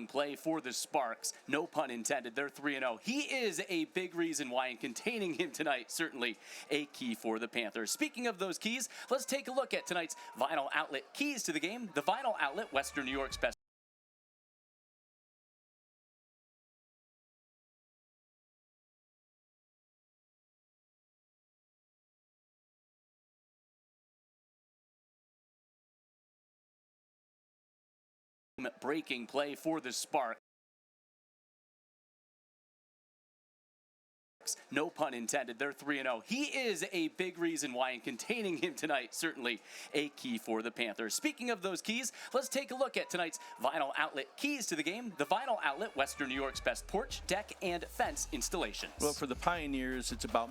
Play for the Sparks. No pun intended. They're 3-0. He is a big reason why, and containing him tonight, certainly a key for the Panthers. Speaking of those keys, let's take a look at tonight's Vinyl Outlet keys to the game. The Vinyl Outlet, Western New York's best breaking play for the Sparks. No pun intended. They're 3-0. He is a big reason why, and containing him tonight, certainly a key for the Panthers. Speaking of those keys, let's take a look at tonight's Vinyl Outlet keys to the game. The Vinyl Outlet, Western New York's best porch, deck, and fence installations. Well, for the Pioneers, it's about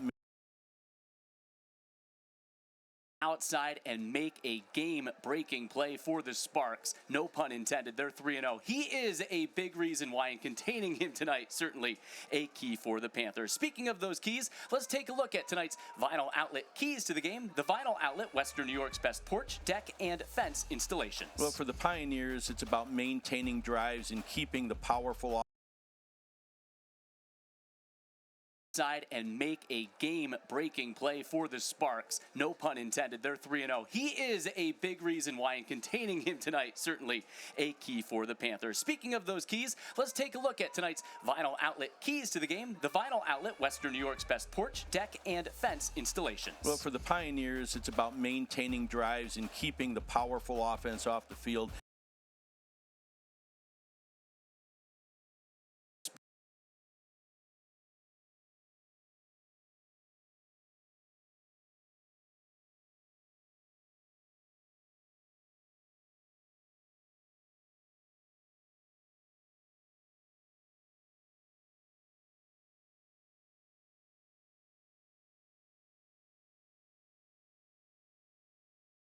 outside and make a game-breaking play for the Sparks. No pun intended. They're 3-0. He is a big reason why, and containing him tonight, certainly a key for the Panthers. Speaking of those keys, let's take a look at tonight's Vinyl Outlet keys to the game. The Vinyl Outlet, Western New York's best porch, deck, and fence installations. Well, for the Pioneers, it's about maintaining drives and keeping the powerful and make a game-breaking play for the Sparks. No pun intended. They're 3-0. He is a big reason why, and containing him tonight, certainly a key for the Panthers. Speaking of those keys, let's take a look at tonight's Vinyl Outlet keys to the game. The Vinyl Outlet, Western New York's best porch, deck, and fence installations. Well, for the Pioneers, it's about maintaining drives and keeping the powerful offense off the field.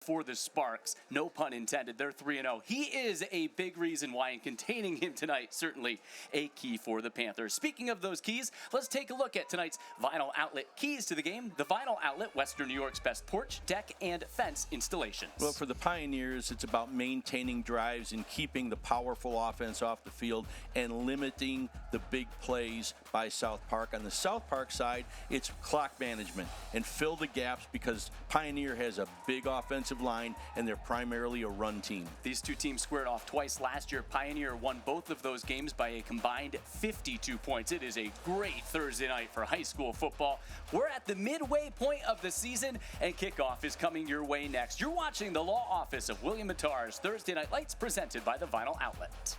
For the Sparks. No pun intended. They're 3-0. He is a big reason why, and containing him tonight, certainly a key for the Panthers. Speaking of those keys, let's take a look at tonight's Vinyl Outlet keys to the game. The Vinyl Outlet, Western New York's best porch, deck, and fence installations. Well, for the Pioneers, it's about maintaining drives and keeping the powerful offense off the field and limiting the big plays by South Park. On the South Park side, it's clock management and fill the gaps, because Pioneer has a big offensive line and they're primarily a run team. These two teams squared off twice last year. Pioneer won both of those games by a combined 52 points. It is a great Thursday night for high school football. We're at the midway point of the season, and kickoff is coming your way next. You're watching the Law Office of William Mattar's Thursday Night Lights, presented by the Vinyl Outlet.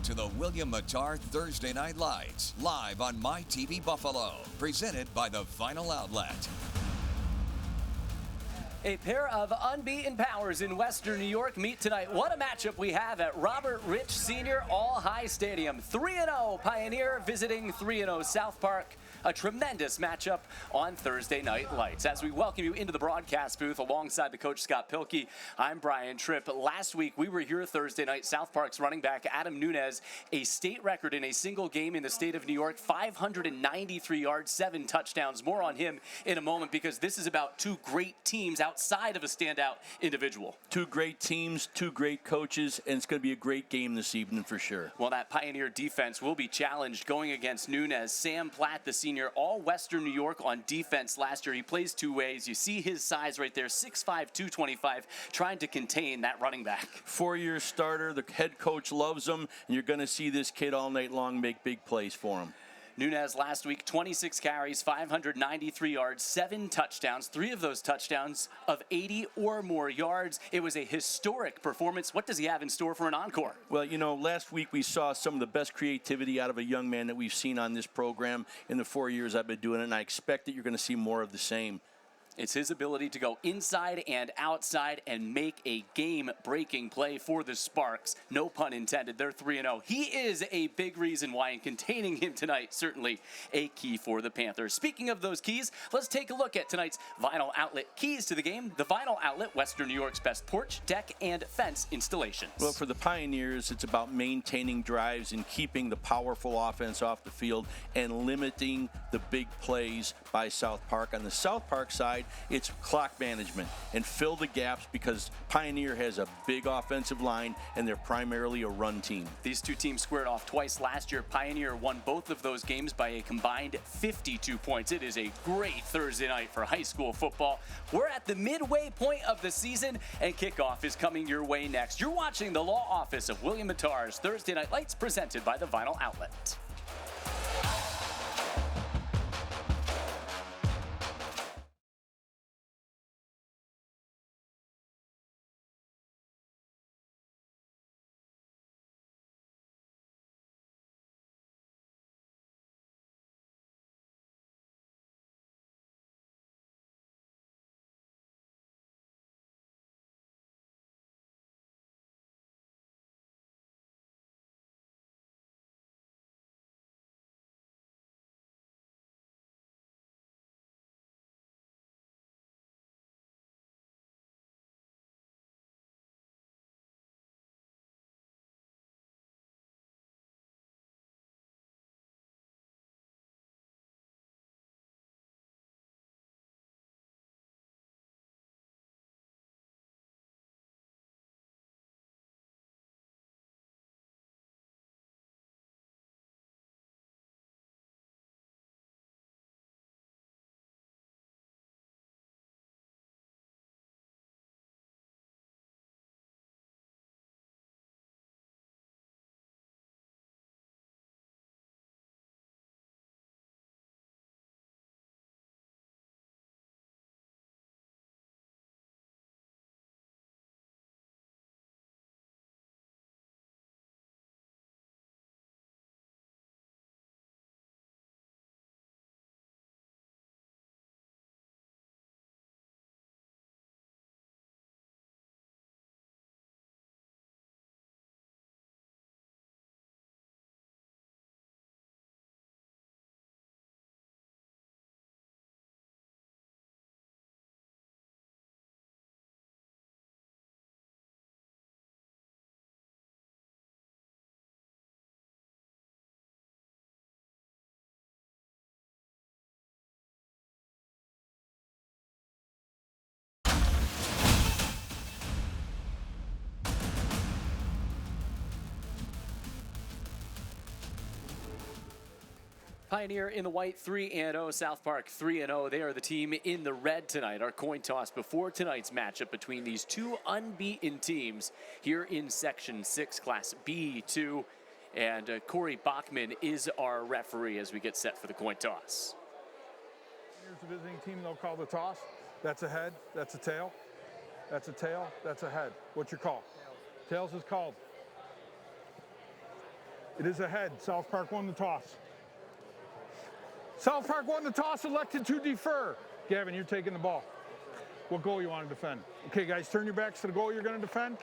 to the William Mattar Thursday Night Lights, live on MyTV Buffalo, presented by the Vinyl Outlet. A pair of unbeaten powers in Western New York meet tonight. What a matchup we have at Robert Rich Sr. All-High Stadium. 3-0 Pioneer visiting 3-0 South Park. A tremendous matchup on Thursday Night Lights. As we welcome you into the broadcast booth alongside the coach Scott Pilkey, I'm Brian Tripp. Last week we were here Thursday night. South Park's running back Adam Nunez, a state record in a single game in the state of New York, 593 yards, 7 touchdowns. More on him in a moment because this is about two great teams outside of a standout individual. Two great teams, two great coaches, and it's going to be a great game this evening for sure. Well, that Pioneer defense will be challenged going against Nunez. Sam Platt, the senior, all Western New York on defense last year. He plays two ways. You see his size right there, 6'5", 225, trying to contain that running back. 4-year starter. The head coach loves him, and you're going to see this kid all night long make big plays for him. Nunez last week, 26 carries, 593 yards, 7 touchdowns, 3 of those touchdowns of 80 or more yards. It was a historic performance. What does he have in store for an encore? Well, you know, last week we saw some of the best creativity out of a young man that we've seen on this program in the 4 years I've been doing it, and I expect that you're going to see more of the same. It's his ability to go inside and outside and make a game-breaking play for the Sparks. No pun intended. They're 3-0. He is a big reason why, and containing him tonight, certainly a key for the Panthers. Speaking of those keys, let's take a look at tonight's Vinyl Outlet keys to the game. The Vinyl Outlet, Western New York's best porch, deck, and fence installations. Well, for the Pioneers, it's about maintaining drives and keeping the powerful offense off the field and limiting the big plays by South Park. On the South Park side, it's clock management and fill the gaps because Pioneer has a big offensive line and they're primarily a run team. These two teams squared off twice last year. Pioneer won both of those games by a combined 52 points. It is a great Thursday night for high school football. We're at the midway point of the season and kickoff is coming your way next. You're watching the Law Office of William Mattar's Thursday Night Lights presented by the Vinyl Outlet. Pioneer in the white, 3-0. South Park 3-0. They are the team in the red tonight. Our coin toss before tonight's matchup between these two unbeaten teams here in Section 6, Class B2. And Corey Bachman is our referee as we get set for the coin toss. Here's the visiting team. They'll call the toss. That's a head. That's a tail. That's a tail. That's a head. What's your call? Tails is called. It is ahead. South Park won the toss. South Park won the toss, elected to defer. Gavin, you're taking the ball. What goal you want to defend? Okay, guys, turn your backs to the goal you're going to defend.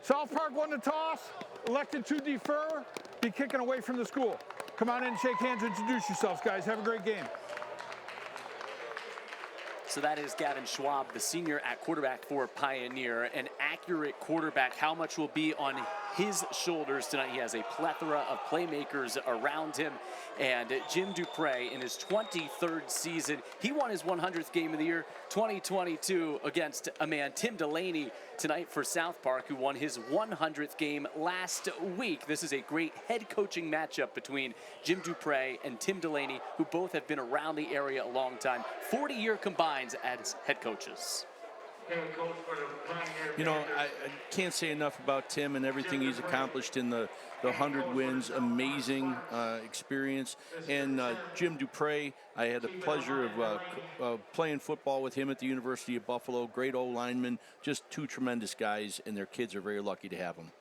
South Park won the toss, elected to defer, be kicking away from the school. Come on in, shake hands, introduce yourselves, guys. Have a great game. So that is Gavin Schwab, the senior at quarterback for Pioneer. An accurate quarterback. How much will be on his shoulders tonight? He has a plethora of playmakers around him. And Jim Dupre, in his 23rd season, he won his 100th game of the year, 2022, against a man, Tim Delaney, tonight for South Park, who won his 100th game last week. This is a great head coaching matchup between Jim Dupre and Tim Delaney, who both have been around the area a long time. 40-year combines as head coaches. You know, I can't say enough about Tim and everything he's accomplished in the 100 wins. Amazing experience. And Jim Dupre, I had the pleasure of playing football with him at the University of Buffalo. Great old lineman, just two tremendous guys, and their kids are very lucky to have them.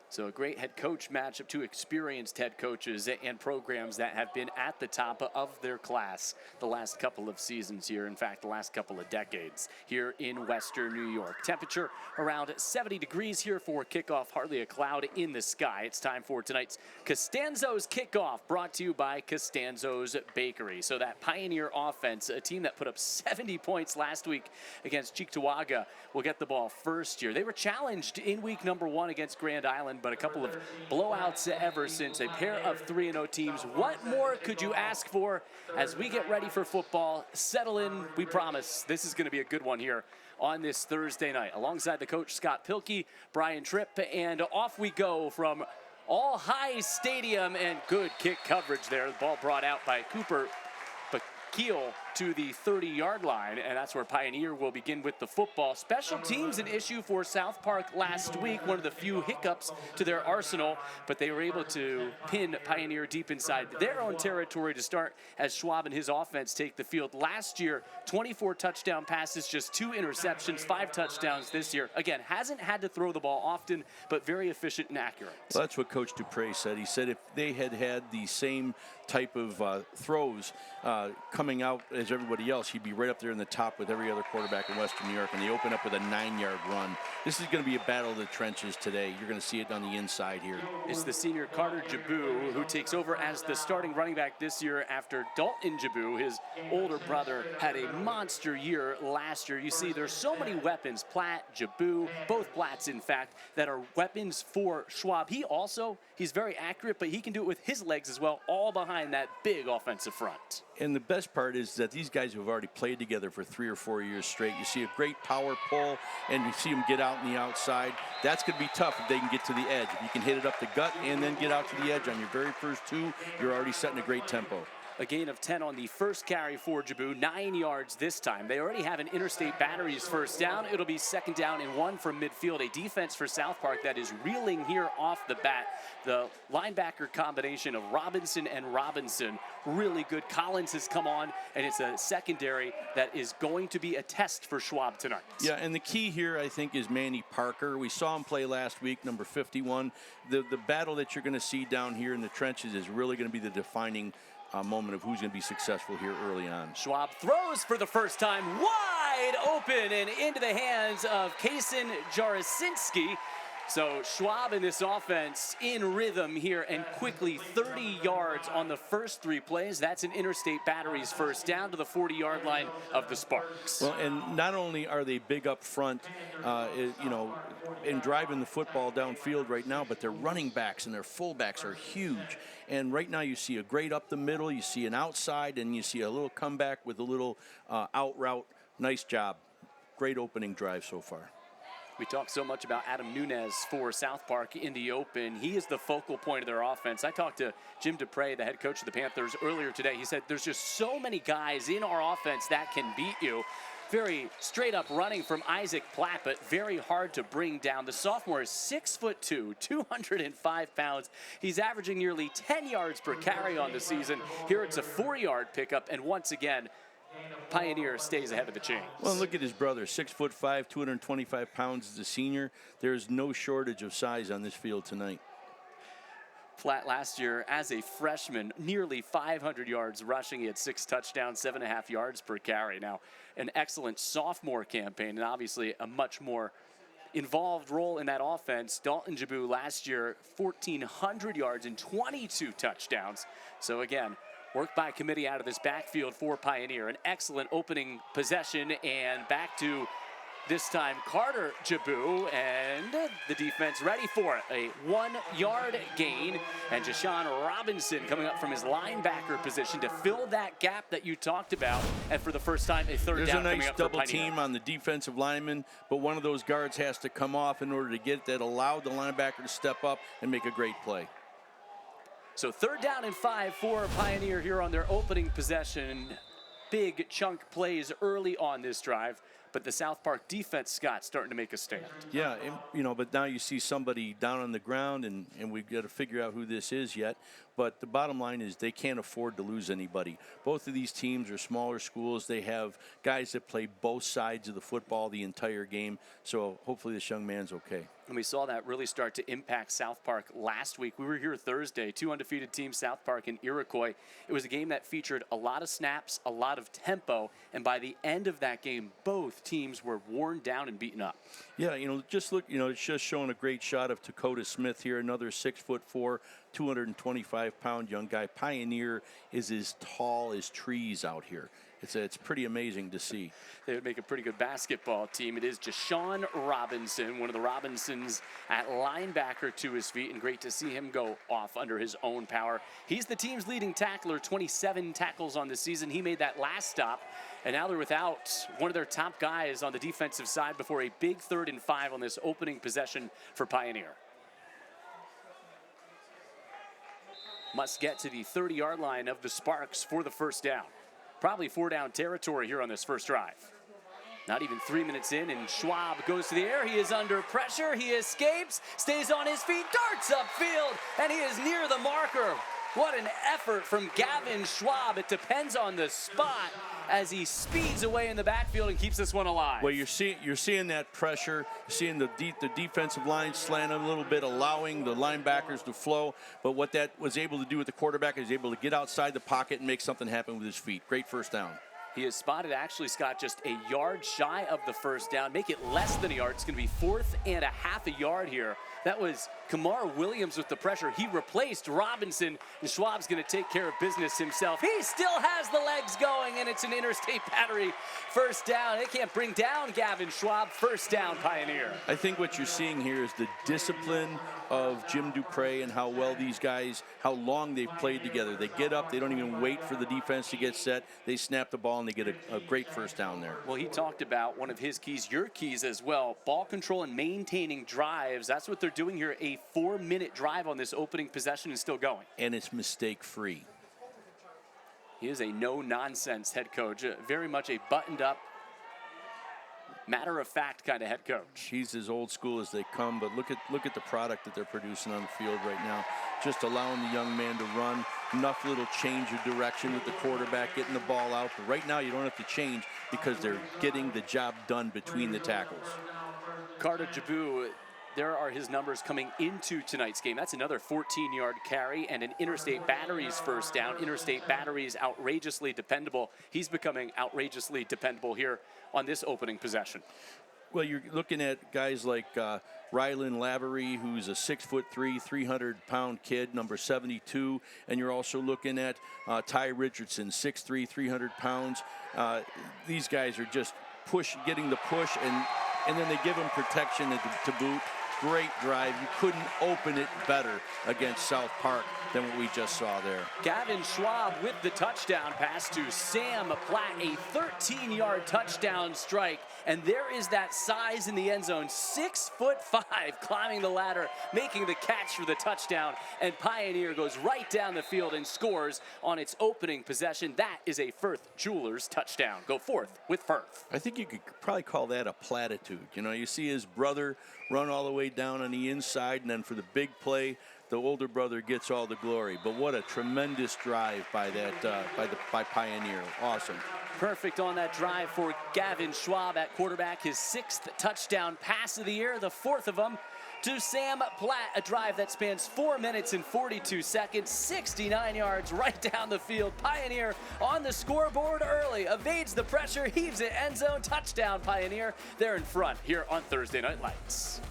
So a great head coach matchup, two experienced head coaches and programs that have been at the top of their class the last couple of seasons here. In fact, the last couple of decades here in Western New York. Temperature around 70 degrees here for kickoff. Hardly a cloud in the sky. It's time for tonight's Costanzo's Kickoff, brought to you by Costanzo's Bakery. So that Pioneer offense, a team that put up 70 points last week against Cheektowaga, will get the ball first here. They were challenged in week number 1 against Grand Island, but a couple of blowouts ever since. A pair of 3-0 teams. What more could you ask for as we get ready for football? Settle in, we promise. This is going to be a good one here on this Thursday night. Alongside the coach, Scott Pilkey, Brian Tripp, and off we go from All High Stadium, and good kick coverage there. The ball brought out by Cooper Keel to the 30-yard line, and that's where Pioneer will begin with the football. Special teams an issue for South Park last week, one of the few hiccups to their arsenal, but they were able to pin Pioneer deep inside their own territory to start as Schwab and his offense take the field. Last year, 24 touchdown passes, just 2 interceptions, 5 touchdowns this year. Again, hasn't had to throw the ball often, but very efficient and accurate. Well, that's what Coach Dupre said. He said if they had had the same type of throws coming out as everybody else, he'd be right up there in the top with every other quarterback in Western New York, and they open up with a 9-yard run. This is going to be a battle of the trenches today. You're going to see it on the inside here. It's the senior Carter Jabu who takes over as the starting running back this year after Dalton Jabu, his older brother, had a monster year last year. You see, there's so many weapons. Platt, Jabu, both Platts, in fact, that are weapons for Schwab. He's very accurate, but he can do it with his legs as well, all behind that big offensive front. And the best part is that these guys have already played together for 3 or 4 years straight. You see a great power pull, and you see them get out on the outside. That's going to be tough if they can get to the edge. If you can hit it up the gut and then get out to the edge on your very first 2, you're already setting a great tempo. A gain of 10 on the first carry for Jabu, 9 yards this time. They already have an Interstate Batteries first down. It'll be 2nd down and 1 from midfield. A defense for South Park that is reeling here off the bat. The linebacker combination of Robinson and Robinson, really good. Collins has come on, and it's a secondary that is going to be a test for Schwab tonight. Yeah, and the key here, I think, is Manny Parker. We saw him play last week, number 51. The battle that you're going to see down here in the trenches is really going to be the defining moment of who's going to be successful here early on. Schwab throws for the first time, wide open and into the hands of Kason Jarasinski. So Schwab in this offense in rhythm here, and quickly 30 yards on the first 3 plays. That's an Interstate Batteries first down to the 40-yard line of the Sparks. Well, and not only are they big up front, in driving the football downfield right now, but their running backs and their fullbacks are huge. And right now you see a great up the middle, you see an outside, and you see a little comeback with a little out route. Nice job. Great opening drive so far. We talked so much about Adam Nunez for South Park in the open. He is the focal point of their offense. I talked to Jim Dupre, the head coach of the Panthers, earlier today. He said there's just so many guys in our offense that can beat you. Very straight up running from Isaac Platt, but very hard to bring down. The sophomore is 6'2", 205 pounds. He's averaging nearly 10 yards per carry on the season. Here it's a 4-yard pickup, and once again, Pioneer stays ahead of the chains. Well, look at his brother, 6'5", 225 pounds as a senior. There's no shortage of size on this field tonight. Flat last year as a freshman, nearly 500 yards rushing. He had 6 touchdowns, 7.5 yards per carry. Now, an excellent sophomore campaign, and obviously a much more involved role in that offense. Dalton Jabu last year, 1,400 yards and 22 touchdowns. So again, work by committee out of this backfield for Pioneer. An excellent opening possession, and back to this time Carter Jabu, and the defense ready for it. A 1-yard gain, and Jashawn Robinson coming up from his linebacker position to fill that gap that you talked about. And for the first time, a third There's down a coming nice up for double Pioneer. team on the defensive lineman, but one of those guards has to come off in order to get that, allowed the linebacker to step up and make a great play. So 3rd down and 5 for Pioneer here on their opening possession. Big chunk plays early on this drive, but the South Park defense, Scott, starting to make a stand. Yeah, and, but now you see somebody down on the ground, and we've got to figure out who this is yet. But the bottom line is they can't afford to lose anybody. Both of these teams are smaller schools. They have guys that play both sides of the football the entire game. So hopefully this young man's okay. And we saw that really start to impact South Park last week. We were here Thursday, 2 undefeated teams, South Park and Iroquois. It was a game that featured a lot of snaps, a lot of tempo, and by the end of that game, both teams were worn down and beaten up. Yeah, just look, it's just showing a great shot of Dakota Smith here, another 6'4", 225-pound young guy. Pioneer is as tall as trees out here. It's pretty amazing to see. They would make a pretty good basketball team. It is Jashawn Robinson, one of the Robinsons at linebacker to his feet, and great to see him go off under his own power. He's the team's leading tackler, 27 tackles on the season. He made that last stop, and now they're without one of their top guys on the defensive side before a big 3rd and 5 on this opening possession for Pioneer. Must get to the 30-yard line of the Sparks for the first down. Probably 4-down territory here on this first drive. Not even 3 minutes in, and Schwab goes to the air. He is under pressure. He escapes, stays on his feet, darts upfield, and he is near the marker. What an effort from Gavin Schwab. It depends on the spot as he speeds away in the backfield and keeps this one alive. Well, you're seeing that pressure. You're seeing the defensive line slant a little bit, allowing the linebackers to flow. But what that was able to do with the quarterback is able to get outside the pocket and make something happen with his feet. Great first down. He is spotted, actually, Scott, just a yard shy of the first down. Make it less than a yard. It's going to be 4th and a yard here. That was Kamar Williams with the pressure. He replaced Robinson, and Schwab's going to take care of business himself. He still has the legs going, and it's an Interstate Battery first down. They can't bring down Gavin Schwab. First down, Pioneer. I think what you're seeing here is the discipline of Jim Dupre and how well these guys, how long they've played together. They get up, they don't even wait for the defense to get set. They snap the ball, and they get a great first down there. Well, he talked about one of his keys, your keys as well, ball control and maintaining drives. That's what they're doing here, a 4-minute drive on this opening possession and still going. And it's mistake-free. He is a no-nonsense head coach, very much a buttoned-up, matter-of-fact kind of head coach. He's as old school as they come, but look at the product that they're producing on the field right now. Just allowing the young man to run, enough little change of direction with the quarterback, getting the ball out. But right now you don't have to change because they're getting the job done between the tackles. Carter Jabu, there are his numbers coming into tonight's game. That's another 14-yard carry and an Interstate Batteries first down. Interstate Batteries outrageously dependable. He's becoming outrageously dependable here on this opening possession. Well, you're looking at guys like Rylan Lavery, who's a 6'3", 300-pound kid, number 72, and you're also looking at Ty Richardson, 6'3", 300 pounds. These guys are just getting the push, and then they give him protection to boot. Great drive. You couldn't open it better against South Park than what we just saw there. Gavin Schwab with the touchdown pass to Sam Platt, a 13-yard touchdown strike. And there is that size in the end zone, 6'5", climbing the ladder, making the catch for the touchdown. And Pioneer goes right down the field and scores on its opening possession. That is a Firth Jewelers touchdown. Go forth with Firth. I think you could probably call that a platitude. You see his brother run all the way down on the inside, and then for the big play, the older brother gets all the glory. But what a tremendous drive by that by Pioneer. Awesome. Perfect on that drive for Gavin Schwab at quarterback. His 6th touchdown pass of the year, the 4th of them to Sam Platt. A drive that spans 4 minutes and 42 seconds, 69 yards right down the field. Pioneer on the scoreboard early, evades the pressure, heaves it end zone, touchdown Pioneer. They're in front here on Thursday Night Lights.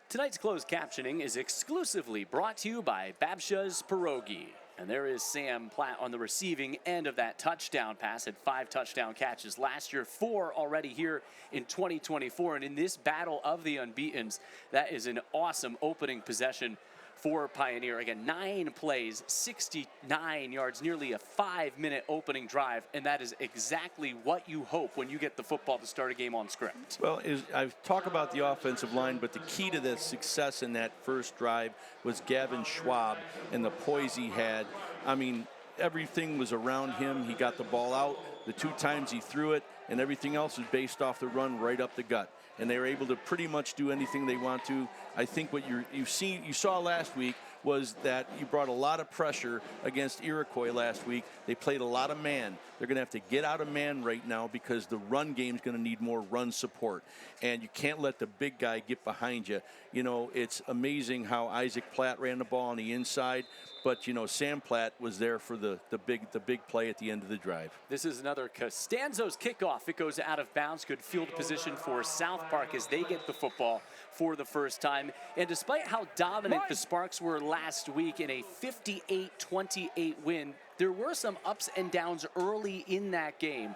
Tonight's closed captioning is exclusively brought to you by Babsha's Pierogi. And there is Sam Platt on the receiving end of that touchdown pass. Had 5 touchdown catches last year, 4 already here in 2024. And in this battle of the unbeatens, that is an awesome opening possession for Pioneer. Again, 9 plays, 69 yards, nearly a 5-minute opening drive, and that is exactly what you hope when you get the football to start a game on script. Well, I've talked about the offensive line, but the key to the success in that first drive was Gavin Schwab and the poise he had. I mean, everything was around him. He got the ball out. The 2 times he threw it, and everything else was based off the run right up the gut. And they were able to pretty much do anything they want to. I think what you saw last week was that you brought a lot of pressure against Iroquois last week. They played a lot of man. They're going to have to get out of man right now because the run game is going to need more run support. And you can't let the big guy get behind you. You know, it's amazing how Isaac Platt ran the ball on the inside, but, you know, Sam Platt was there for the big play at the end of the drive. This is another Costanzo's kickoff. It goes out of bounds. Good field position for South Park as they get the football for the first time. And despite how dominant the Sparks were last week in a 58-28 win, there were some ups and downs early in that game.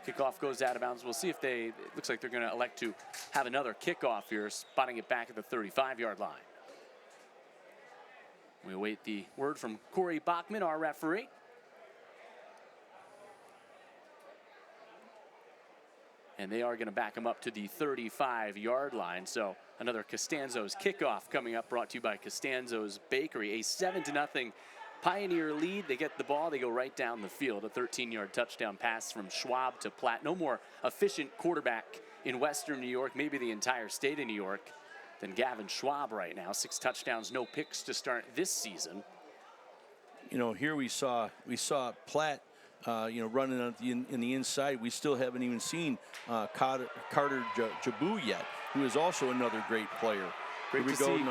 Kickoff goes out of bounds. We'll see if it looks like they're going to elect to have another kickoff here, spotting it back at the 35-yard line. We await the word from Corey Bachman, our referee. And they are going to back him up to the 35-yard line. So another Costanzo's kickoff coming up, brought to you by Costanzo's Bakery. A 7-0 Pioneer lead. They get the ball. They go right down the field. A 13-yard touchdown pass from Schwab to Platt. No more efficient quarterback in Western New York, maybe the entire state of New York, than Gavin Schwab right now. 6 touchdowns, no picks to start this season. You know, here we saw Platt, running on in the inside. We still haven't even seen Carter Jabu yet, who is also another great player. Great to see.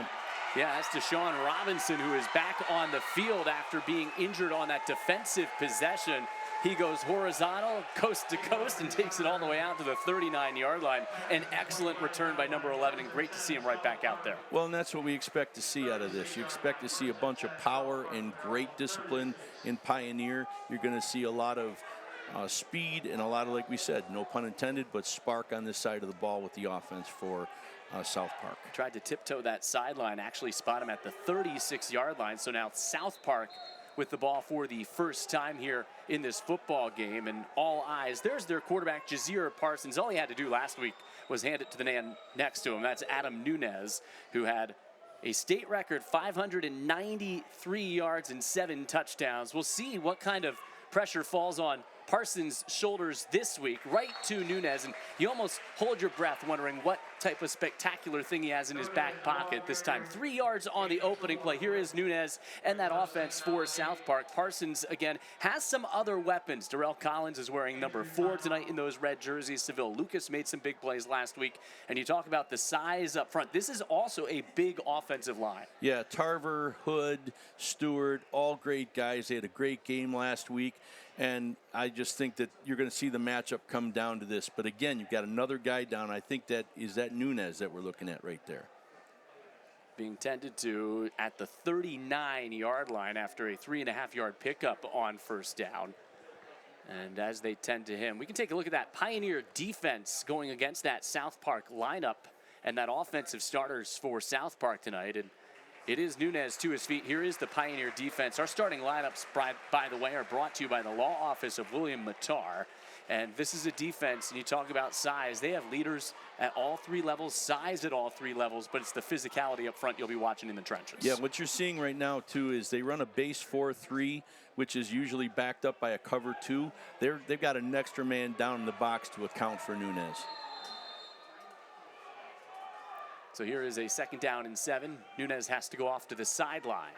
Yeah, that's Deshaun Robinson, who is back on the field after being injured on that defensive possession. He goes horizontal, coast to coast, and takes it all the way out to the 39-yard line. An excellent return by number 11, and great to see him right back out there. Well, and that's what we expect to see out of this. You expect to see a bunch of power and great discipline in Pioneer. You're going to see a lot of speed and a lot of, like we said, no pun intended, but spark on this side of the ball with the offense for South Park. Tried to tiptoe that sideline, actually spot him at the 36-yard line. So now South Park with the ball for the first time here in this football game, and all eyes. There's their quarterback, Jazeer Parsons. All he had to do last week was hand it to the man next to him. That's Adam Nunez, who had a state record 593 yards and 7 touchdowns. We'll see what kind of pressure falls on Parsons' shoulders this week, right to Nunez, and you almost hold your breath wondering what type of spectacular thing he has in his back pocket this time. 3 yards on the opening play. Here is Nunez and that offense for South Park. Parsons, again, has some other weapons. Darrell Collins is wearing number 4 tonight in those red jerseys. Seville Lucas made some big plays last week, and you talk about the size up front. This is also a big offensive line. Yeah, Tarver, Hood, Stewart, all great guys. They had a great game last week. And I just think that you're going to see the matchup come down to this. But again, you've got another guy down. I think that is that Nunez that we're looking at right there. Being tended to at the 39-yard line after a 3.5-yard pickup on first down. And as they tend to him, we can take a look at that Pioneer defense going against that South Park lineup and that offensive starters for South Park tonight. And it is Nunez to his feet. Here is the Pioneer defense. Our starting lineups, by the way, are brought to you by the law office of William Matar. And this is a defense, and you talk about size. They have leaders at all three levels, size at all three levels, but it's the physicality up front you'll be watching in the trenches. Yeah, what you're seeing right now, too, is they run a base 4-3, which is usually backed up by a cover 2. They've got an extra man down in the box to account for Nunez. So here is a 2nd down and 7. Nunez has to go off to the sideline.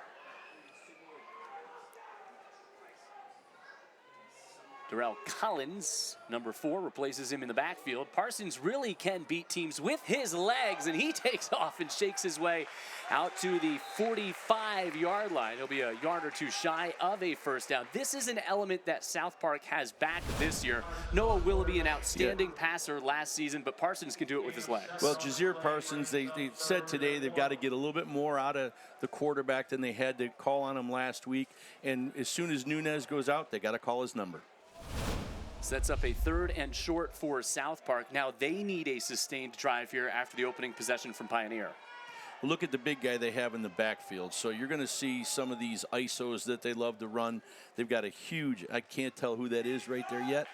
Darrell Collins, number 4, replaces him in the backfield. Parsons really can beat teams with his legs, and he takes off and shakes his way out to the 45-yard line. He'll be a yard or two shy of a first down. This is an element that South Park has back this year. Noah Willoughby, an outstanding passer last season, but Parsons can do it with his legs. Well, Jazeer Parsons, they said today they've got to get a little bit more out of the quarterback than they had to call on him last week. And as soon as Nunez goes out, they got to call his number. Sets up a 3rd and short for South Park. Now they need a sustained drive here after the opening possession from Pioneer. Look at the big guy they have in the backfield. So you're going to see some of these ISOs that they love to run. They've got a huge, I can't tell who that is right there yet.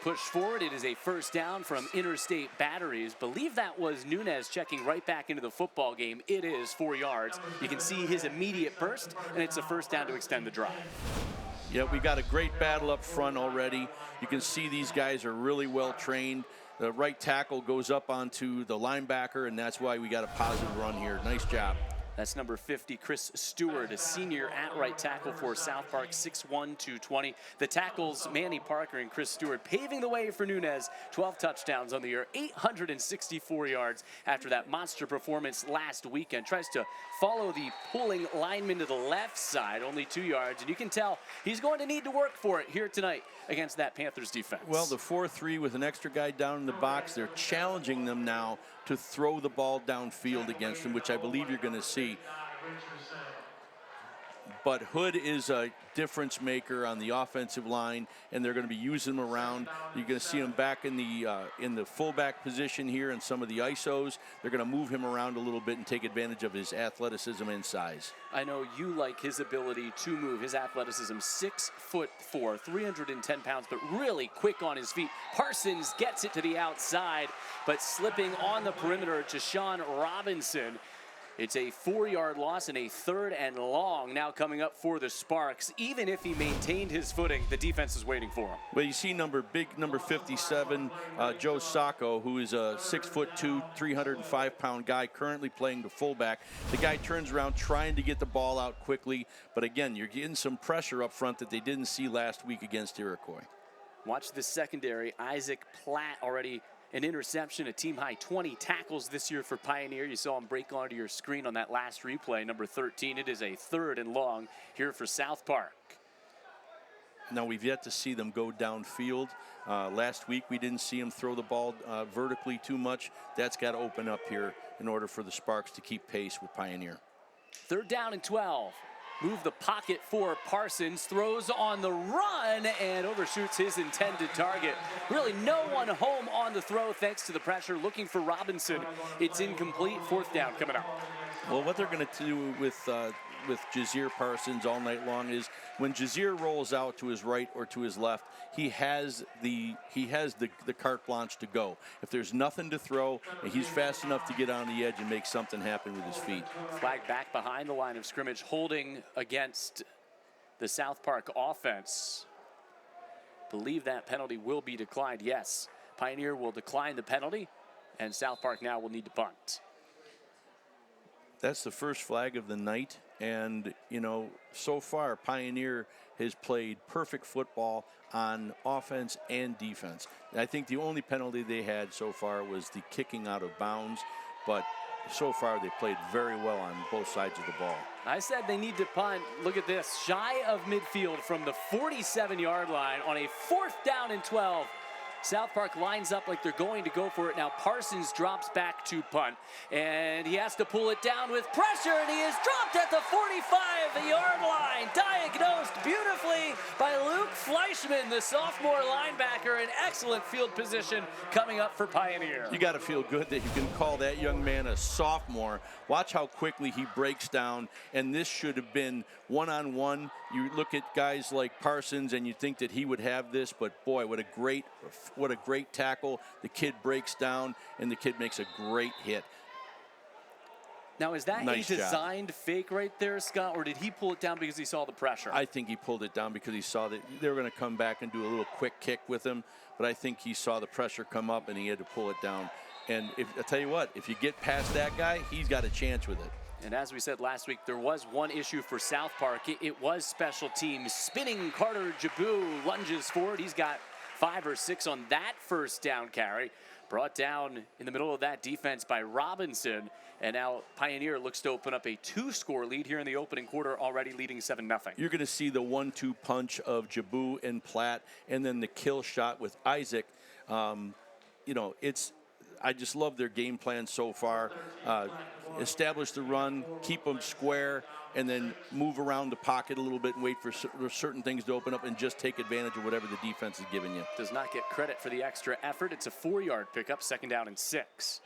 Push forward. It is a first down from Interstate Batteries. Believe that was Nunez checking right back into the football game. It is 4 yards. You can see his immediate burst, and it's a first down to extend the drive. Yeah, we got a great battle up front already. You can see these guys are really well trained. The right tackle goes up onto the linebacker, and that's why we got a positive run here. Nice job. That's number 50, Chris Stewart, a senior at right tackle for South Park, 6'1", 220. The tackles, Manny Parker and Chris Stewart, paving the way for Nunez. 12 touchdowns on the year, 864 yards after that monster performance last weekend. Tries to follow the pulling lineman to the left side, only 2 yards. And you can tell he's going to need to work for it here tonight against that Panthers defense. Well, the 4-3 with an extra guy down in the box, they're challenging them now to throw the ball downfield against them, which I believe you're going to see. But Hood is a difference maker on the offensive line, and they're going to be using him around. You're going to see him back in the fullback position here in some of the ISOs. They're going to move him around a little bit and take advantage of his athleticism and size. I know you like his ability to move, his athleticism, 6'4", 310 pounds, but really quick on his feet. Parsons gets it to the outside, but slipping on the perimeter to Sean Robinson. It's a 4-yard loss and a 3rd and long now coming up for the Sparks. Even if he maintained his footing, the defense is waiting for him. Well, you see number 57, Joe Sacco, who is a 6'2", 305-pound guy currently playing the fullback. The guy turns around trying to get the ball out quickly, but again, you're getting some pressure up front that they didn't see last week against Iroquois. Watch the secondary. Isaac Platt already an interception, a team-high 20 tackles this year for Pioneer. You saw him break onto your screen on that last replay, number 13. It is a 3rd and long here for South Park. Now, we've yet to see them go downfield. Last week, we didn't see them throw the ball vertically too much. That's got to open up here in order for the Sparks to keep pace with Pioneer. 3rd down and 12. Move the pocket for Parsons, throws on the run and overshoots his intended target. Really no one home on the throw thanks to the pressure. Looking for Robinson. It's incomplete. 4th down coming up. Well, what they're going to do with Jazeer Parsons all night long is when Jazeer rolls out to his right or to his left, he has the carte blanche to go. If there's nothing to throw, he's fast enough to get on the edge and make something happen with his feet. Flag back behind the line of scrimmage, holding against the South Park offense. Believe that penalty will be declined. Yes, Pioneer will decline the penalty, and South Park now will need to punt. That's the first flag of the night, and you know, so far Pioneer has played perfect football on offense and defense. I think the only penalty they had so far was the kicking out of bounds, but so far they played very well on both sides of the ball. I said they need to punt. Look at this, shy of midfield from the 47-yard line on a 4th down and 12. South Park lines up like they're going to go for it. Now Parsons drops back to punt, and he has to pull it down with pressure, and he is dropped at the 45-yard line. Diagnosed beautifully by Luke Fleischman, the sophomore linebacker, in excellent field position coming up for Pioneer. You got to feel good that you can call that young man a sophomore. Watch how quickly he breaks down, and this should have been one-on-one. You look at guys like Parsons, and you think that he would have this, but boy, what a great tackle. The kid breaks down, and the kid makes a great hit. Now, is that Nice a designed fake right there, Scott, or did he pull it down because he saw the pressure? I think he pulled it down because he saw that they were going to come back and do a little quick kick with him, but I think he saw the pressure come up, and he had to pull it down. And I'll tell you what, if you get past that guy, he's got a chance with it. And as we said last week, there was one issue for South Park. It was special teams. Spinning Carter Jabu lunges forward. He's got 5 or 6 on that first down carry. Brought down in the middle of that defense by Robinson. And now Pioneer looks to open up a 2-score lead here in the opening quarter, already leading 7-0. You're going to see the 1-2 punch of Jabu and Platt, and then the kill shot with Isaac. I just love their game plan so far. Establish the run, keep them square, and then move around the pocket a little bit and wait for certain things to open up and just take advantage of whatever the defense is giving you. Does not get credit for the extra effort. It's a 4-yard pickup, 2nd down and 6.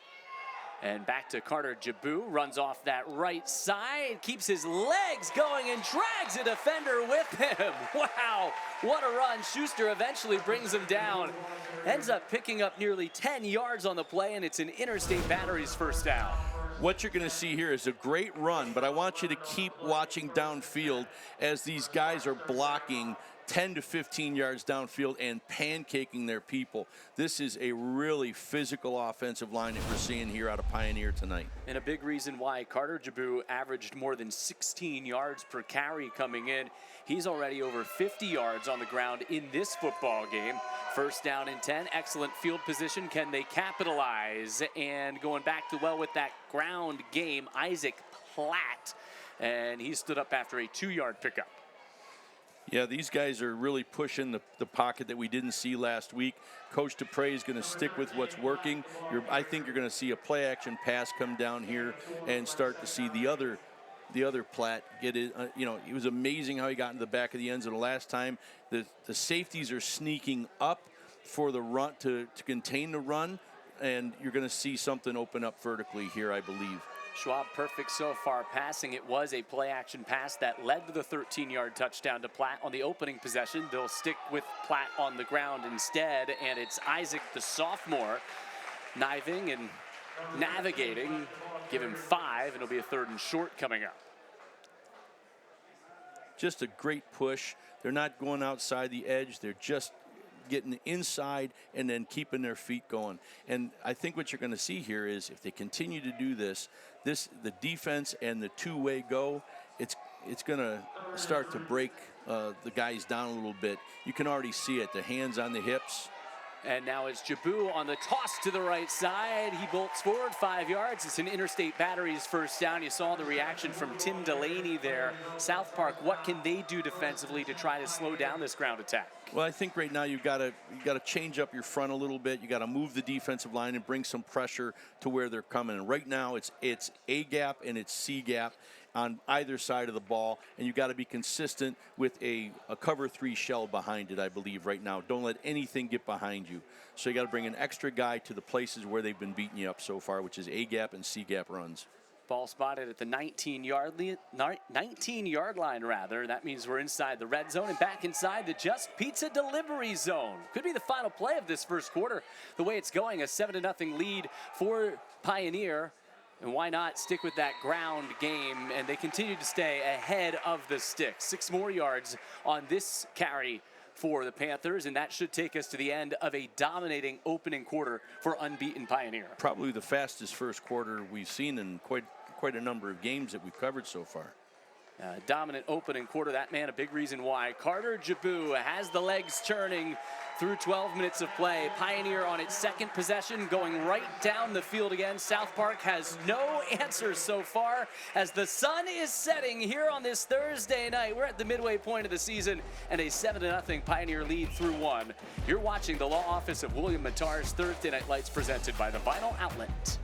And back to Carter Jabu, runs off that right side, keeps his legs going and drags a defender with him. Wow, what a run. Schuster eventually brings him down. Ends up picking up nearly 10 yards on the play, and it's an Interstate Battery's first down. What you're going to see here is a great run, but I want you to keep watching downfield as these guys are blocking 10 to 15 yards downfield and pancaking their people. This is a really physical offensive line that we're seeing here out of Pioneer tonight. And a big reason why Carter Jabu averaged more than 16 yards per carry coming in. He's already over 50 yards on the ground in this football game. 1st down and 10, excellent field position. Can they capitalize? And going back to with that ground game, Isaac Platt. And he stood up after a 2-yard pickup. Yeah, these guys are really pushing the pocket that we didn't see last week. Coach Dupre is going to stick with what's working. I think you're going to see a play-action pass come down here and start to see the other Platt get it. It was amazing how he got into the back of the end zone the last time. The safeties are sneaking up for the run to contain the run, and you're going to see something open up vertically here, I believe. Schwab perfect so far passing. It was a play-action pass that led to the 13-yard touchdown to Platt on the opening possession. They'll stick with Platt on the ground instead, and it's Isaac, the sophomore, kniving and navigating. Give him 5, and it'll be a 3rd and short coming up. Just a great push. They're not going outside the edge. They're just getting inside and then keeping their feet going. And I think what you're going to see here is if they continue to do this, the defense and the two-way go, it's going to start to break the guys down a little bit. You can already see it, the hands on the hips. And now it's Jabu on the toss to the right side. He bolts forward 5 yards. It's an Interstate Battery's first down. You saw the reaction from Tim Delaney there. South Park, what can they do defensively to try to slow down this ground attack? Well, I think right now you got to change up your front a little bit. You got to move the defensive line and bring some pressure to where they're coming. And right now it's A gap and it's C gap on either side of the ball, and you got to be consistent with a cover 3 shell behind it, I believe, right now. Don't let anything get behind you. So you got to bring an extra guy to the places where they've been beating you up so far, which is A gap and C gap runs. Ball spotted at the 19-yard line, rather. That means we're inside the red zone and back inside the Just Pizza delivery zone. Could be the final play of this first quarter. The way it's going, a 7-0 lead for Pioneer. And why not stick with that ground game? And they continue to stay ahead of the sticks. 6 more yards on this carry for the Panthers, and that should take us to the end of a dominating opening quarter for unbeaten Pioneer. Probably the fastest first quarter we've seen in quite a number of games that we've covered so far. Dominant opening quarter. That man, a big reason why. Carter Jabu has the legs churning through 12 minutes of play. Pioneer on its second possession, going right down the field again. South Park has no answers so far as the sun is setting here on this Thursday night. We're at the midway point of the season and a 7-0 Pioneer lead through one. You're watching the law office of William Mattar's Thursday Night Lights presented by the Vinyl Outlet.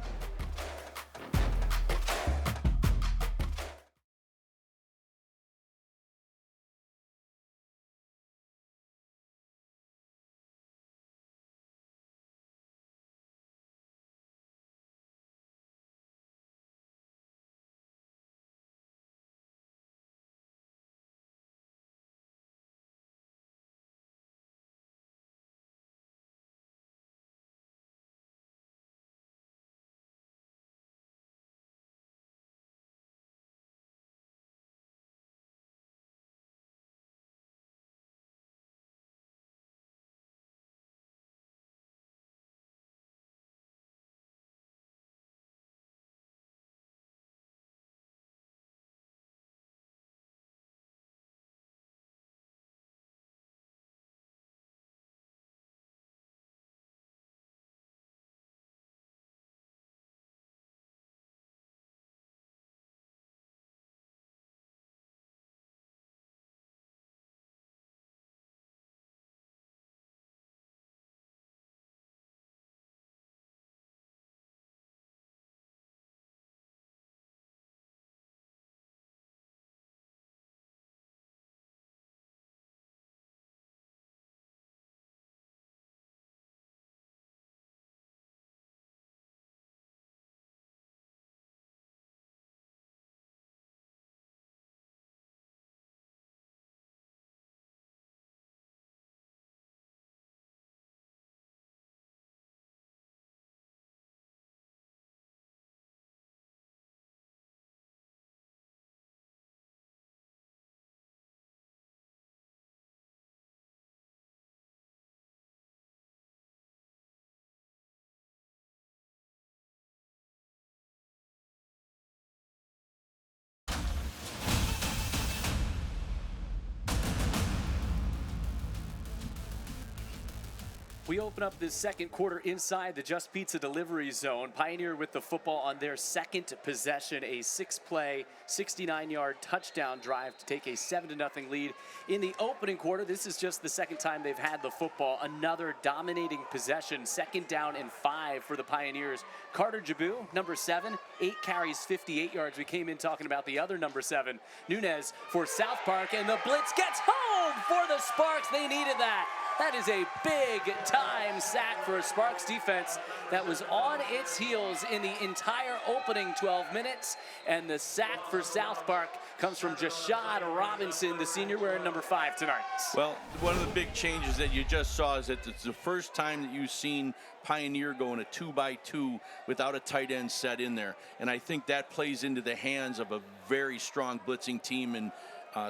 We open up this second quarter inside the Just Pizza delivery zone. Pioneer with the football on their second possession, a 6-play, 69-yard touchdown drive to take a 7-0 lead. In the opening quarter, this is just the second time they've had the football. Another dominating possession, 2nd down and 5 for the Pioneers. Carter Jabu, number 7, 8 carries, 58 yards. We came in talking about the other number 7, Nunez for South Park, and the blitz gets home for the Sparks. They needed that. That is a big-time sack for a Sparks defense that was on its heels in the entire opening 12 minutes. And the sack for South Park comes from Jashad Robinson, the senior wearing number 5 tonight. Well, one of the big changes that you just saw is that it's the first time that you've seen Pioneer go in a 2-by-2 without a tight end set in there. And I think that plays into the hands of a very strong blitzing team in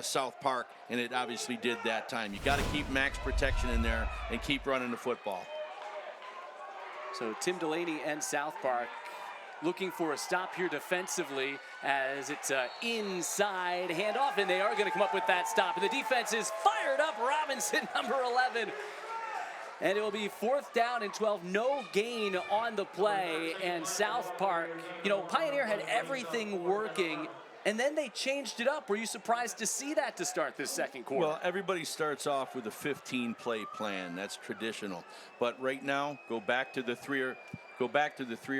South Park, and it obviously did that time. You got to keep max protection in there and keep running the football. So Tim Delaney and South Park looking for a stop here defensively as it's an inside handoff, and they are going to come up with that stop. And the defense is fired up. Robinson, number 11. And it will be 4th down and 12, no gain on the play. And South Park, you know, Pioneer had everything working, and then they changed it up. Were you surprised to see that to start this second quarter? Well, everybody starts off with a 15-play plan. That's traditional. But right now, go back to the 3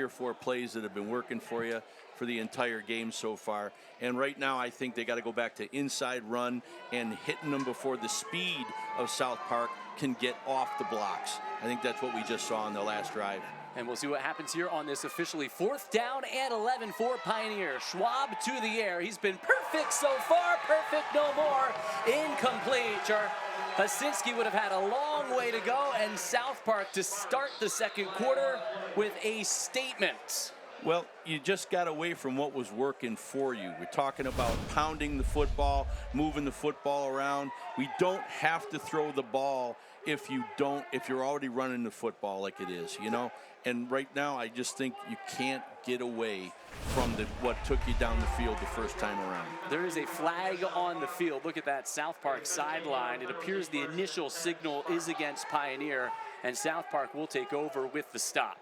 or 4 plays that have been working for you for the entire game so far. And right now, I think they got to go back to inside run and hitting them before the speed of South Park can get off the blocks. I think that's what we just saw on the last drive. And we'll see what happens here on this officially 4th down and 11 for Pioneer. Schwab to the air. He's been perfect so far. Perfect no more. Incomplete. Hasinski would have had a long way to go, and South Park to start the second quarter with a statement. Well, you just got away from what was working for you. We're talking about pounding the football, moving the football around. We don't have to throw the ball if you're already running the football like it is, you know? And right now, I just think you can't get away from what took you down the field the first time around. There is a flag on the field. Look at that South Park sideline. It appears the initial signal is against Pioneer, and South Park will take over with the stop.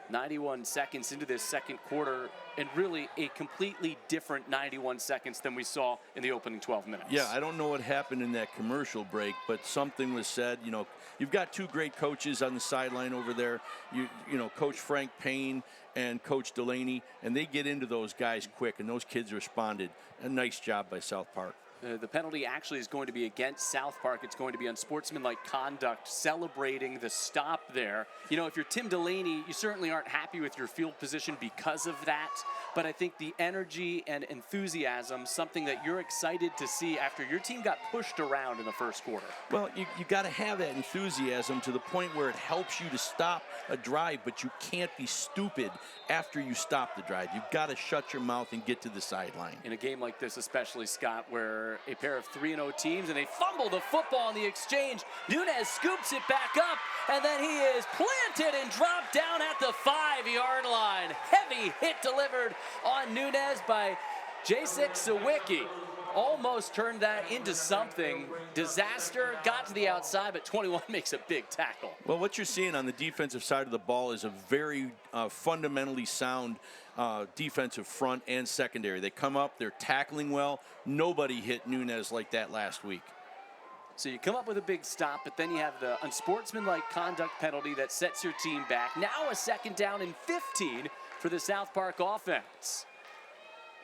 91 seconds into this second quarter, and really a completely different 91 seconds than we saw in the opening 12 minutes. Yeah, I don't know what happened in that commercial break, but something was said. You know, you've got two great coaches on the sideline over there. You know, Coach Frank Payne and Coach Delaney, and they get into those guys quick, and those kids responded. A nice job by South Park. The penalty actually is going to be against South Park. It's going to be unsportsmanlike conduct, celebrating the stop there. You know, if you're Tim Delaney, you certainly aren't happy with your field position because of that. But I think the energy and enthusiasm, something that you're excited to see after your team got pushed around in the first quarter. Well, you got to have that enthusiasm to the point where it helps you to stop a drive, but you can't be stupid after you stop the drive. You've got to shut your mouth and get to the sideline. In a game like this, especially, Scott, where a pair of 3-0 teams, and they fumble the football in the exchange. Nunez scoops it back up, and then he is planted and dropped down at the 5-yard line. Heavy hit delivered on Nunez by Jacek Sawicki. Almost turned that into something. Disaster, got to the outside, but 21 makes a big tackle. Well, what you're seeing on the defensive side of the ball is a very fundamentally sound defensive front and secondary. They come up, they're tackling well. Nobody hit Nunez like that last week. So you come up with a big stop, but then you have the unsportsmanlike conduct penalty that sets your team back. Now a second down and 15 for the South Park offense.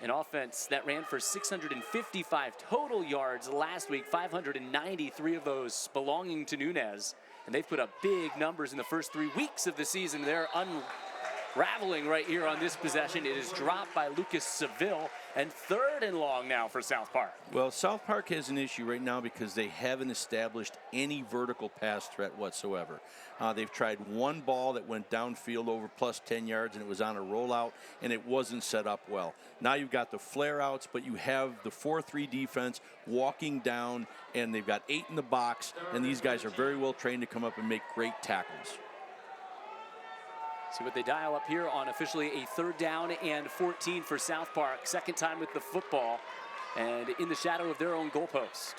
An offense that ran for 655 total yards last week, 593 of those belonging to Nunez. And they've put up big numbers in the first 3 weeks of the season. They're unraveling right here on this possession. It is dropped by Lucas Seville, and 3rd and long now for South Park. Well, South Park has an issue right now because they haven't established any vertical pass threat whatsoever. They've tried one ball that went downfield over plus 10 yards, and it was on a rollout, and it wasn't set up well. Now you've got the flare-outs, but you have the 4-3 defense walking down, and they've got 8 in the box, and these guys are very well trained to come up and make great tackles. See what they dial up here on officially a 3rd down and 14 for South Park. Second time with the football and in the shadow of their own goalpost.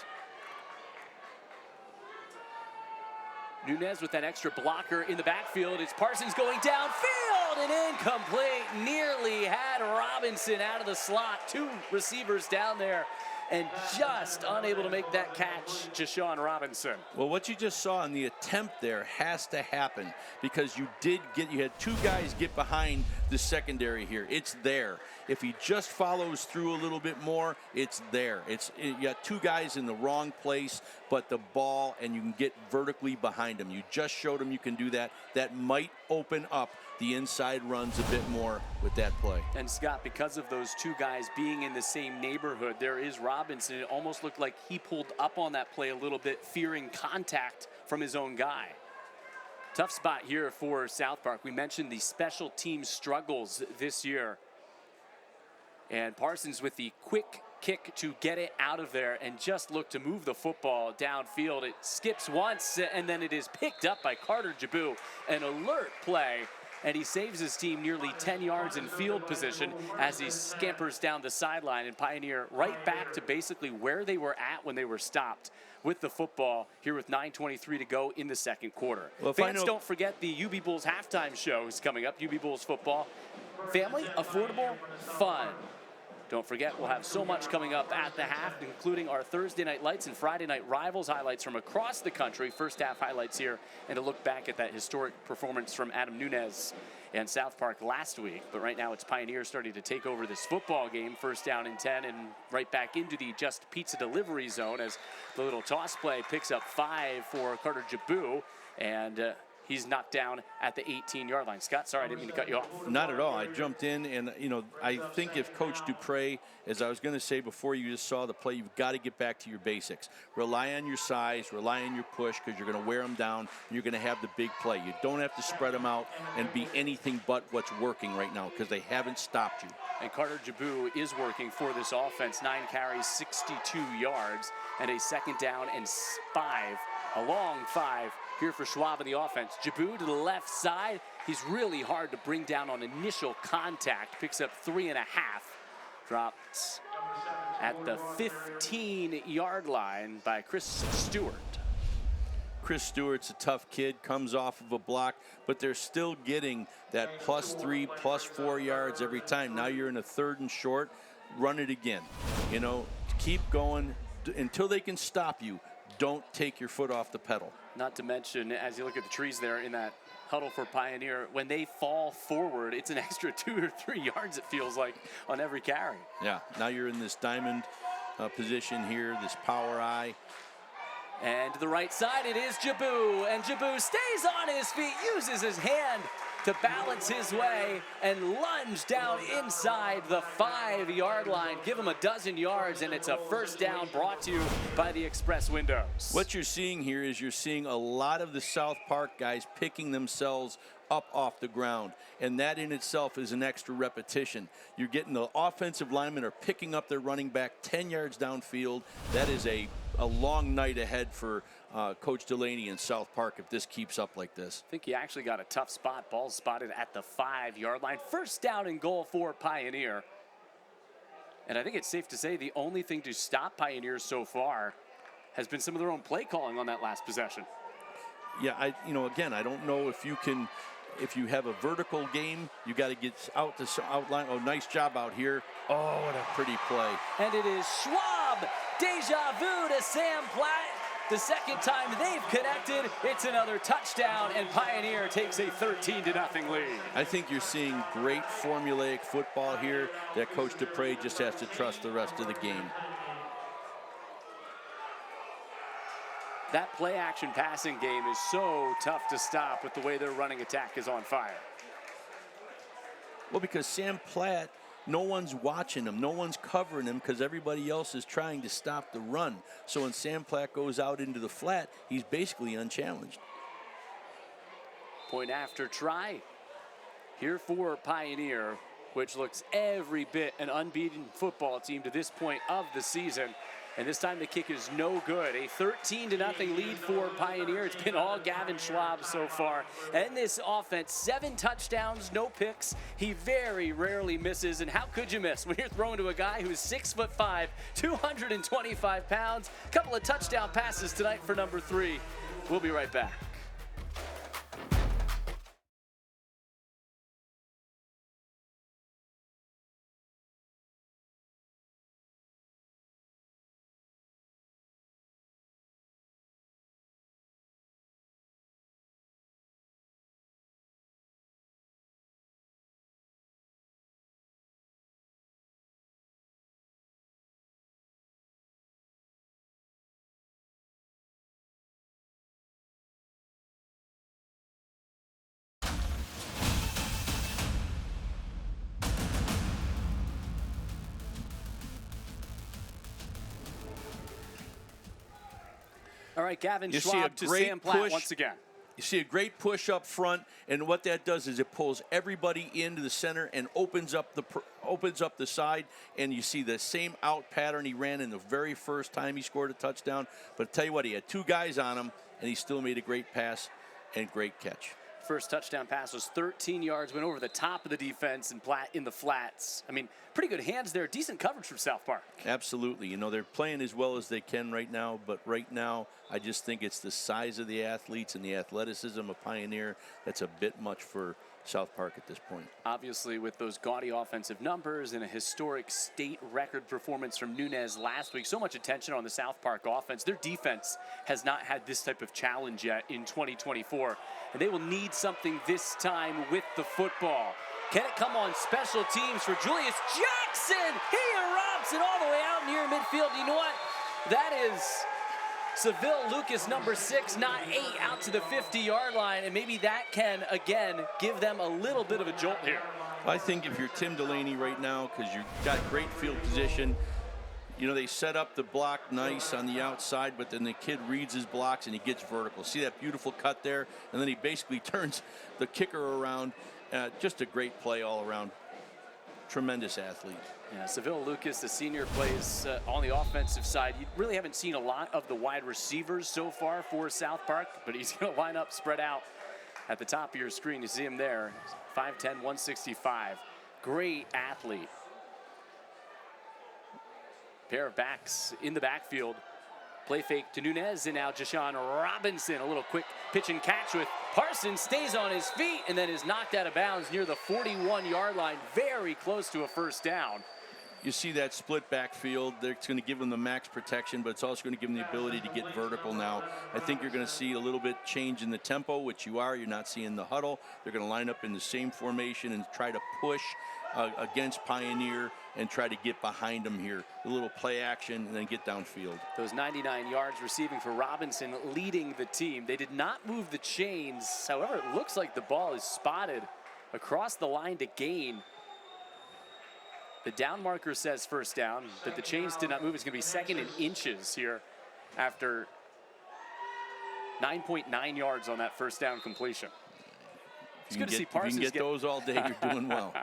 Nunez with that extra blocker in the backfield. It's Parsons going downfield and incomplete. Nearly had Robinson out of the slot. 2 receivers down there and just unable to make that catch, Jashawn Robinson. Well, what you just saw in the attempt there has to happen because you had 2 guys get behind the secondary here. It's there. If he just follows through a little bit more, it's there. You got 2 guys in the wrong place, but the ball, and you can get vertically behind him. You just showed him you can do that. That might open up the inside runs a bit more with that play. And Scott, because of those 2 guys being in the same neighborhood, there is Robinson. It almost looked like he pulled up on that play a little bit, fearing contact from his own guy. Tough spot here for South Park. We mentioned the special team struggles this year. And Parsons with the quick kick to get it out of there and just look to move the football downfield. It skips once, and then it is picked up by Carter Jabu. An alert play, and he saves his team nearly 10 yards in field position as he scampers down the sideline, and Pioneer right back to basically where they were at when they were stopped with the football here with 9:23 to go in the second quarter. Well, fans, don't forget the UB Bulls halftime show is coming up. UB Bulls football. Family, affordable, fun. Don't forget, we'll have so much coming up at the half, including our Thursday night lights and Friday night rivals highlights from across the country. First half highlights here, and a look back at that historic performance from Adam Nunez and South Park last week. But right now it's Pioneer starting to take over this football game. First down and 10, and right back into the just pizza delivery zone as the little toss play picks up 5 for Carter Jabu. And he's knocked down at the 18-yard line. Scott, sorry, I didn't mean to cut you off. Not at all. I jumped in, and, I think if Coach Dupre, as I was going to say before you just saw the play, you've got to get back to your basics. Rely on your size, rely on your push, because you're going to wear them down, and you're going to have the big play. You don't have to spread them out and be anything but what's working right now, because they haven't stopped you. And Carter Jabu is working for this offense. 9 carries, 62 yards, and a second down and 5, a long 5 here for Schwab in the offense. Jabu to the left side. He's really hard to bring down on initial contact. Picks up 3.5. Dropped at the 15-yard line by Chris Stewart. Chris Stewart's a tough kid, comes off of a block, but they're still getting that +3, +4 yards every time. Now you're in a 3rd and short, run it again. Keep going until they can stop you. Don't take your foot off the pedal. Not to mention, as you look at the trees there in that huddle for Pioneer, when they fall forward, it's an extra 2 or 3 yards, it feels like, on every carry. Yeah, now you're in this diamond position here, this power eye. And to the right side, it is Jabu. And Jabu stays on his feet, uses his hand to balance his way and lunge down inside the 5-yard line. Give him a dozen yards, and it's a first down brought to you by the Express Windows. What you're seeing here is you're seeing a lot of the South Park guys picking themselves up off the ground, and that in itself is an extra repetition. You're getting the offensive linemen are picking up their running back 10 yards downfield. That is a long night ahead for Coach Delaney in South Park if this keeps up like this. I think he actually got a tough spot. Ball spotted at the 5-yard line. First down and goal for Pioneer. And I think it's safe to say the only thing to stop Pioneer so far has been some of their own play calling on that last possession. Yeah, again, I don't know if you can, if you have a vertical game, you got to get out the outline. Oh, nice job out here. Oh, what a pretty play. And it is Schwab. Deja vu to Sam Platt. The second time they've connected, it's another touchdown, and Pioneer takes a 13-0 lead. I think you're seeing great formulaic football here that Coach Dupre just has to trust the rest of the game. That play-action passing game is so tough to stop with the way their running attack is on fire. Well, because Sam Platt, no one's watching him. No one's covering him because everybody else is trying to stop the run. So when Sam Platt goes out into the flat, he's basically unchallenged. Point after try here for Pioneer, which looks every bit an unbeaten football team to this point of the season. And this time the kick is no good. A 13-0 lead for Pioneer. It's been all Gavin Schwab so far. And this offense, 7 touchdowns, no picks. He very rarely misses. And how could you miss when you're throwing to a guy who's 6'5", 225 pounds? A couple of touchdown passes tonight for number 3. We'll be right back. All right, Gavin Schwab to Sam Platt once again. You see a great push up front, and what that does is it pulls everybody into the center and opens up the side, and you see the same out pattern he ran in the very first time he scored a touchdown. But I tell you what, he had 2 guys on him, and he still made a great pass and great catch. First touchdown pass was 13 yards, went over the top of the defense, and Platt in the flats. I mean, pretty good hands there. Decent coverage from South Park. Absolutely. They're playing as well as they can right now, but right now I just think it's the size of the athletes and the athleticism of Pioneer that's a bit much for South Park at this point. Obviously, with those gaudy offensive numbers and a historic state record performance from Nunez last week, so much attention on the South Park offense. Their defense has not had this type of challenge yet in 2024, and they will need something this time with the football. Can it come on special teams for Julius Jackson? He erupts it all the way out near midfield. You know what? That is Seville Lucas, number 6, not 8, out to the 50-yard line, and maybe that can, again, give them a little bit of a jolt here. I think if you're Tim Delaney right now, because you've got great field position, you know, they set up the block nice on the outside, but then the kid reads his blocks and he gets vertical. See that beautiful cut there? And then he basically turns the kicker around. Just a great play all around. Tremendous athlete. Yeah, Seville Lucas, the senior, plays on the offensive side. You really haven't seen a lot of the wide receivers so far for South Park, but he's going to line up spread out at the top of your screen. You see him there, 5'10", 165. Great athlete. Pair of backs in the backfield. Play fake to Nunez, and now Jashawn Robinson. A little quick pitch and catch with Parsons, stays on his feet and then is knocked out of bounds near the 41-yard line, very close to a first down. You see that split backfield. It's going to give them the max protection, but it's also going to give them the ability to get vertical now. I think you're going to see a little bit change in the tempo, which you are. You're not seeing the huddle. They're going to line up in the same formation and try to push against Pioneer and try to get behind them here. A little play action and then get downfield. Those 99 yards receiving for Robinson, leading the team. They did not move the chains. However, it looks like the ball is spotted across the line to gain. The down marker says first down, but the chains did not move. It's going to be second in inches here after 9.9 yards on that first down completion. It's good to see Parsons. If you can get those all day, you're doing well.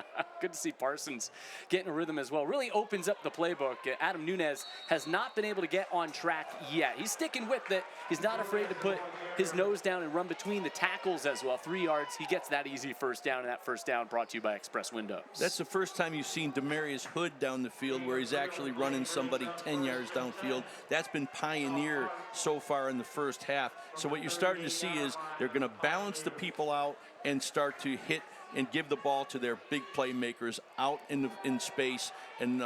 Good to see Parsons getting a rhythm as well. Really opens up the playbook. Adam Nunez has not been able to get on track yet. He's sticking with it. He's not afraid to put his nose down and run between the tackles as well. 3 yards. He gets that easy first down, and that first down brought to you by Express Windows. That's the first time you've seen Demarius Hood down the field where he's actually running somebody 10 yards downfield. That's been Pioneer so far in the first half. So what you're starting to see is they're going to balance the people out and start to hit and give the ball to their big playmakers out in space and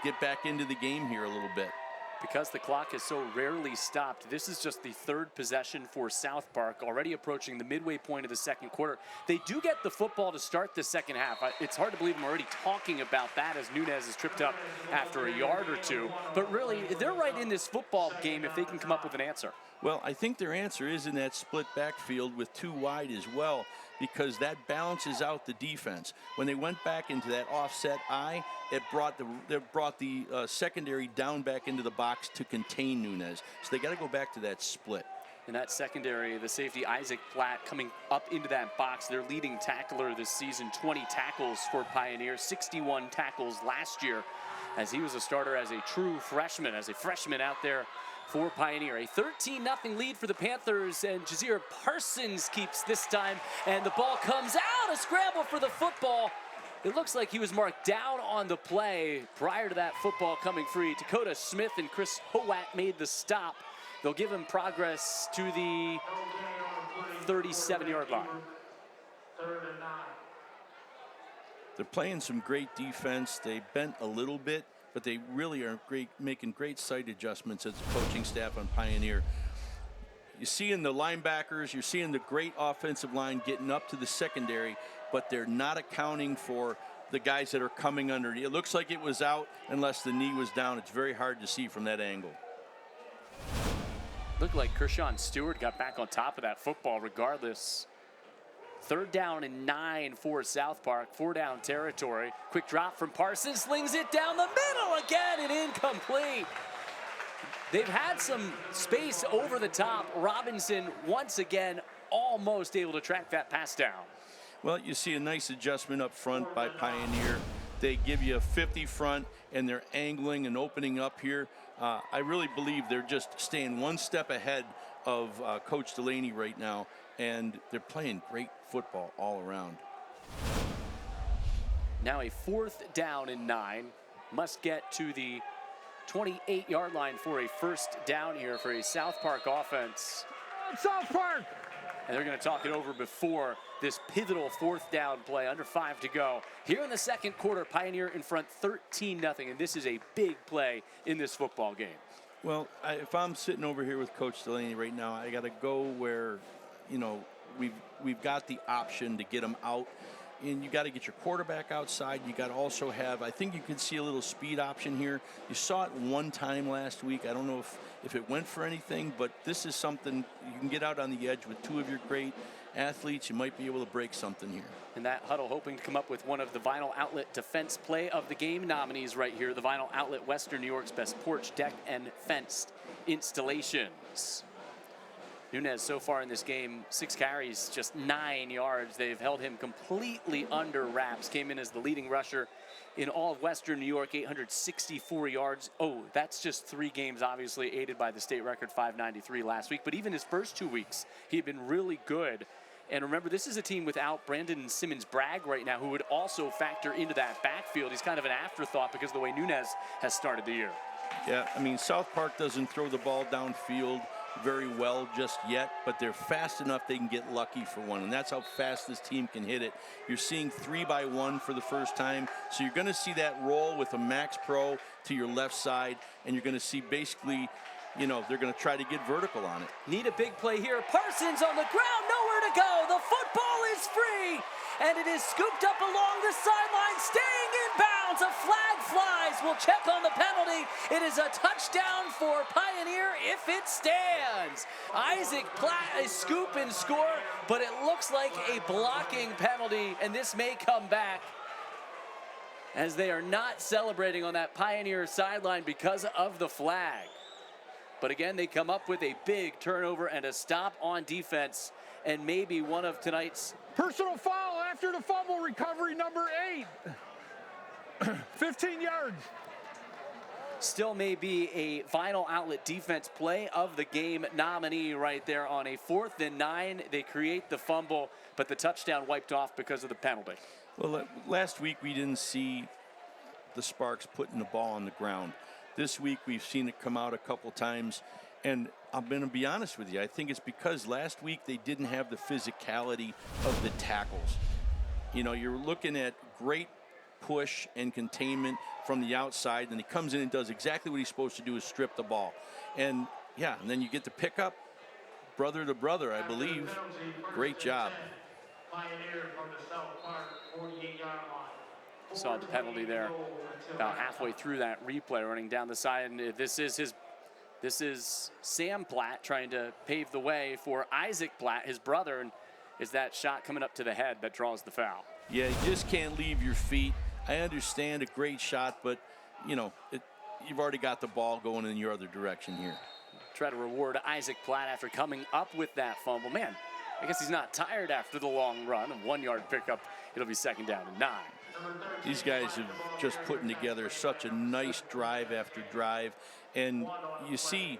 get back into the game here a little bit. Because the clock is so rarely stopped, this is just the third possession for South Park, already approaching the midway point of the second quarter. They do get the football to start the second half. It's hard to believe I'm already talking about that as Nunez is tripped up after a yard or two. But really, they're right in this football game if they can come up with an answer. Well, I think their answer is in that split backfield with 2 wide as well, because that balances out the defense. When they went back into that offset eye, it brought the secondary down back into the box to contain Nunez. So they got to go back to that split. In that secondary, the safety Isaac Platt coming up into that box, their leading tackler this season, 20 tackles for Pioneer, 61 tackles last year as he was a starter as a true freshman, out there for Pioneer. A 13-0 lead for the Panthers, and Jazir Parsons keeps this time, and the ball comes out, a scramble for the football. It looks like he was marked down on the play prior to that football coming free. Dakota Smith and Chris Howat made the stop. They'll give him progress to the 37-yard line. They're playing some great defense. They bent a little bit, but they really are making great sight adjustments as the coaching staff on Pioneer. You're seeing the linebackers, you're seeing the great offensive line getting up to the secondary, but they're not accounting for the guys that are coming underneath. It looks like it was out unless the knee was down. It's very hard to see from that angle. Looked like Kershawn Stewart got back on top of that football regardless. 3rd down and 9 for South Park, 4-down territory. Quick drop from Parsons, slings it down the middle again and incomplete. They've had some space over the top. Robinson once again almost able to track that pass down. Well, you see a nice adjustment up front by Pioneer. They give you a 50 front and they're angling and opening up here. I really believe they're just staying one step ahead of Coach Delaney right now, and they're playing great football all around. Now a 4th down and 9. Must get to the 28-yard line for a first down here for a South Park offense. South Park! And they're going to talk it over before this pivotal 4th down play. Under 5 to go. Here in the second quarter, Pioneer in front 13-0, and this is a big play in this football game. Well, if I'm sitting over here with Coach Delaney right now, I got to go where, you know, we've got the option to get them out and you got to get your quarterback outside. You got to also have, I think you can see a little speed option here. You saw it one time last week. I don't know if it went for anything, but this is something you can get out on the edge with two of your great athletes. You might be able to break something here. And that huddle hoping to come up with one of the Vinyl Outlet Defense Play of the Game nominees right here. The Vinyl Outlet, Western New York's best porch, deck, and fenced installations. Nunez so far in this game, 6 carries, just 9 yards. They've held him completely under wraps. Came in as the leading rusher in all of Western New York, 864 yards. Oh, that's just 3 games, obviously aided by the state record 593 last week. But even his first 2 weeks, he had been really good. And remember, this is a team without Brandon Simmons-Bragg right now, who would also factor into that backfield. He's kind of an afterthought because of the way Nunez has started the year. Yeah, I mean, South Park doesn't throw the ball downfield very well just yet, but they're fast enough they can get lucky for one, and that's how fast this team can hit it. You're seeing 3-by-1 for the first time, so you're going to see that roll with a Max Pro to your left side, and you're going to see basically, you know, they're going to try to get vertical on it. Need a big play here. Parsons on the ground, nowhere to go. The football is free, and it is scooped up along the sideline, staying in bounds. A flag flies. We'll check on the penalty. It is a touchdown for Pioneer if it stands. Isaac Platt, a scoop and score, but it looks like a blocking penalty, and this may come back as they are not celebrating on that Pioneer sideline because of the flag. But again, they come up with a big turnover and a stop on defense, and maybe one of tonight's Personal foul after the fumble recovery, number 8. 15 yards. still may be a Vinyl Outlet Defense Play of the Game nominee right there on a 4th and 9. They create the fumble, but the touchdown wiped off because of the penalty. Well, last week we didn't see the Sparks putting the ball on the ground. This week we've seen it come out a couple times, and I'm going to be honest with you. I think it's because last week they didn't have the physicality of the tackles. You know, you're looking at great push and containment from the outside, and he comes in and does exactly what he's supposed to do, is strip the ball. And yeah, and then you get the pickup, brother to brother, I believe. Great job. Pioneer from the South Park 48-yard line. Saw the penalty there about halfway through that replay, running down the side, and this is Sam Platt trying to pave the way for Isaac Platt, his brother, and is that shot coming up to the head that draws the foul. Yeah, you just can't leave your feet. I understand a great shot, but you know, you've already got the ball going in your other direction here. Try to reward Isaac Platt after coming up with that fumble. Man, I guess he's not tired after the long run. A 1-yard pickup. It'll be 2nd down and 9. These guys have just putting together such a nice drive after drive. And you see,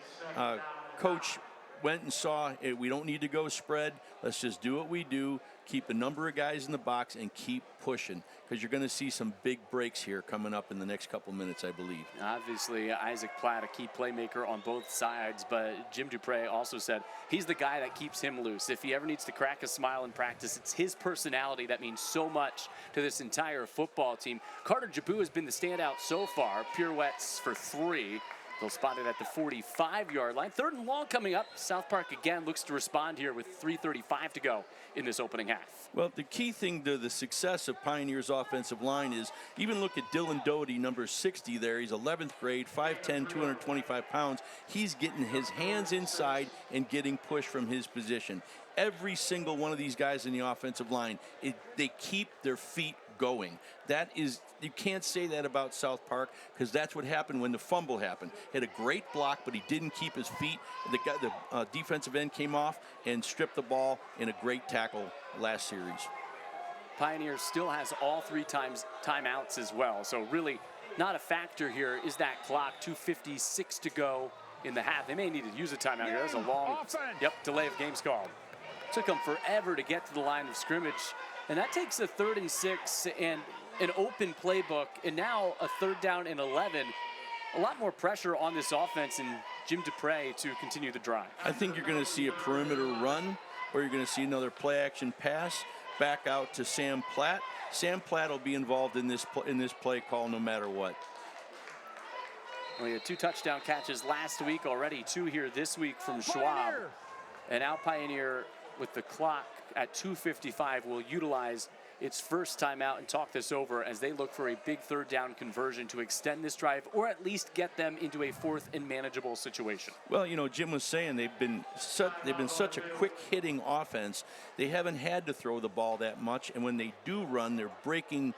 Coach went and saw, hey, we don't need to go spread. Let's just do what we do, keep a number of guys in the box, and keep pushing, because you're going to see some big breaks here coming up in the next couple minutes, I believe. Obviously, Isaac Platt, a key playmaker on both sides, but Jim Dupre also said he's the guy that keeps him loose. If he ever needs to crack a smile in practice, it's his personality that means so much to this entire football team. Carter Jabu has been the standout so far, pirouettes for 3. They'll spot it at the 45-yard line. 3rd and long coming up. South Park again looks to respond here with 3:35 to go in this opening half. Well, the key thing to the success of Pioneer's offensive line is, even look at Dylan Doty, number 60 there. He's 11th grade, 5'10", 225 pounds. He's getting his hands inside and getting push from his position. Every single one of these guys in the offensive line, they keep their feet going. That is, you can't say that about South Park, because that's what happened when the fumble happened. He had a great block, but he didn't keep his feet. The defensive end came off and stripped the ball in a great tackle last series. Pioneer still has all 3 timeouts as well, so really not a factor here is that clock. 2:56 to go in the half. They may need to use a timeout here. That's a long delay of games called. Took them forever to get to the line of scrimmage, and that takes a 3rd and 6 and an open playbook, and now a 3rd down and 11. A lot more pressure on this offense and Jim Dupre to continue the drive. I think you're going to see a perimeter run, or you're going to see another play action pass back out to Sam Platt. Sam Platt will be involved in this play call no matter what. We had 2 touchdown catches last week already, 2 here this week from Schwab. And now Pioneer with the clock at 2:55 will utilize its first timeout and talk this over as they look for a big third down conversion to extend this drive or at least get them into a fourth and manageable situation. Well, you know, Jim was saying they've been such a quick hitting offense. They haven't had to throw the ball that much, and when they do run, they're breaking,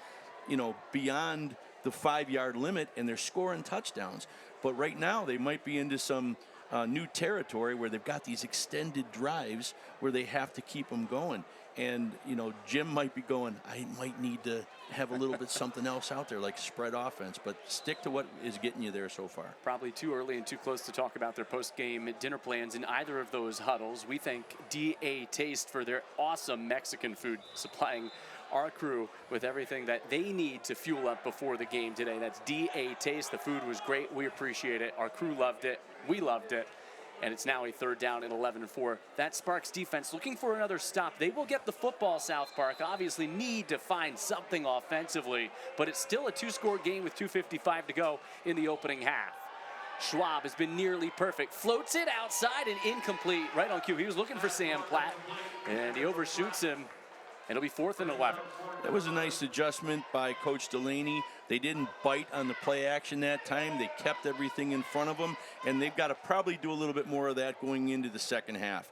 you know, beyond the 5-yard limit, and they're scoring touchdowns. But right now they might be into some new territory where they've got these extended drives where they have to keep them going. And, you know, Jim might be going, I might need to have a little bit something else out there, like spread offense, but stick to what is getting you there so far. Probably too early and too close to talk about their post-game dinner plans in either of those huddles. We thank D.A. Taste for their awesome Mexican food, supplying our crew with everything that they need to fuel up before the game today. That's D.A. Taste. The food was great. We appreciate it. Our crew loved it. We loved it. And it's now a third down and 11-4. That Sparks defense looking for another stop. They will get the football, South Park. Obviously need to find something offensively, but it's still a two-score game with 2:55 to go in the opening half. Schwab has been nearly perfect. Floats it outside and incomplete. Right on cue. He was looking for Sam Platt, and he overshoots him. It'll be 4th and 11. That was a nice adjustment by Coach Delaney. They didn't bite on the play action that time. They kept everything in front of them, and they've got to probably do a little bit more of that going into the second half.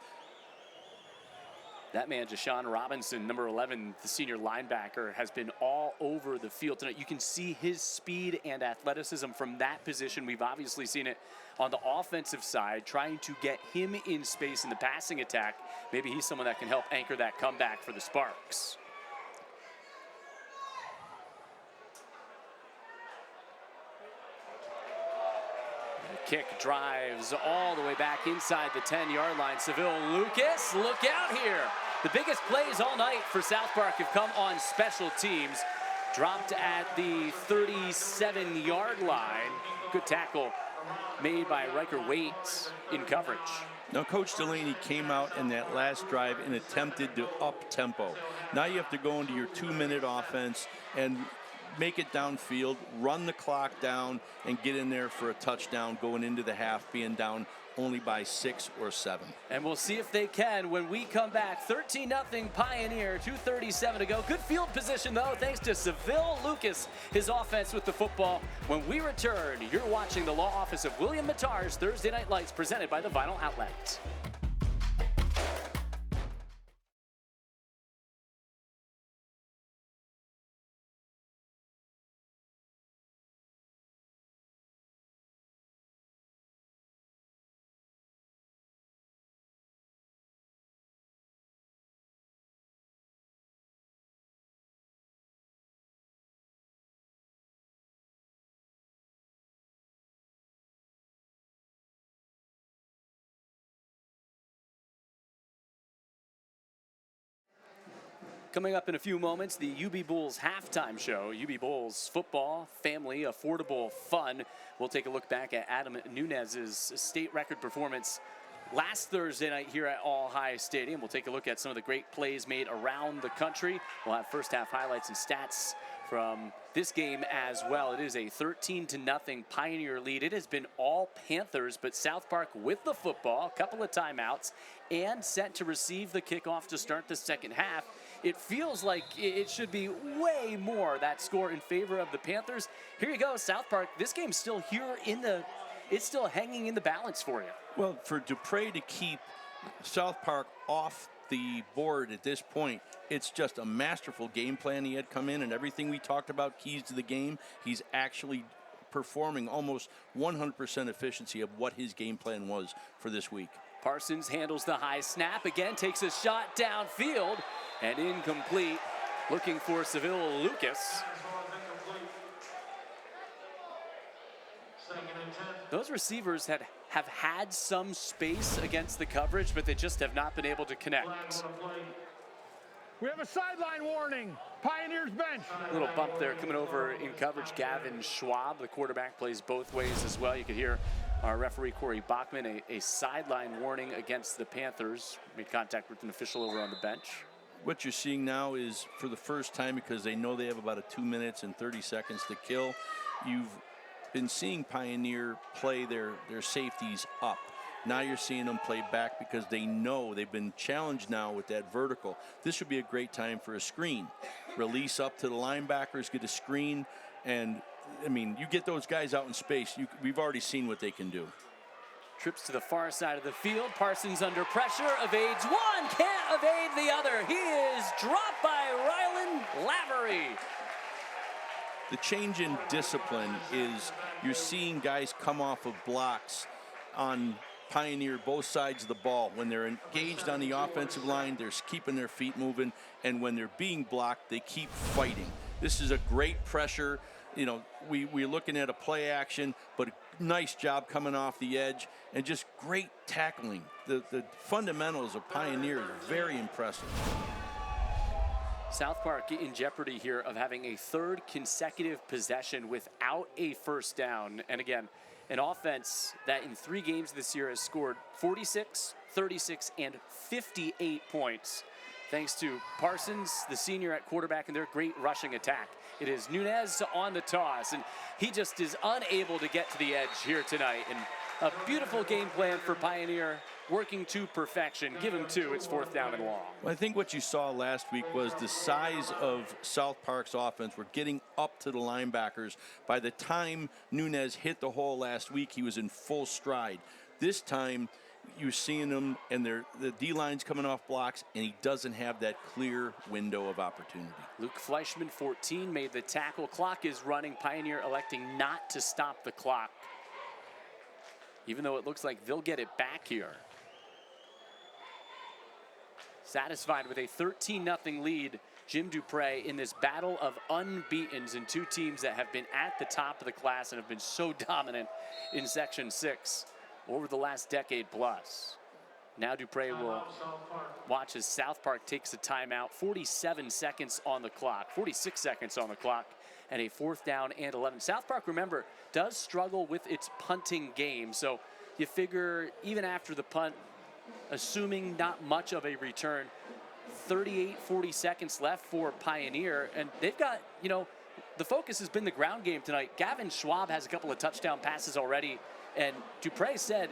That man, Jashawn Robinson, number 11, the senior linebacker, has been all over the field tonight. You can see his speed and athleticism from that position. We've obviously seen it on the offensive side, trying to get him in space in the passing attack. Maybe he's someone that can help anchor that comeback for the Sparks. Kick drives all the way back inside the 10-yard line. Seville Lucas, look out here. The biggest plays all night for South Park have come on special teams. Dropped at the 37-yard line. Good tackle made by Riker Waits in coverage. Now, Coach Delaney came out in that last drive and attempted to up tempo. Now you have to go into your 2-minute offense and make it downfield, run the clock down, and get in there for a touchdown going into the half, being down only by 6 or 7. And we'll see if they can when we come back. 13-0 Pioneer, 2:37 to go. Good field position, though, thanks to Seville Lucas, his offense with the football. When we return, you're watching the Law Office of William Mattar's Thursday Night Lights, presented by the Vinyl Outlet. Coming up in a few moments, the UB Bulls halftime show. UB Bulls football, family, affordable fun. We'll take a look back at Adam Nunez's state record performance last Thursday night here at All High Stadium. We'll take a look at some of the great plays made around the country. We'll have first half highlights and stats from this game as well. It is a 13-0 Pioneer lead. It has been all Panthers, but South Park with the football, a couple of timeouts, and set to receive the kickoff to start the second half. It feels like it should be way more, that score in favor of the Panthers. Here you go, South Park. This game's still here it's still hanging in the balance for you. Well, for Dupre to keep South Park off the board at this point, it's just a masterful game plan. He had come in, and everything we talked about, keys to the game, he's actually performing almost 100% efficiency of what his game plan was for this week. Parsons handles the high snap, again takes a shot downfield, and incomplete. Looking for Seville Lucas. Those receivers have had some space against the coverage, but they just have not been able to connect. We have a sideline warning. Pioneers bench. A little bump there coming over in coverage. Gavin Schwab, the quarterback, plays both ways as well. You could hear our referee, Corey Bachman, a sideline warning against the Panthers. Made contact with an official over on the bench. What you're seeing now is, for the first time, because they know they have about a 2 minutes and 30 seconds to kill, you've been seeing Pioneer play their safeties up. Now you're seeing them play back because they know they've been challenged now with that vertical. This would be a great time for a screen. Release up to the linebackers, get a screen, and I mean, you get those guys out in space, we've already seen what they can do. Trips to the far side of the field. Parsons under pressure, evades one, can't evade the other. He is dropped by Rylan Lavery. The change in discipline is you're seeing guys come off of blocks on Pioneer, both sides of the ball. When they're engaged on the offensive line, they're keeping their feet moving, and when they're being blocked, they keep fighting. This is a great pressure. You know, we're looking at a play action, but a nice job coming off the edge, and just great tackling. The fundamentals of Pioneer are very impressive. South Park in jeopardy here of having a third consecutive possession without a first down. And again, an offense that in 3 games this year has scored 46, 36, and 58 points. Thanks to Parsons, the senior at quarterback, and their great rushing attack. It is Nunez on the toss, and he just is unable to get to the edge here tonight. And a beautiful game plan for Pioneer, working to perfection. Give him 2, it's 4th down and long. Well, I think what you saw last week was the size of South Park's offense. We're getting up to the linebackers. By the time Nunez hit the hole last week, he was in full stride. This time, you're seeing him, and the D-line's coming off blocks, and he doesn't have that clear window of opportunity. Luke Fleischman, 14, made the tackle. Clock is running. Pioneer electing not to stop the clock, even though it looks like they'll get it back here. Satisfied with a 13-0 lead, Jim Dupre in this battle of unbeatens in 2 teams that have been at the top of the class and have been so dominant in Section 6 over the last decade plus. Now Dupre will watch as South Park takes a timeout. 47 seconds on the clock, 46 seconds on the clock, and a 4th down and 11. South Park, remember, does struggle with its punting game, so you figure even after the punt, assuming not much of a return, 40 seconds left for Pioneer, and they've got, you know, the focus has been the ground game tonight. Gavin Schwab has a couple of touchdown passes already, and Dupre said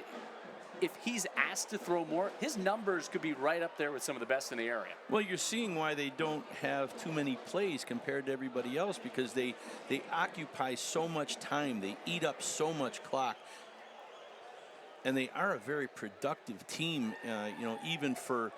if he's asked to throw more, his numbers could be right up there with some of the best in the area. Well, you're seeing why they don't have too many plays compared to everybody else, because they occupy so much time. They eat up so much clock. And they are a very productive team, you know, even for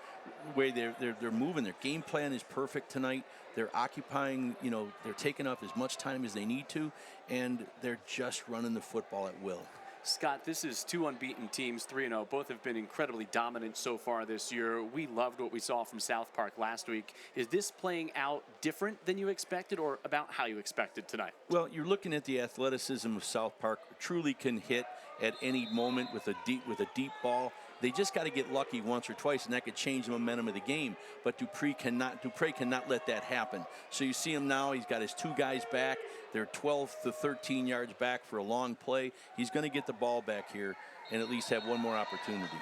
the way they're moving. Their game plan is perfect tonight. They're occupying, you know, they're taking up as much time as they need to, and they're just running the football at will. Scott, this is 2 unbeaten teams, 3-0. Both have been incredibly dominant so far this year. We loved what we saw from South Park last week. Is this playing out different than you expected, or about how you expected tonight? Well, you're looking at the athleticism of South Park. Truly can hit at any moment with a deep ball. They just got to get lucky once or twice, and that could change the momentum of the game. But Dupre cannot let that happen. So you see him now. He's got his 2 guys back. They're 12 to 13 yards back for a long play. He's going to get the ball back here and at least have one more opportunity.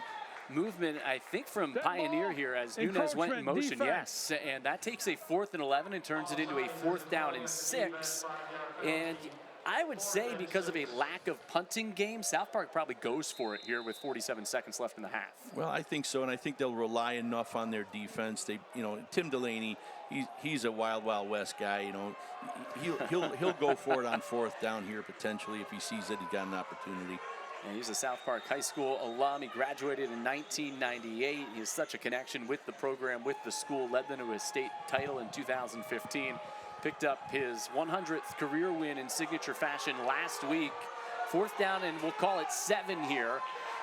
Movement, I think, from Pioneer here as Nunez went in motion. Yes, and that takes a 4th and 11 and turns it into a 4th down and 6. And I would say because of a lack of punting game, South Park probably goes for it here with 47 seconds left in the half. Well, I think so, and I think they'll rely enough on their defense. They, you know, Tim Delaney, he's a wild West guy. You know, he'll go for it on 4th down here potentially if he sees that he's got an opportunity. And he's a South Park High School alum. He graduated in 1998. He has such a connection with the program, with the school, led them to a state title in 2015. Picked up his 100th career win in signature fashion last week. 4th down, and we'll call it 7 here.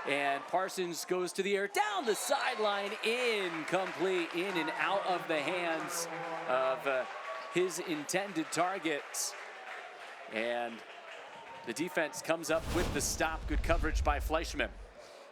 And Parsons goes to the air, down the sideline, incomplete, in and out of the hands of his intended target. And the defense comes up with the stop. Good coverage by Fleischman.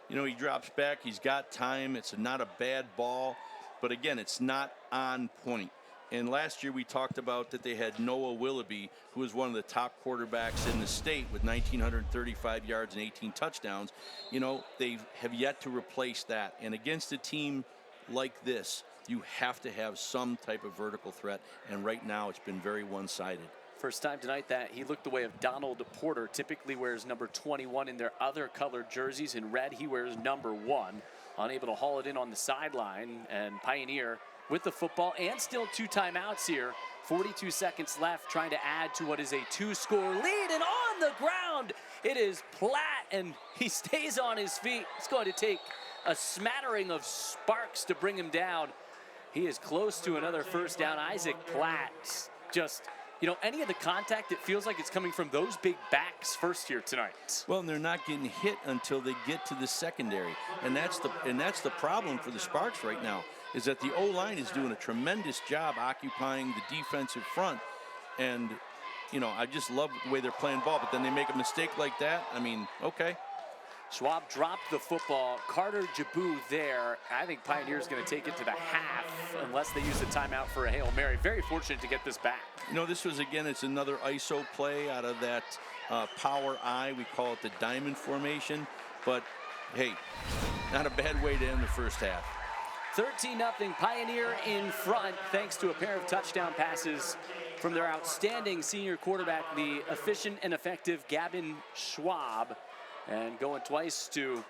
You know, he drops back. He's got time. It's not a bad ball. But again, it's not on point. And last year we talked about that they had Noah Willoughby, who was one of the top quarterbacks in the state with 1,935 yards and 18 touchdowns. You know, they have yet to replace that. And against a team like this, you have to have some type of vertical threat. And right now it's been very one-sided. First time tonight that he looked the way of Donald Porter. Typically wears number 21 in their other colored jerseys. In red, he wears number 1. Unable to haul it in on the sideline, and Pioneer with the football and still 2 timeouts here. 42 seconds left, trying to add to what is a 2-score lead, and on the ground, it is Platt, and he stays on his feet. It's going to take a smattering of sparks to bring him down. He is close to another first down. Isaac Platt, just, any of the contact, it feels like it's coming from those big backs first here tonight. Well, and they're not getting hit until they get to the secondary, and that's the problem for the Sparks right now, is that the O-line is doing a tremendous job occupying the defensive front. And, I just love the way they're playing ball, but then they make a mistake like that. I mean, okay. Schwab dropped the football. Carter Jabu there. I think Pioneer's going to take it to the half unless they use the timeout for a Hail Mary. Very fortunate to get this back. This was, again, it's another ISO play out of that power I. We call it the diamond formation. But, hey, not a bad way to end the first half. 13-0 Pioneer in front thanks to a pair of touchdown passes from their outstanding senior quarterback, the efficient and effective Gavin Schwab. And going twice to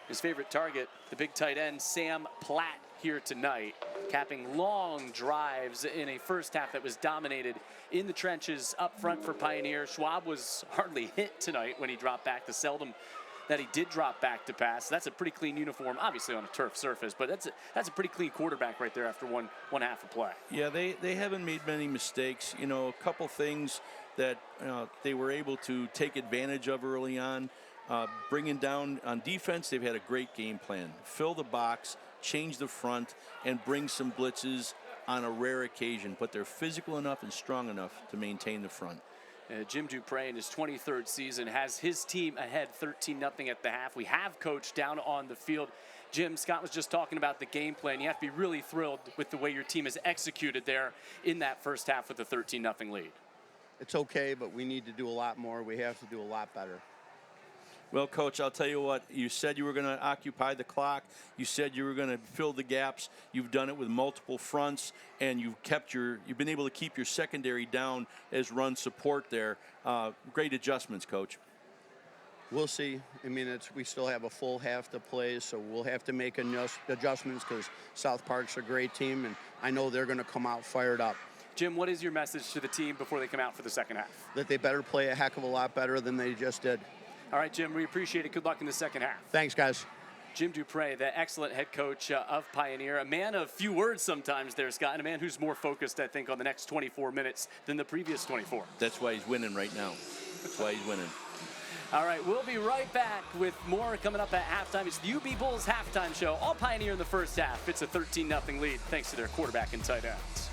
his favorite target, the big tight end, Sam Platt, here tonight, capping long drives in a first half that was dominated in the trenches up front for Pioneer. Schwab was hardly hit tonight when he dropped back, the seldom that he did drop back to pass. That's a pretty clean uniform, obviously on a turf surface, but that's a pretty clean quarterback right there after one half of play. Yeah, they haven't made many mistakes. A couple things that they were able to take advantage of early on. Bringing down on defense, they've had a great game plan. Fill the box, change the front, and bring some blitzes on a rare occasion. But they're physical enough and strong enough to maintain the front. Jim Dupre in his 23rd season has his team ahead 13-0 at the half. We have Coach down on the field. Jim, Scott was just talking about the game plan. You have to be really thrilled with the way your team has executed there in that first half with a 13-0 lead. It's okay, but we need to do a lot more. We have to do a lot better. Well, Coach, I'll tell you what, you said you were going to occupy the clock. You said you were going to fill the gaps. You've done it with multiple fronts, and you've been able to keep your secondary down as run support there. Great adjustments, Coach. We'll see. I mean, we still have a full half to play, so we'll have to make adjustments because South Park's a great team, and I know they're going to come out fired up. Jim, what is your message to the team before they come out for the second half? That they better play a heck of a lot better than they just did. All right, Jim, we appreciate it. Good luck in the second half. Thanks, guys. Jim Dupre, the excellent head coach of Pioneer, a man of few words sometimes there, Scott, and a man who's more focused, I think, on the next 24 minutes than the previous 24. That's why he's winning right now. That's why he's winning. All right, we'll be right back with more coming up at halftime. It's the UB Bulls halftime show. All Pioneer in the first half. It's a 13-0 lead thanks to their quarterback and tight ends.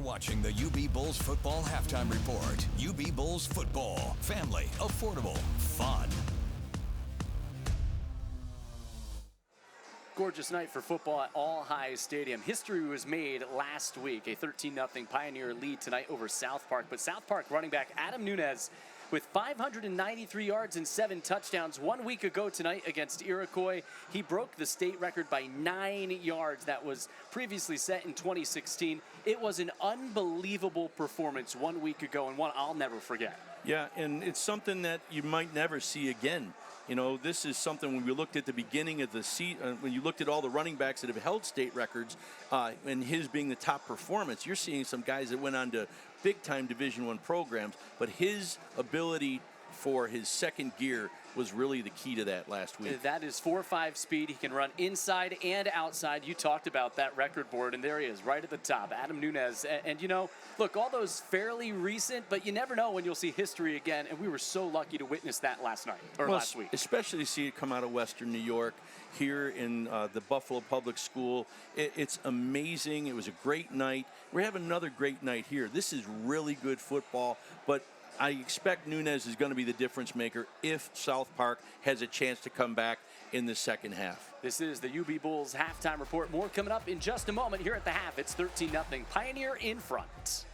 watching the UB Bulls Football Halftime Report. UB Bulls Football. Family. Affordable. Fun. Gorgeous night for football at All Highs Stadium. History was made last week. A 13-0 Pioneer lead tonight over South Park. But South Park running back Adam Nunez with 593 yards and 7 touchdowns 1 week ago tonight against Iroquois. He broke the state record by 9 yards that was previously set in 2016. It was an unbelievable performance 1 week ago, and one I'll never forget. Yeah, and it's something that you might never see again. You know, this is something when we looked at the beginning of the season, when you looked at all the running backs that have held state records, and his being the top performance, you're seeing some guys that went on to big-time Division I programs, but his ability for his second gear was really the key to that last week. That is 4.5 speed. He can run inside and outside. You talked about that record board, and there he is right at the top, Adam Nunez. And you know, look, all those fairly recent, but you never know when you'll see history again, and we were so lucky to witness that last week. Especially to see it come out of Western New York here in the Buffalo Public School. It's amazing. It was a great night. We're having another great night here. This is really good football, but I expect Nunez is going to be the difference maker if South Park has a chance to come back in the second half. This is the UB Bulls halftime report. More coming up in just a moment here at the half. It's 13-0. Pioneer in front.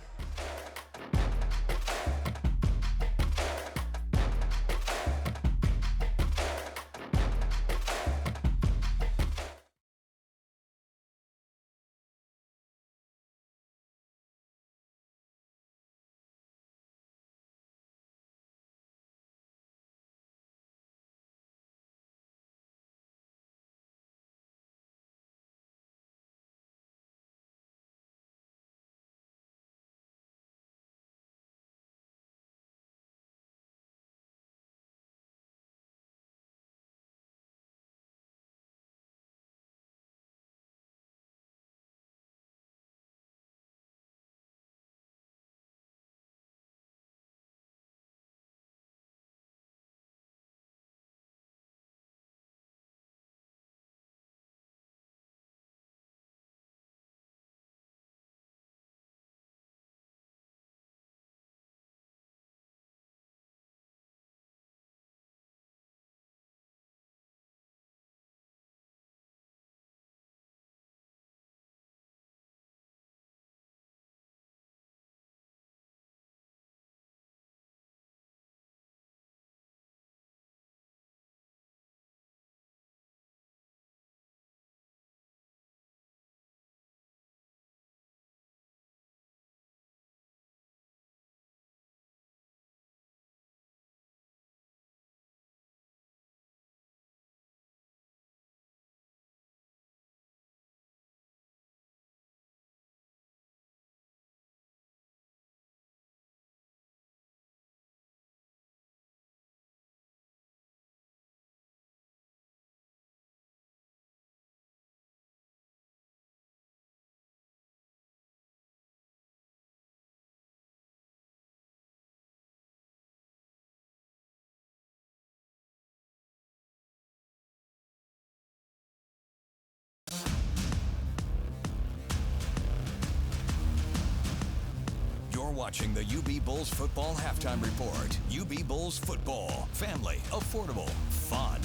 Watching the UB Bulls Football Halftime Report. UB Bulls Football. Family. Affordable. Fun.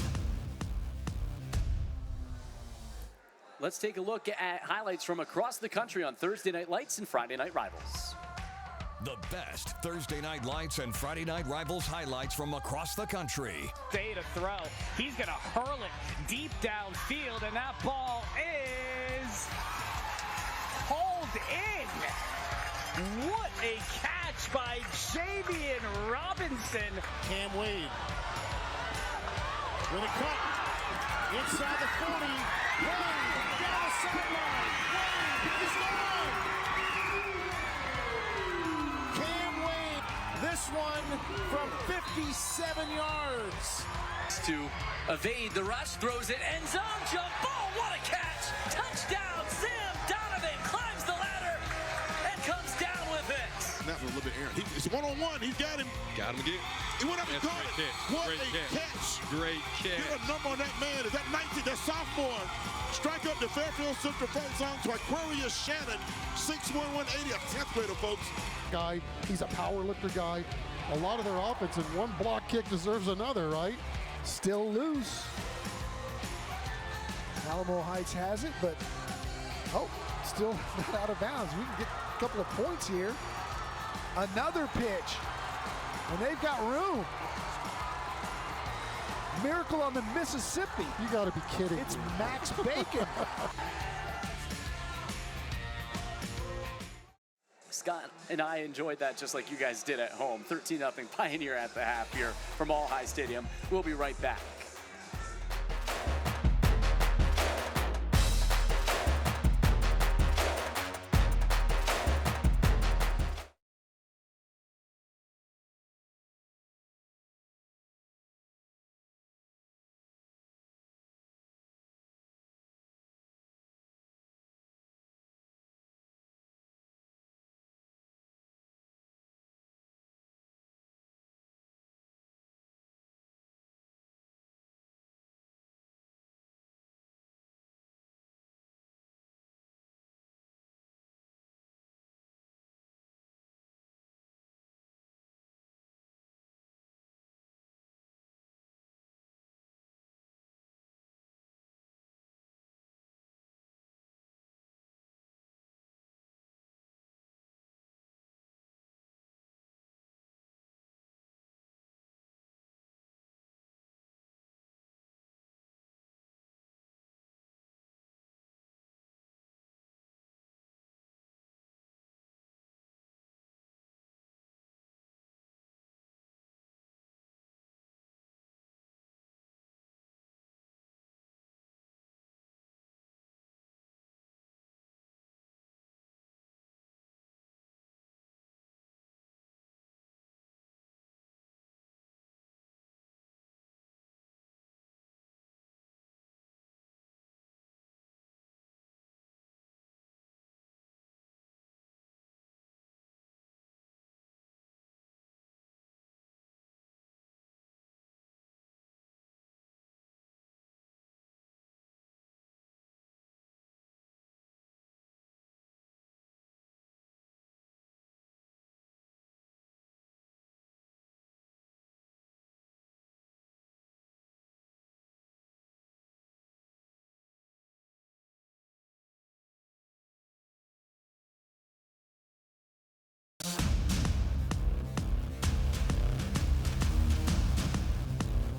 Let's take a look at highlights from across the country on Thursday Night Lights and Friday Night Rivals. The best Thursday Night Lights and Friday Night Rivals highlights from across the country. Day to throw. He's going to hurl it deep downfield, and that ball is hauled in. What a catch by Javian Robinson. Cam Wade with a cut inside the 40. Wade down the sideline. Wade is gone. Cam Wade, this one from 57 yards. To evade the rush, throws it, end zone, jump ball, what a catch! Touchdown, Sam Donovan climbs the ladder and comes down with it. that one a little bit, Aaron. It's one-on-one. He's got him. Got him again. He went up and caught it. What Great a catch. Great catch. Get a number on that man. Is that 19? That sophomore. Strike up the Fairfield Central folk song to Aquarius Shannon. 6'1", 180, a 10th grader, folks. Guy, he's a power lifter guy. A lot of their offense, and one block kick deserves another, right? Still loose. Alamo Heights has it, but still not out of bounds. We can get a couple of points here. Another pitch, and they've got room. Miracle on the Mississippi. You got to be kidding. It's Max Bacon. Scott and I enjoyed that just like you guys did at home. 13-0 Pioneer at the half here from All High Stadium. We'll be right back.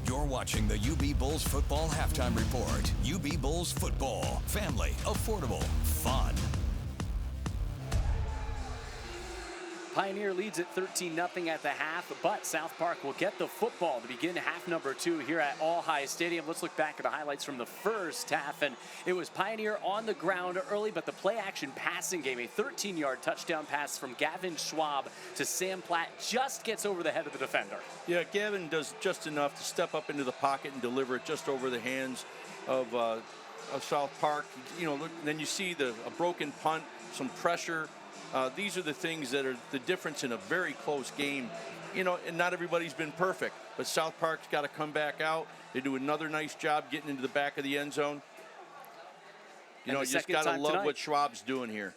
You're watching the UB Bulls Football Halftime Report. UB Bulls Football. Family. Affordable. Fun. Pioneer leads at 13-0 at the half, but South Park will get the football to begin half number 2 here at All High Stadium. Let's look back at the highlights from the first half, and it was Pioneer on the ground early, but the play-action passing game, a 13-yard touchdown pass from Gavin Schwab to Sam Platt, just gets over the head of the defender. Yeah, Gavin does just enough to step up into the pocket and deliver it just over the hands of South Park. You know, look, then you see a broken punt, some pressure. These are the things that are the difference in a very close game. You know, and not everybody's been perfect, but South Park's got to come back out. They do another nice job getting into the back of the end zone. You know, you just got to love what Schwab's doing here.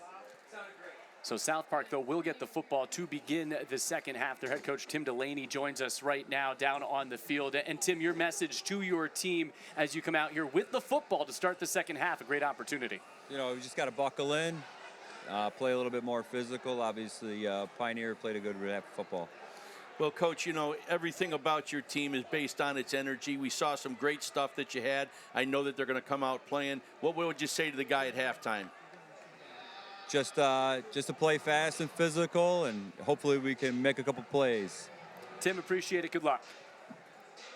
So South Park, though, will get the football to begin the second half. Their head coach, Tim Delaney, joins us right now down on the field. And, Tim, your message to your team as you come out here with the football to start the second half, a great opportunity. You know, we just got to buckle in, play a little bit more physical. Obviously, Pioneer played a good half of football. Well, Coach, you know, everything about your team is based on its energy. We saw some great stuff that you had. I know that they're going to come out playing. What would you say to the guy at halftime? Just to play fast and physical, and hopefully we can make a couple plays. Tim, appreciate it. Good luck.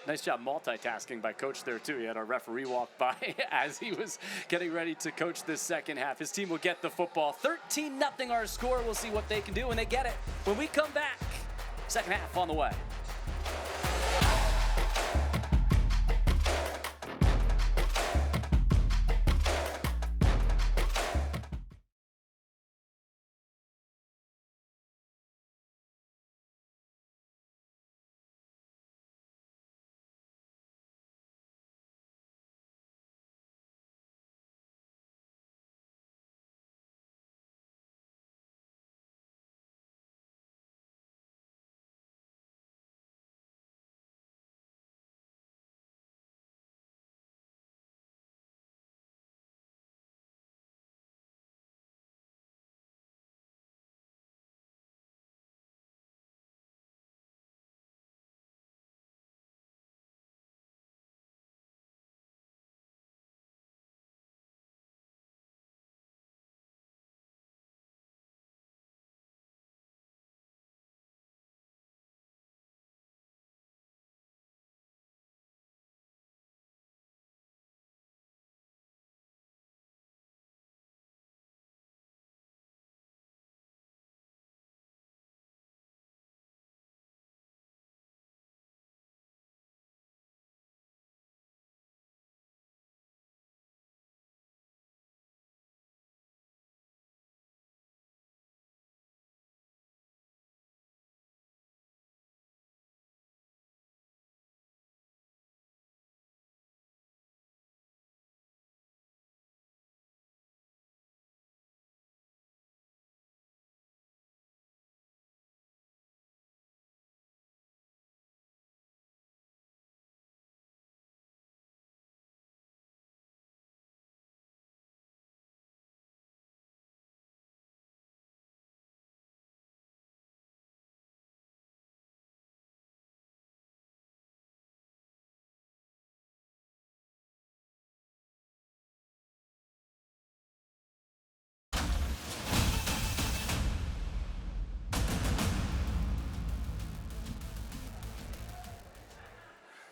Nice job multitasking by Coach there, too. He had our referee walk by as he was getting ready to coach this second half. His team will get the football. 13-0 our score. We'll see what they can do when they get it. When we come back, second half on the way.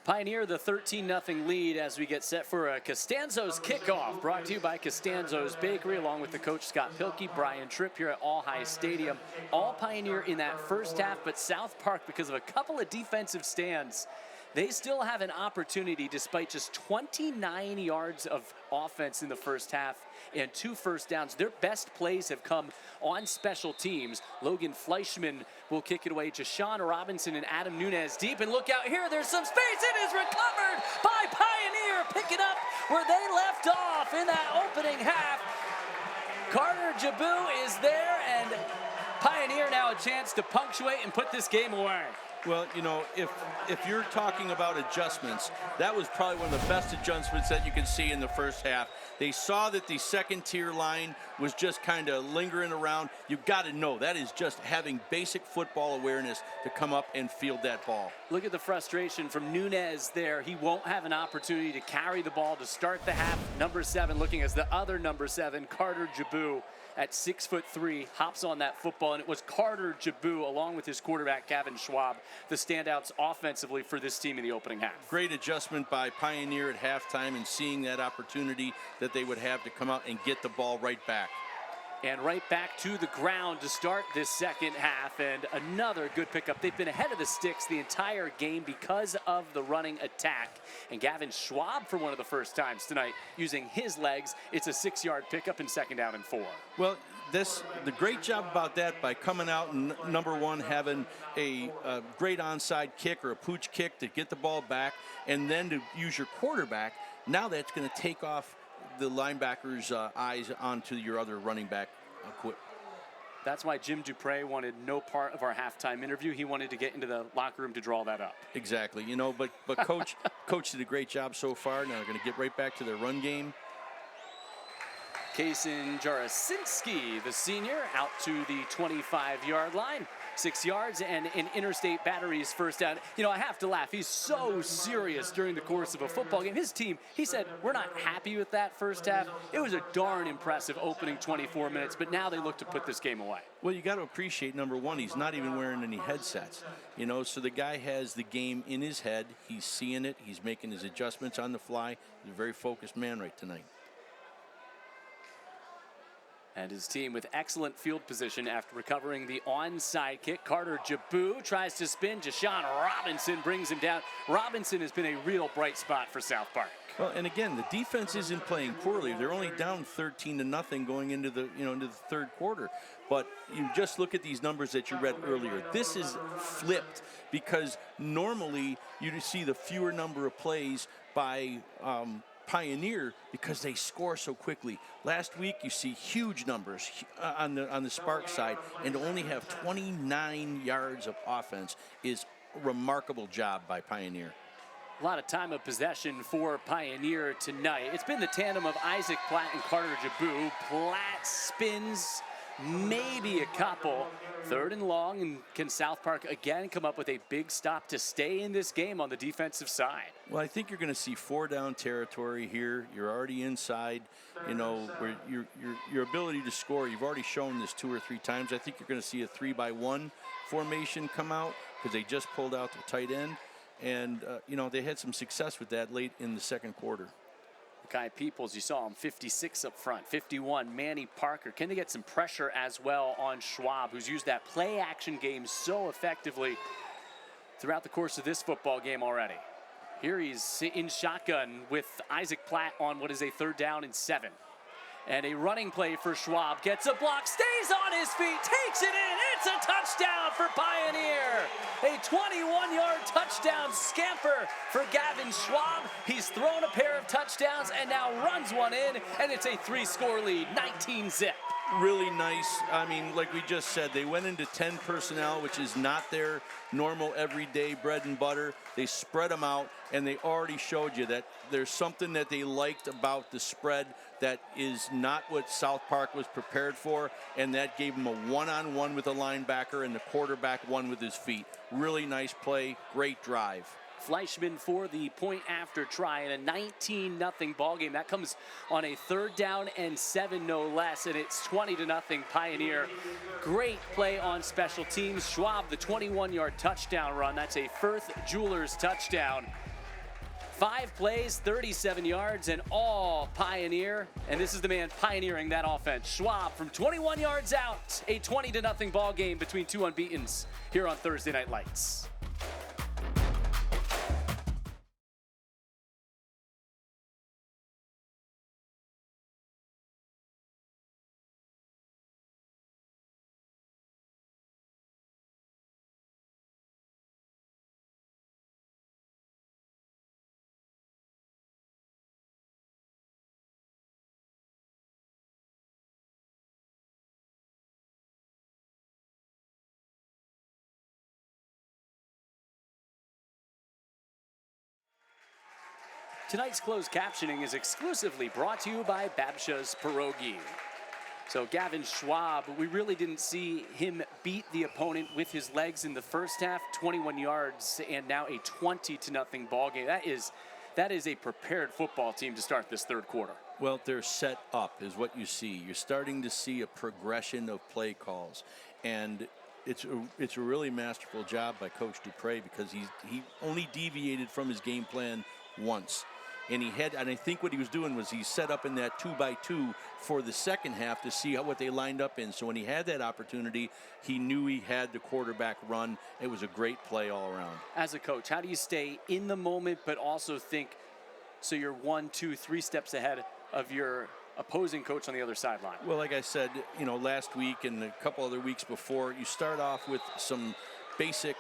Pioneer the 13-0 lead as we get set for a Costanzo's kickoff, brought to you by Costanzo's Bakery, along with the coach Scott Pilkey, Brian Tripp here at All High Stadium. All Pioneer in that first half, but South Park, because of a couple of defensive stands, they still have an opportunity despite just 29 yards of offense in the first half and 2 first downs. Their best plays have come on special teams. Logan Fleischman will kick it away. Jashawn Robinson and Adam Nunez deep. And look out here, there's some space. It is recovered by Pioneer, picking up where they left off in that opening half. Carter Jabu is there, and Pioneer now a chance to punctuate and put this game away. Well, you know, if you're talking about adjustments, that was probably one of the best adjustments that you can see in the first half. They saw that the second-tier line was just kind of lingering around. You've got to know that is just having basic football awareness to come up and field that ball. Look at the frustration from Nunez there. He won't have an opportunity to carry the ball to start the half. Number 7 looking as the other number 7, Carter Jabu, at 6'3", hops on that football, and it was Carter Jabu, along with his quarterback, Gavin Schwab, the standouts offensively for this team in the opening half. Great adjustment by Pioneer at halftime and seeing that opportunity that they would have to come out and get the ball right back. And right back to the ground to start this second half, and another good pickup. They've been ahead of the sticks the entire game because of the running attack. And Gavin Schwab, for one of the first times tonight, using his legs. It's a 6-yard pickup and 2nd down and 4. Well, the great job about that by coming out and number 1 having a great onside kick or a pooch kick to get the ball back, and then to use your quarterback. Now that's going to take off the linebacker's eyes onto your other running back. That's why Jim Dupre wanted no part of our halftime interview. He wanted to get into the locker room to draw that up. Exactly. You know, but coach did a great job so far. Now they're going to get right back to their run game. Kason Jarasinski, the senior, out to the 25-yard line. 6 yards and an Interstate Batteries first down. You know, I have to laugh. He's so serious during the course of a football game. His team, he said, we're not happy with that first half. It was a darn impressive opening 24 minutes, but now they look to put this game away. Well, you got to appreciate, number 1, he's not even wearing any headsets. You know, so the guy has the game in his head. He's seeing it. He's making his adjustments on the fly. He's a very focused man right tonight. And his team with excellent field position after recovering the onside kick. Carter Jabu tries to spin. Jashawn Robinson brings him down. Robinson has been a real bright spot for South Park. Well, and again, the defense isn't playing poorly. They're only down 13-0 going into the into the third quarter. But you just look at these numbers that you read earlier. This is flipped because normally you see the fewer number of plays by Pioneer because they score so quickly. Last week you see huge numbers on the Spark side, and to only have 29 yards of offense is a remarkable job by Pioneer. A lot of time of possession for Pioneer tonight. It's been the tandem of Isaac Platt and Carter Jabu. Platt spins maybe a couple. 3rd and long, and can South Park again come up with a big stop to stay in this game on the defensive side? Well, I think you're going to see 4-down territory here. You're already inside. You know, where your ability to score, you've already shown this 2 or 3 times. I think you're going to see a 3-by-1 formation come out because they just pulled out the tight end. And, you know, they had some success with that late in the second quarter. Kai Peoples, you saw him, 56 up front. 51, Manny Parker. Can they get some pressure as well on Schwab, who's used that play-action game so effectively throughout the course of this football game already? Here he's in shotgun with Isaac Platt on what is a 3rd down and 7. And a running play for Schwab. Gets a block, stays on his feet, takes it in. It's a touchdown for Pioneer. A 21-yard touchdown scamper for Gavin Schwab. He's thrown a pair of touchdowns and now runs one in, and it's a 3-score lead, 19-zip. Really nice. I mean, like we just said, they went into 10 personnel, which is not their normal everyday bread and butter. They spread them out, and they already showed you that there's something that they liked about the spread that is not what South Park was prepared for, and that gave them a one-on-one with a linebacker, and the quarterback won with his feet. Really nice play, great drive. Fleischman for the point after try in a 19-0 ball game. That comes on a 3rd down and 7, no less, and it's 20-0 Pioneer. Great play on special teams. Schwab, the 21-yard touchdown run. That's a Firth Jewelers touchdown. 5 plays, 37 yards, and all Pioneer. And this is the man pioneering that offense. Schwab from 21 yards out. A 20-0 ball game between two unbeatens here on Thursday Night Lights. Tonight's closed captioning is exclusively brought to you by Babsha's Pierogi. So Gavin Schwab, we really didn't see him beat the opponent with his legs in the first half, 21 yards, and now a 20-0 ball game. That is a prepared football team to start this third quarter. Well, they're set up is what you see. You're starting to see a progression of play calls, and it's a really masterful job by Coach Dupre, because he only deviated from his game plan once. And I think what he was doing was he set up in that 2-by-2 for the second half to see what they lined up in. So when he had that opportunity, he knew he had the quarterback run. It was a great play all around. As a coach, how do you stay in the moment but also think so you're 1, 2, 3 steps ahead of your opposing coach on the other sideline? Well, like I said, last week and a couple other weeks before, you start off with some basic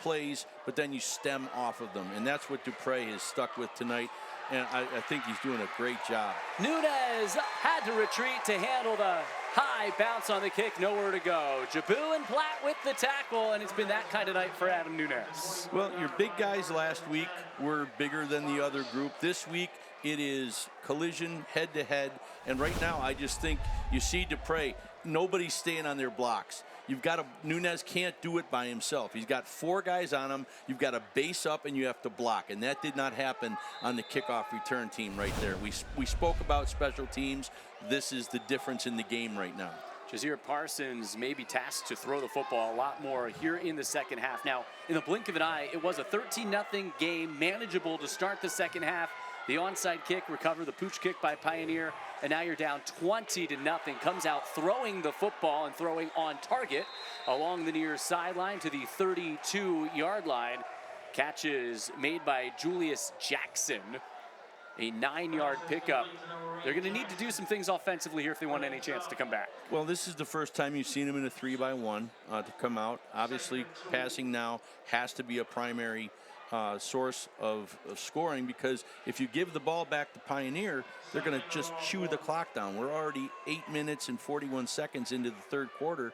plays, but then you stem off of them, and that's what Dupre has stuck with tonight, and I think he's doing a great job. Nunez had to retreat to handle the high bounce on the kick, nowhere to go. Jabu and Platt with the tackle, and it's been that kind of night for Adam Nunez. Well, your big guys last week were bigger than the other group. This week, it is collision, head-to-head, and right now I just think you see Dupre, nobody's staying on their blocks. Nunez can't do it by himself. He's got 4 guys on him. You've got to base up and you have to block, and that did not happen on the kickoff return team right there. We spoke about special teams. This is the difference in the game right now. Jazir Parsons may be tasked to throw the football a lot more here in the second half. Now, in the blink of an eye, it was a 13-0 game, manageable to start the second half. The onside kick, recover the pooch kick by Pioneer, and now you're down 20-0. Comes out throwing the football and throwing on target along the near sideline to the 32-yard line. Catches made by Julius Jackson. A 9-yard pickup. They're going to need to do some things offensively here if they want any chance to come back. Well, this is the first time you've seen him in a 3-by-1 to come out. Obviously, passing now has to be a primary source of scoring, because if you give the ball back to Pioneer, they're going to just chew the clock down. We're already 8 minutes and 41 seconds into the third quarter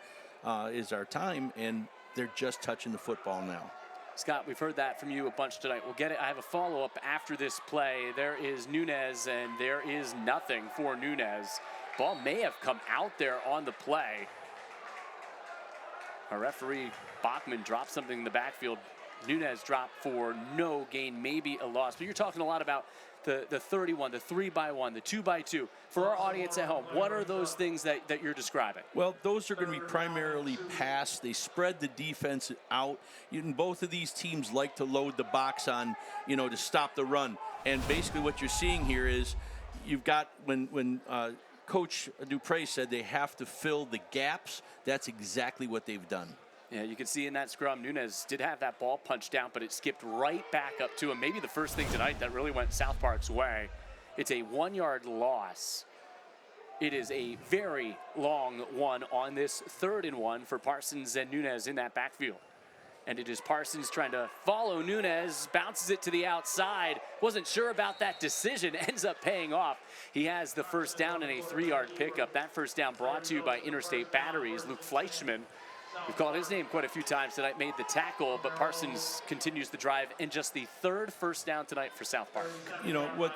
is our time, and they're just touching the football now. Scott, we've heard that from you a bunch tonight. We'll get it. I have a follow-up after this play. There is Nunez, and there is nothing for Nunez. Ball may have come out there on the play. Our referee, Bachman, dropped something in the backfield. Nunez dropped for no gain, maybe a loss. But you're talking a lot about the 31, the 3-by-1, the 2-by-2. For our audience at home, what are those things that you're describing? Well, those are going to be primarily pass. They spread the defense out. Both of these teams like to load the box on, to stop the run. And basically what you're seeing here is you've got, when Coach Dupre said they have to fill the gaps, that's exactly what they've done. Yeah, you can see in that scrum, Nunez did have that ball punched down, but it skipped right back up to him. Maybe the first thing tonight that really went South Park's way. It's a 1-yard loss. It is a very long one on this 3rd and 1 for Parsons and Nunez in that backfield. And it is Parsons trying to follow Nunez, bounces it to the outside. Wasn't sure about that decision, ends up paying off. He has the first down and a 3-yard pickup. That first down brought to you by Interstate Batteries. Luke Fleischman, we've called his name quite a few times tonight, made the tackle, but Parsons continues the drive, and just the 3rd first down tonight for South Park.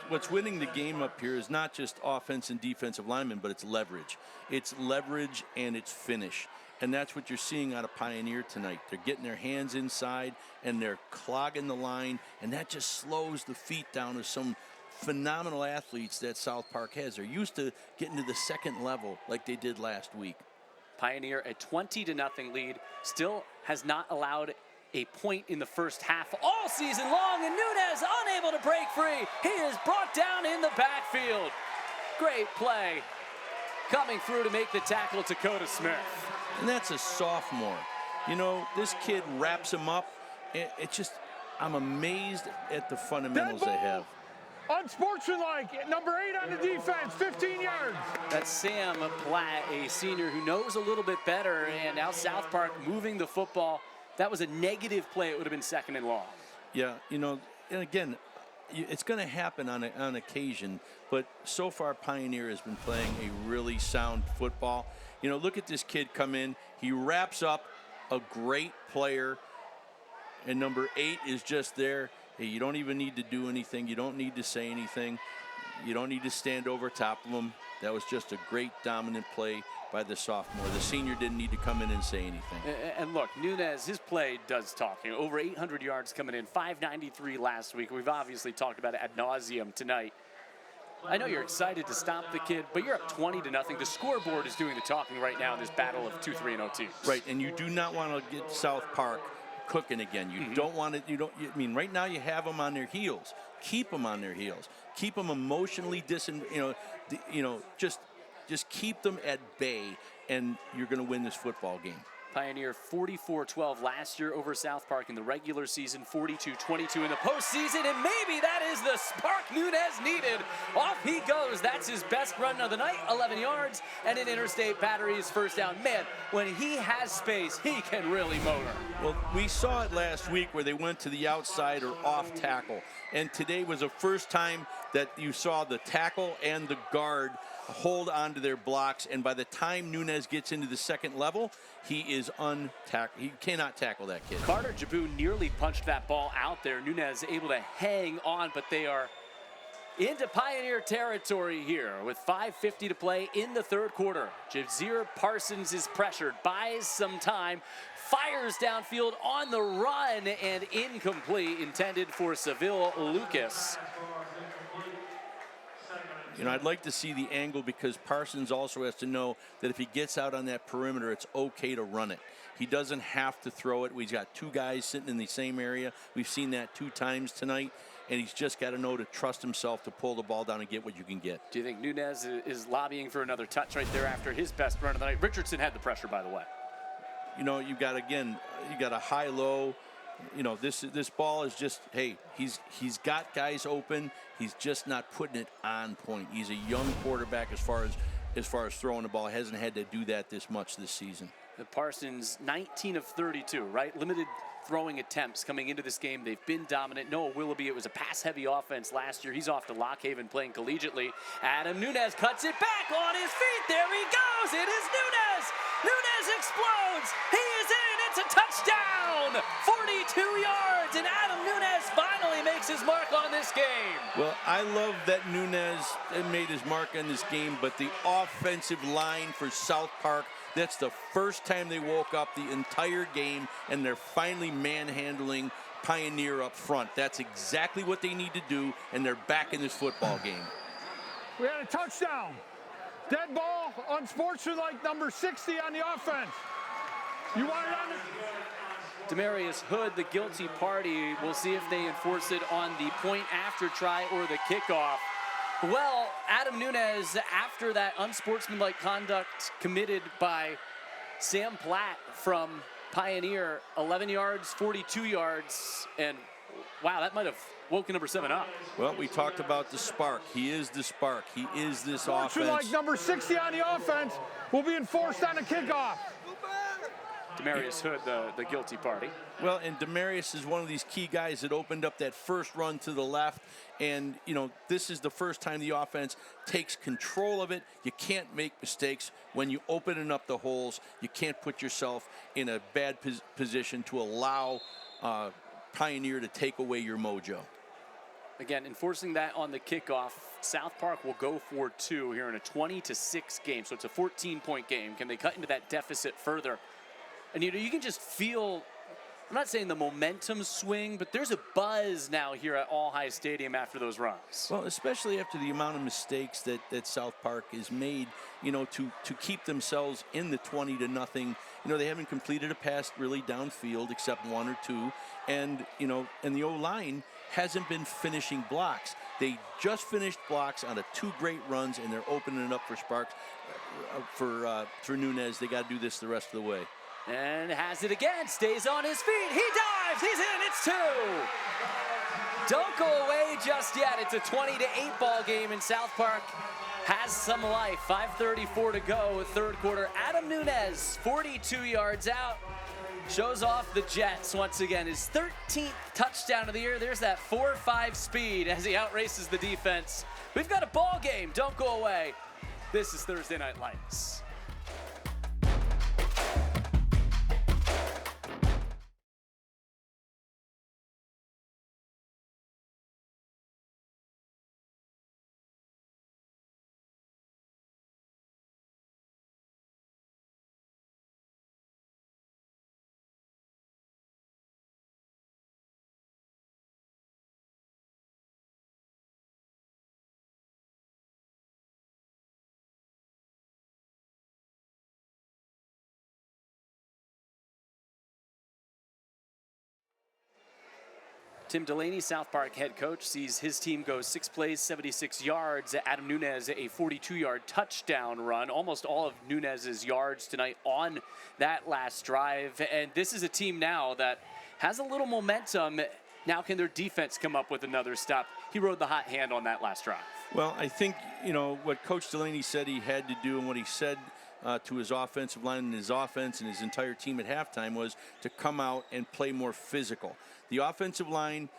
What's winning the game up here is not just offense and defensive linemen, but it's leverage. It's leverage and it's finish. And that's what you're seeing out of Pioneer tonight. They're getting their hands inside, and they're clogging the line, and that just slows the feet down of some phenomenal athletes that South Park has. They're used to getting to the second level like they did last week. Pioneer a 20-0 lead, still has not allowed a point in the first half all season long, and Nunez unable to break free. He is brought down in the backfield. Great play coming through to make the tackle, Dakota Smith. And that's a sophomore. You know, this kid wraps him up. It's just, I'm amazed at the fundamentals they have. Unsportsmanlike, number 8 on the defense, 15 yards. That's Sam Platt, a senior who knows a little bit better, and now South Park moving the football. That was a negative play. It would have been 2nd and long. Yeah, you know, and again, it's going to happen on occasion, but so far Pioneer has been playing a really sound football. You know, look at this kid come in. He wraps up a great player, and number 8 is just there. Hey, you don't even need to do anything. You don't need to say anything. You don't need to stand over top of him. That was just a great dominant play by the sophomore. The senior didn't need to come in and say anything. And look, Nunez, his play does talk. You know, over 800 yards coming in, 593 last week. We've obviously talked about it ad nauseum tonight. I know you're excited to stop the kid, but you're up 20-0. The scoreboard is doing the talking right now in this battle of 2 3-0 teams. Right, and you do not want to get South Park cooking again. You don't want it. I mean, right now you have them on their heels. Keep them on their heels. Keep them emotionally just keep them at bay, and you're going to win this football game. Pioneer 44-12 last year over South Park in the regular season, 42-22 in the postseason, and maybe that is the spark Nunez needed. Off he goes. That's his best run of the night, 11 yards, and an interstate battery is first down. Man, when he has space, he can really motor. Well, we saw it last week where they went to the outside or off tackle, and today was the first time that you saw the tackle and the guard hold on to their blocks, and by the time Nunez gets into the second level, he is he cannot tackle that kid. Carter Jabu nearly punched that ball out there. Nunez able to hang on, but they are into Pioneer territory here with 5:50 to play in the third quarter. Jazeer Parsons is pressured, buys some time, fires downfield on the run, and incomplete, intended for Seville Lucas. You know, I'd like to see the angle because Parsons also has to know that if he gets out on that perimeter, it's okay to run it. He doesn't have to throw it. He's got 2 guys sitting in the same area. We've seen that 2 times tonight, and he's just got to know to trust himself to pull the ball down and get what you can get. Do you think Nunez is lobbying for another touch right there after his best run of the night? Richardson had the pressure, by the way. You know, you got a high-low. You know, this ball is just, hey, he's got guys open. He's just not putting it on point. He's a young quarterback as far as throwing the ball. Hasn't had to do that this much this season. The Parsons 19 of 32, right? Limited throwing attempts coming into this game. They've been dominant. Noah Willoughby, it was a pass-heavy offense last year. He's off to Lock Haven playing collegiately. Adam Nunez cuts it back on his feet. There he goes. It is Nunez. Nunez explodes. He is in. It's a touchdown. 42 yards, and Adam Nunez finally makes his mark on this game. Well, I love that Nunez made his mark on this game, but the offensive line for South Park, that's the first time they woke up the entire game, and they're finally manhandling Pioneer up front. That's exactly what they need to do, and they're back in this football game. We had a touchdown. Dead ball, unsportsmanlike, number 60 on the offense. You want it on the... Demarius Hood, the guilty party. We'll see if they enforce it on the point after try or the kickoff. Well, Adam Nunez, after that unsportsmanlike conduct committed by Sam Platt from Pioneer, 11 yards, 42 yards, and wow, that might have woken number 7 up. Well, we talked about the spark. He is the spark. He is this offense. Like number 60 on the offense will be enforced on the kickoff. Demarius Hood, the guilty party. Well, and Demarius is one of these key guys that opened up that first run to the left. And, you know, this is the first time the offense takes control of it. You can't make mistakes when you open up the holes. You can't put yourself in a bad position to allow Pioneer to take away your mojo. Again, enforcing that on the kickoff. South Park will go for 2 here in a 20-6 game. So it's a 14-point game. Can they cut into that deficit further? And, you know, you can just feel, I'm not saying the momentum swing, but there's a buzz now here at All High Stadium after those runs. Well, especially after the amount of mistakes that South Park has made, you know, to keep themselves in the 20-0 they haven't completed a pass really downfield except one or two. And, and the O-line hasn't been finishing blocks. They just finished blocks on 2 great runs, and they're opening it up for Sparks, for Nunez. They got to do this the rest of the way. And has it again, stays on his feet, he dives, he's in, it's 2. Don't go away just yet. It's a 20-8 ball game, and South Park has some life. 5:34 to go, third quarter. Adam Nunez, 42 yards out, shows off the Jets once again. His 13th touchdown of the year. There's that 4.5 speed as he outraces the defense. We've got a ball game. Don't go away. This is Thursday Night Lights. Tim Delaney, South Park head coach, sees his team go 6 plays, 76 yards. Adam Nunez, a 42-yard touchdown run. Almost all of Nunez's yards tonight on that last drive. And this is a team now that has a little momentum. Now can their defense come up with another stop? He rode the hot hand on that last drive. Well, I think, what Coach Delaney said he had to do and what he said to his offensive line and his offense and his entire team at halftime was to come out and play more physical. The offensive line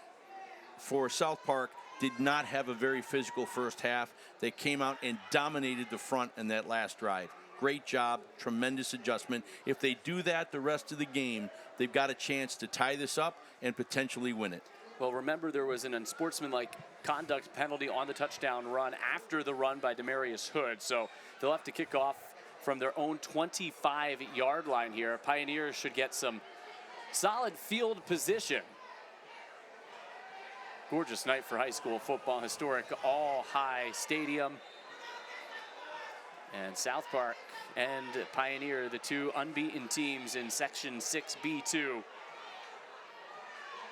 for South Park did not have a very physical first half. They came out and dominated the front in that last drive. Great job, tremendous adjustment. If they do that the rest of the game, they've got a chance to tie this up and potentially win it. Well, remember there was an unsportsmanlike conduct penalty on the touchdown run after the run by Demarius Hood. So they'll have to kick off from their own 25-yard line here. Pioneers should get some solid field position. Gorgeous night for high school football. Historic all-high stadium. And South Park and Pioneer, the 2 unbeaten teams in Section 6B2.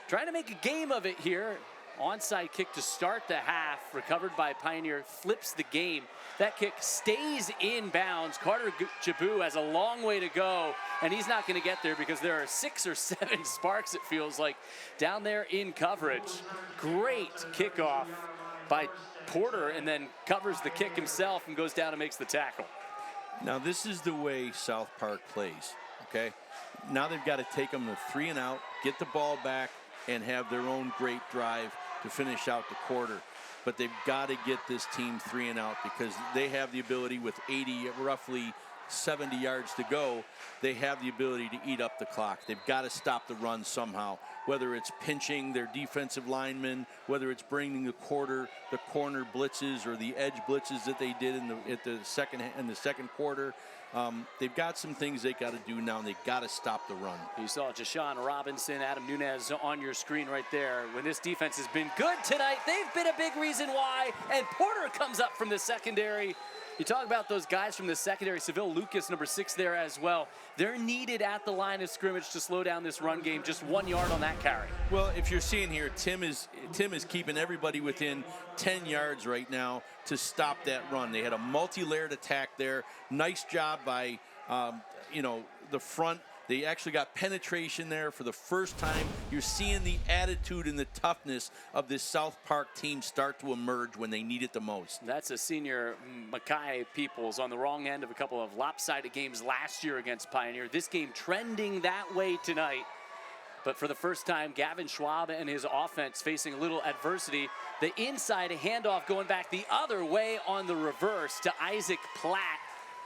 Trying to make a game of it here. Onside kick to start the half, recovered by Pioneer, flips the game. That kick stays in bounds. Carter Jabu has a long way to go, and he's not going to get there because there are 6 or 7 Sparks, it feels like, down there in coverage. Great kickoff by Porter, and then covers the kick himself and goes down and makes the tackle. Now, this is the way South Park plays, okay? Now they've got to take them to 3 and out, get the ball back, and have their own great drive to finish out the quarter. But they've got to get this team 3 and out because they have the ability with roughly 70 yards to go, they have the ability to eat up the clock. They've got to stop the run somehow, whether it's pinching their defensive linemen, whether it's bringing the corner blitzes or the edge blitzes that they did in the second quarter. They've got some things they got to do now, and they've got to stop the run. You saw Jashawn Robinson, Adam Nunez on your screen right there. When this defense has been good tonight, they've been a big reason why. And Porter comes up from the secondary. You talk about those guys from the secondary, Seville Lucas, number 6 there as well. They're needed at the line of scrimmage to slow down this run game. Just 1 yard on that carry. Well, if you're seeing here, Tim is keeping everybody within 10 yards right now to stop that run. They had a multi-layered attack there. Nice job by, the front. They actually got penetration there for the first time. You're seeing the attitude and the toughness of this South Park team start to emerge when they need it the most. That's a senior Mackay Peoples on the wrong end of a couple of lopsided games last year against Pioneer. This game trending that way tonight. But for the first time, Gavin Schwab and his offense facing a little adversity. The inside handoff going back the other way on the reverse to Isaac Platt.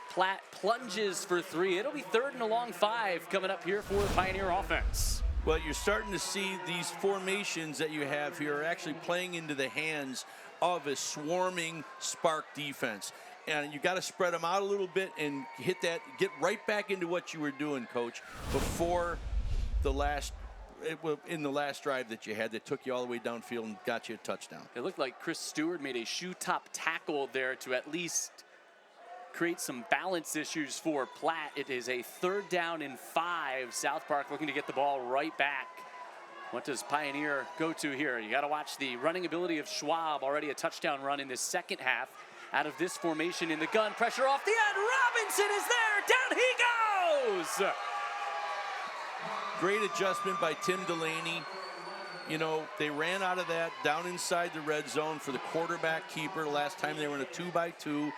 Platt plunges for 3. It'll be 3rd and a long 5 coming up here for the Pioneer offense. Well, you're starting to see these formations that you have here are actually playing into the hands of a swarming Spark defense. And you got to spread them out a little bit and get right back into what you were doing, Coach, before in the last drive that you had that took you all the way downfield and got you a touchdown. It looked like Chris Stewart made a shoe top tackle there to at least create some balance issues for Platte. It is a 3rd down and 5. South Park looking to get the ball right back. What does Pioneer go to here? You got to watch the running ability of Schwab. Already a touchdown run in the second half. Out of this formation in the gun. Pressure off the end. Robinson is there. Down he goes. Great adjustment by Tim Delaney. You know, they ran out of that down inside the red zone for the quarterback keeper. Last time they were in a 2-by-2,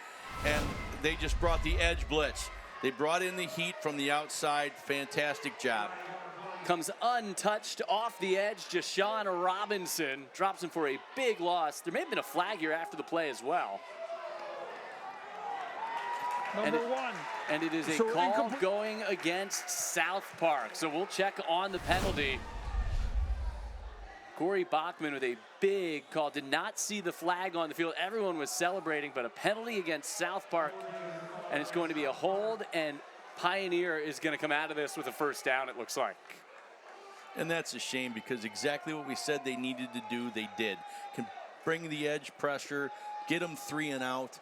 and they just brought the edge blitz. They brought in the heat from the outside. Fantastic job. Comes untouched off the edge. Jashawn Robinson drops him for a big loss. There may have been a flag here after the play as well. Number 1. And it is a call going against South Park. So we'll check on the penalty. Corey Bachman with a big call. Did not see the flag on the field. Everyone was celebrating, but a penalty against South Park. And it's going to be a hold, and Pioneer is going to come out of this with a 1st down, it looks like. And that's a shame, because exactly what we said they needed to do, they did. Can bring the edge pressure, get them 3 and out,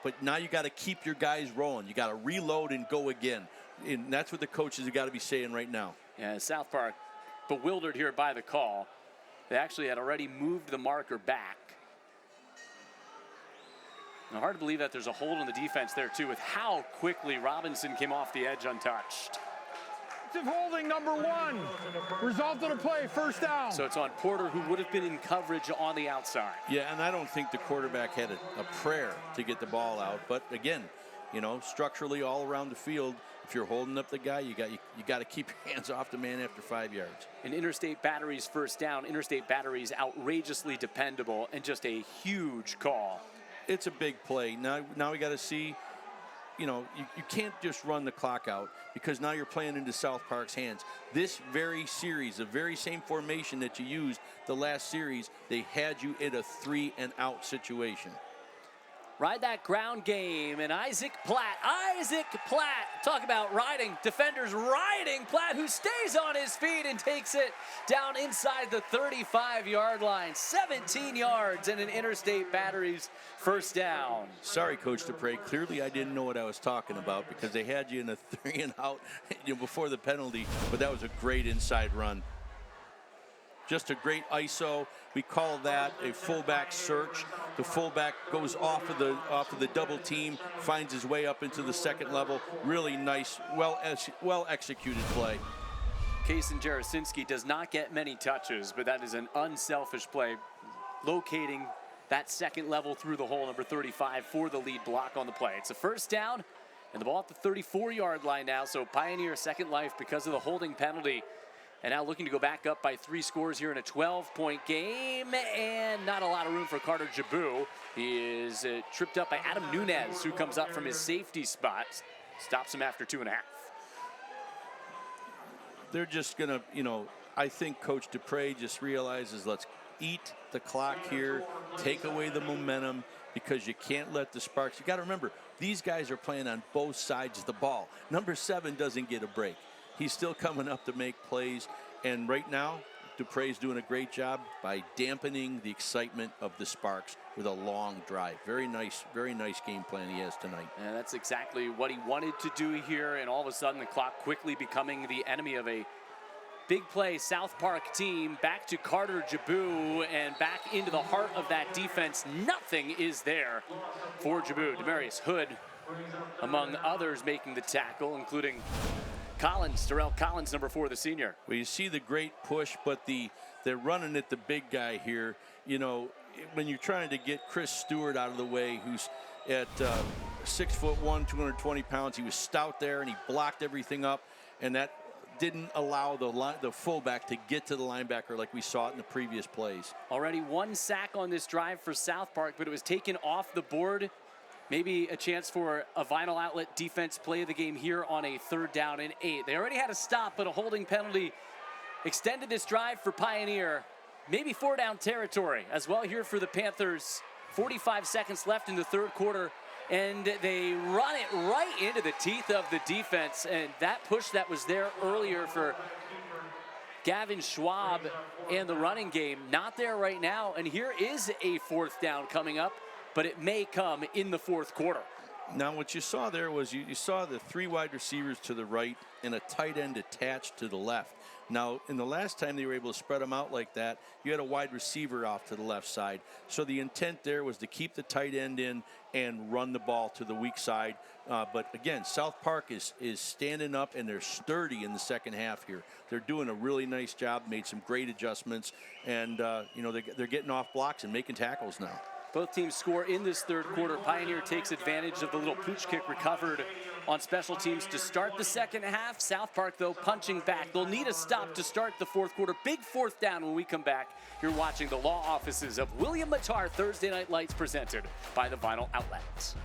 but now you got to keep your guys rolling. You got to reload and go again. And that's what the coaches have got to be saying right now. Yeah, South Park bewildered here by the call. They actually had already moved the marker back. Now, hard to believe that there's a hold on the defense there, too, with how quickly Robinson came off the edge untouched. Holding number 1. Result of the play, 1st down. So it's on Porter, who would have been in coverage on the outside. Yeah, and I don't think the quarterback had a prayer to get the ball out. But again, you know, structurally all around the field, if you're holding up the guy, you got to keep your hands off the man after 5 yards. And Interstate Battery's 1st down. Interstate Battery's outrageously dependable and just a huge call. It's a big play. Now we got to see. You know, you can't just run the clock out, because now you're playing into South Park's hands. This very series, the very same formation that you used the last series, they had you in a 3-and-out situation. Ride that ground game, and Isaac Platt. Talk about riding. Defenders riding. Platt, who stays on his feet and takes it down inside the 35-yard line. 17 yards and an Interstate Battery's 1st down. Sorry, Coach Dupre. Clearly I didn't know what I was talking about, because they had you in a 3-and-out before the penalty, but that was a great inside run. Just a great ISO. We call that a fullback search. The fullback goes off of the double team, finds his way up into the 2nd level. Really nice, well executed play. Kason Jarasinski does not get many touches, but that is an unselfish play, locating that 2nd level through the hole, number 35, for the lead block on the play. It's a 1st down, and the ball at the 34-yard line now, so Pioneer 2nd life because of the holding penalty. And now looking to go back up by 3 scores here in a 12-point game, and not a lot of room for Carter Jabu. He is tripped up by Adam Nunez, who comes up from his safety spot, stops him after 2.5. They're just going to, you know, I think Coach Dupre just realizes, let's eat the clock here, take away the momentum, because you can't let the Sparks. You got to remember, these guys are playing on both sides of the ball. Number 7 doesn't get a break. He's still coming up to make plays, and right now, Dupre's doing a great job by dampening the excitement of the Sparks with a long drive. Very nice game plan he has tonight. And that's exactly what he wanted to do here, and all of a sudden the clock quickly becoming the enemy of a big play South Park team. Back to Carter Jabu and back into the heart of that defense. Nothing is there for Jabu. Demarius Hood, among others, making the tackle, including Terrell Collins, number 4, the senior. Well, you see the great push, but they're running at the big guy here. You know, when you're trying to get Chris Stewart out of the way, who's at 6'1", 220 pounds, he was stout there, and he blocked everything up, and that didn't allow the fullback to get to the linebacker like we saw it in the previous plays. Already 1 sack on this drive for South Park, but it was taken off the board. Maybe a chance for a Vinyl Outlet defense play of the game here on a 3rd down and 8. They already had a stop, but a holding penalty extended this drive for Pioneer. Maybe 4-down territory as well here for the Panthers. 45 seconds left in the 3rd quarter, and they run it right into the teeth of the defense. And that push that was there earlier for Gavin Schwab and the running game, not there right now. And here is a 4th down coming up, but it may come in the 4th quarter. Now, what you saw there was you saw the 3 wide receivers to the right and a tight end attached to the left. Now, in the last time they were able to spread them out like that, you had a wide receiver off to the left side. So the intent there was to keep the tight end in and run the ball to the weak side. But again, South Park is standing up, and they're sturdy in the second half here. They're doing a really nice job, made some great adjustments, and they're getting off blocks and making tackles now. Both teams score in this third quarter. Pioneer takes advantage of the little pooch kick recovered on special teams to start the second half. South Park, though, punching back. They'll need a stop to start the fourth quarter. Big fourth down when we come back. You're watching the law offices of William Mattar Thursday Night Lights, presented by the Vinyl Outlets.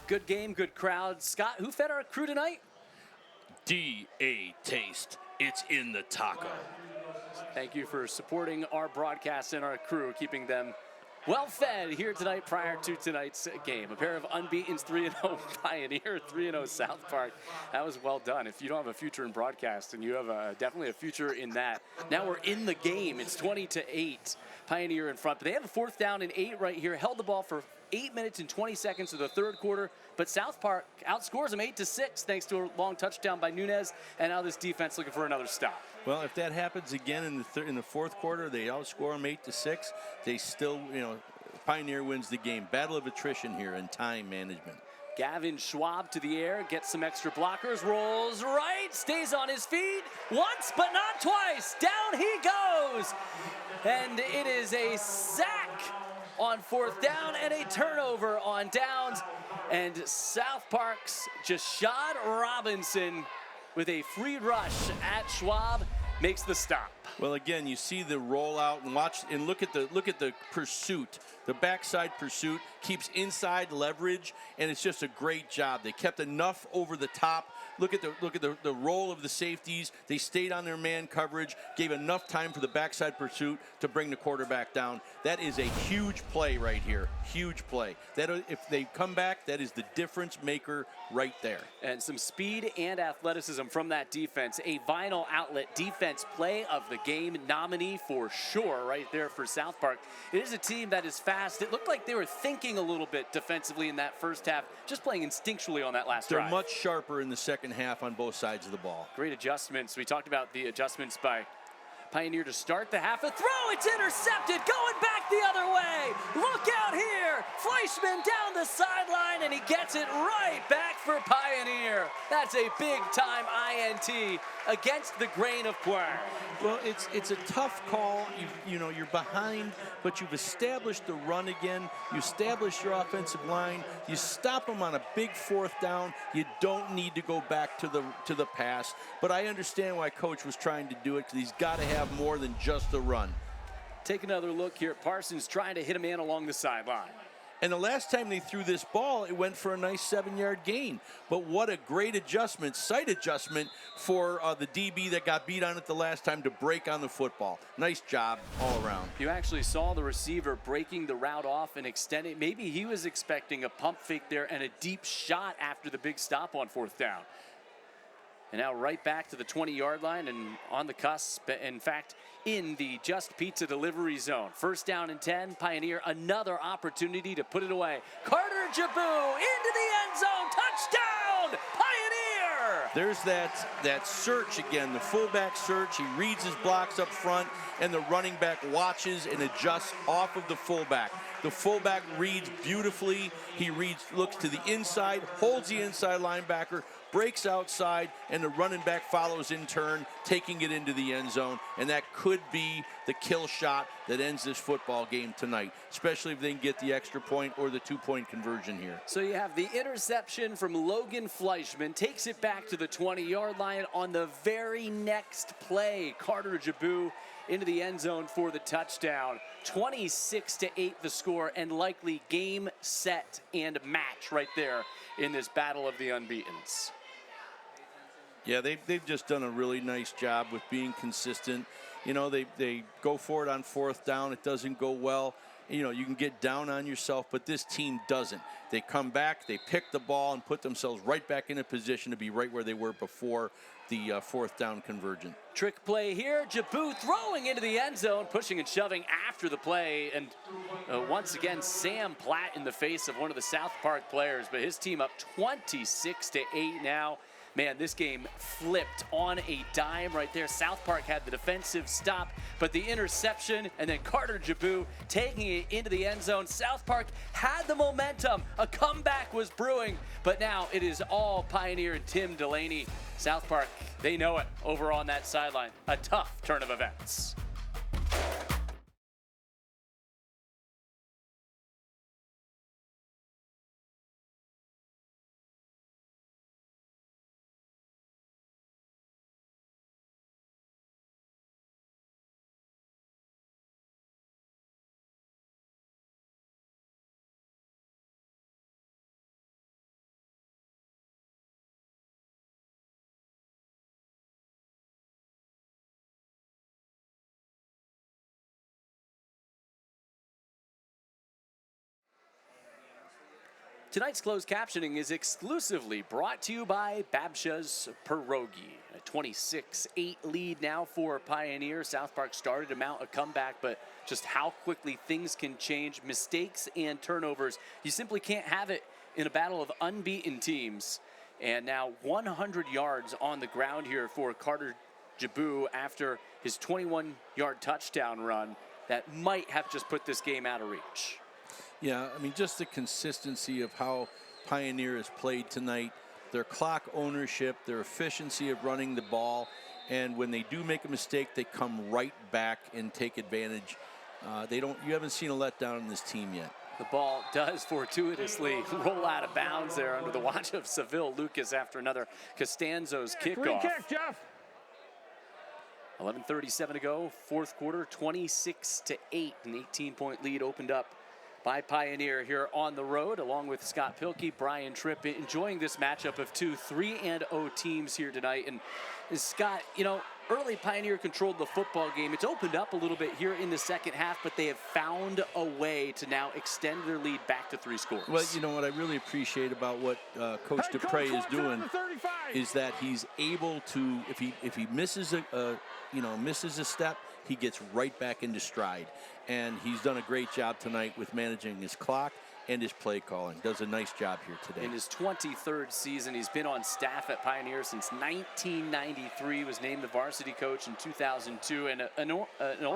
Good game, good crowd. Scott, who fed our crew tonight? D.A. Taste. It's in the taco. Thank you for supporting our broadcast and our crew, keeping them well fed here tonight prior to tonight's game. A pair of unbeaten 3-0 Pioneer, 3-0 South Park. That was well done. If you don't have a future in broadcast, and you have definitely a future in that. Now we're in the game. It's 20-8. Pioneer in front. But they have a 4th down and 8 right here. Held the ball for 8 minutes and 20 seconds of the third quarter, but South Park outscores them 8-6 thanks to a long touchdown by Nunez, and now this defense looking for another stop. Well, if that happens again in the fourth quarter, they outscore them 8-6. They still, Pioneer wins the game. Battle of attrition here and time management. Gavin Schwab to the air, gets some extra blockers, rolls right, stays on his feet once but not twice. Down he goes, and it is a sack on 4th down and a turnover on downs. And South Park's Jashad Robinson with a free rush at Schwab makes the stop. Well, again, you see the rollout and watch and look at the pursuit. The backside pursuit keeps inside leverage, and it's just a great job. They kept enough over the top. Look at the roll of the safeties. They stayed on their man coverage, gave enough time for the backside pursuit to bring the quarterback down. That is a huge play right here. Huge play. That if they come back, that is the difference maker right there. And some speed and athleticism from that defense. A Vinyl Outlet Defense Play of the Game nominee for sure right there for South Park. It is a team that is fast. It looked like they were thinking a little bit defensively in that first half, just playing instinctually on that last drive. They're much sharper in the second half on both sides of the ball. Great adjustments. We talked about the adjustments by Pioneer to start the half. A throw, it's intercepted, going back the other way. Look out here. Fleischman down the sideline, and he gets it right back for Pioneer. That's a big-time INT against the grain of play. Well, it's a tough call. You're behind, but you've established the run again. You establish your offensive line. You stop them on a big 4th down. You don't need to go back to the pass. But I understand why Coach was trying to do it, because he's got to have more than just a run. Take another look here at Parsons trying to hit a man along the sideline. And the last time they threw this ball, it went for a nice 7-yard gain. But what a great adjustment, sight adjustment for the DB that got beat on it the last time to break on the football. Nice job all around. You actually saw the receiver breaking the route off and extending. Maybe he was expecting a pump fake there and a deep shot after the big stop on 4th down. And now right back to the 20-yard line and on the cusp. In fact, in the Just Pizza delivery zone. 1st down and 10. Pioneer, another opportunity to put it away. Carter Jabu into the end zone. Touchdown, Pioneer! There's that search again, the fullback search. He reads his blocks up front, and the running back watches and adjusts off of the fullback. The fullback reads beautifully. He looks to the inside, holds the inside linebacker, breaks outside, and the running back follows in turn, taking it into the end zone. And that could be the kill shot that ends this football game tonight, especially if they can get the extra point or the 2-point conversion here. So you have the interception from Logan Fleischman, takes it back to the 20-yard line. On the very next play, Carter Jabu into the end zone for the touchdown. 26-8 the score, and likely game, set, and match right there in this battle of the unbeatens. Yeah, they've just done a really nice job with being consistent. You know, they go for it on 4th down. It doesn't go well. You know, you can get down on yourself, but this team doesn't. They come back, they pick the ball, and put themselves right back in a position to be right where they were before the 4th down conversion. Trick play here. Jabu throwing into the end zone, pushing and shoving after the play. And once again, Sam Platt in the face of one of the South Park players, but his team up 26-8 now. Man, this game flipped on a dime right there. South Park had the defensive stop, but the interception, and then Carter Jabu taking it into the end zone. South Park had the momentum. A comeback was brewing, but now it is all Pioneer and Tim Delaney. South Park, they know it over on that sideline. A tough turn of events. Tonight's closed captioning is exclusively brought to you by Babsha's Pierogi. A 26-8 lead now for Pioneer. South Park started to mount a comeback, but just how quickly things can change. Mistakes and turnovers. You simply can't have it in a battle of unbeaten teams. And now 100 yards on the ground here for Carter Jabu after his 21-yard touchdown run that might have just put this game out of reach. Yeah, I mean, just the consistency of how Pioneer has played tonight, their clock ownership, their efficiency of running the ball, and when they do make a mistake, they come right back and take advantage. You haven't seen a letdown in this team yet. The ball does fortuitously roll out of bounds there under the watch of Seville Lucas after another Costanzo's kickoff. Free kick, Jeff. 11:37 to go, 4th quarter, 26-8, an 18-point lead opened up by Pioneer here on the road, along with Scott Pilkey, Brian Tripp, enjoying this matchup of two 3-0 teams here tonight. And Scott, you know, early Pioneer controlled the football game. It's opened up a little bit here in the second half, but they have found a way to now extend their lead back to 3 scores. Well, you know what I really appreciate about what Coach Dupre is doing is that he's able to, if he misses misses a step, he gets right back into stride. And he's done a great job tonight with managing his clock and his play calling. Does a nice job here today. In his 23rd season, he's been on staff at Pioneer since 1993, was named the varsity coach in 2002, and an old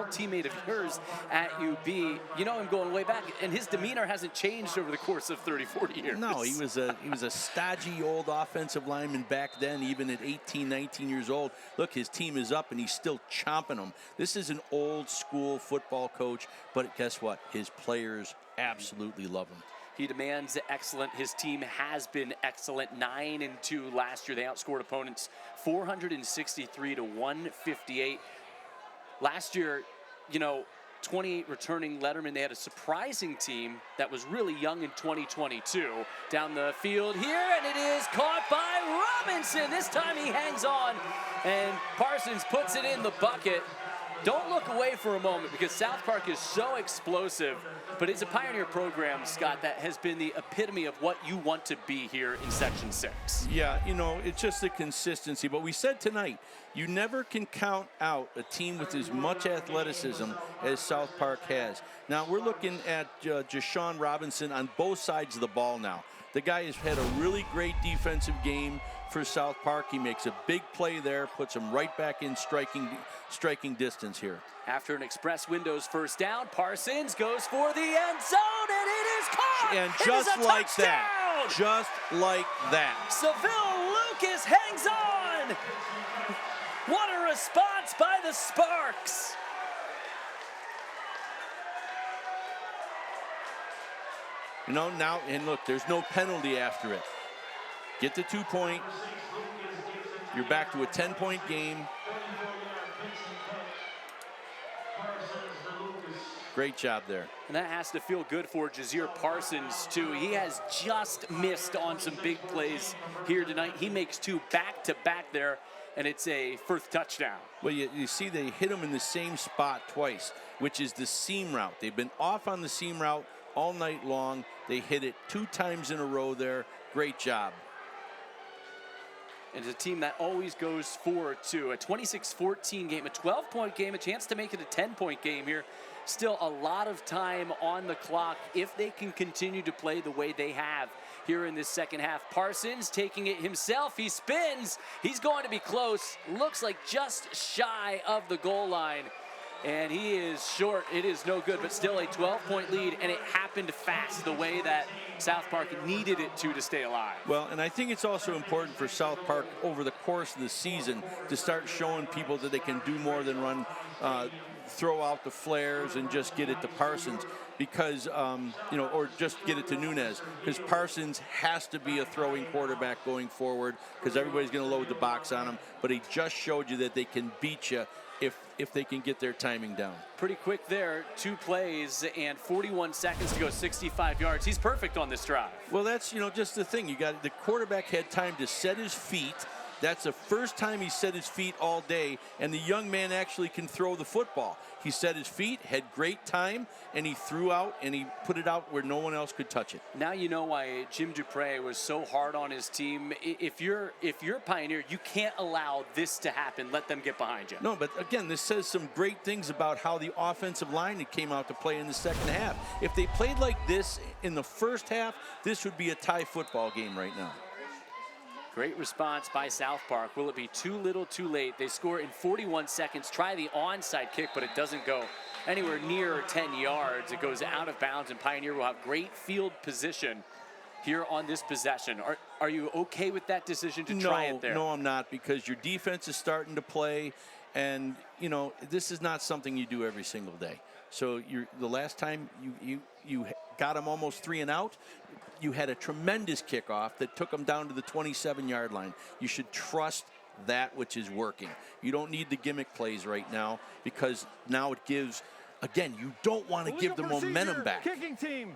teammate of yours at UB. You know him going way back, and his demeanor hasn't changed over the course of 30, 40 years. No, he was a stodgy old offensive lineman back then, even at 18, 19 years old. Look, his team is up, and he's still chomping them. This is an old school football coach, but guess what? His players absolutely love him. He demands excellent. His team has been excellent. 9-2 last year. They outscored opponents 463 to 158. Last year, you know, 28 returning letterman. They had a surprising team that was really young in 2022. Down the field here, and it is caught by Robinson. This time he hangs on, and Parsons puts it in the bucket. Don't look away for a moment because South Park is so explosive, but it's a Pioneer program, Scott, that has been the epitome of what you want to be here in Section 6. Yeah, you know, it's just the consistency. But we said tonight, you never can count out a team with as much athleticism as South Park has. Now, we're looking at Jashawn Robinson on both sides of the ball now. The guy has had a really great defensive game for South Park. He makes a big play there, puts him right back in striking distance here. After an Express Windows first down, Parsons goes for the end zone, and it is caught! And just like touchdown! that, just like that. Seville Lucas hangs on! What a response by the Sparks! You know, now, and look, there's no penalty after it. Get the 2 point. You're back to a 10-point game. Great job there. And that has to feel good for Jazir Parsons, too. He has just missed on some big plays here tonight. He makes 2 back-to-back there, and it's a first touchdown. Well, you see they hit him in the same spot twice, which is the seam route. They've been off on the seam route all night long. They hit it 2 times in a row there. Great job. And it's a team that always goes forward, too. A 26-14 game, a 12-point game, a chance to make it a 10-point game here. Still a lot of time on the clock if they can continue to play the way they have here in this second half. Parsons taking it himself. He spins. He's going to be close. Looks like just shy of the goal line. And he is short. It is no good, but still a 12-point lead, and it happened fast the way that South Park needed it to stay alive. Well, and I think it's also important for South Park over the course of the season to start showing people that they can do more than run, throw out the flares and just get it to Parsons because, you know, or just get it to Nunez, because Parsons has to be a throwing quarterback going forward because everybody's going to load the box on him, but he just showed you that they can beat you if they can get their timing down. Pretty quick there, 2 plays and 41 seconds to go, 65 yards. He's perfect on this drive. Well, that's, you know, just the thing. The quarterback had time to set his feet. That's the first time he set his feet all day, and the young man actually can throw the football. He set his feet, had great time, and he threw out, and he put it out where no one else could touch it. Now you know why Jim Dupre was so hard on his team. If you're Pioneer, you can't allow this to happen. Let them get behind you. No, but again, this says some great things about how the offensive line came out to play in the second half. If they played like this in the first half, this would be a tie football game right now. Great response by South Park. Will it be too little, too late? They score in 41 seconds. Try the onside kick, but it doesn't go anywhere near 10 yards. It goes out of bounds, and Pioneer will have great field position here on this possession. Are you okay with that decision to try it there? No, I'm not, because your defense is starting to play, and, you know, this is not something you do every single day. So the last time you got them almost 3 and out, you had a tremendous kickoff that took them down to the 27-yard line. You should trust that which is working. You don't need the gimmick plays right now because now it gives, again, you don't want to give the momentum back. Kicking team,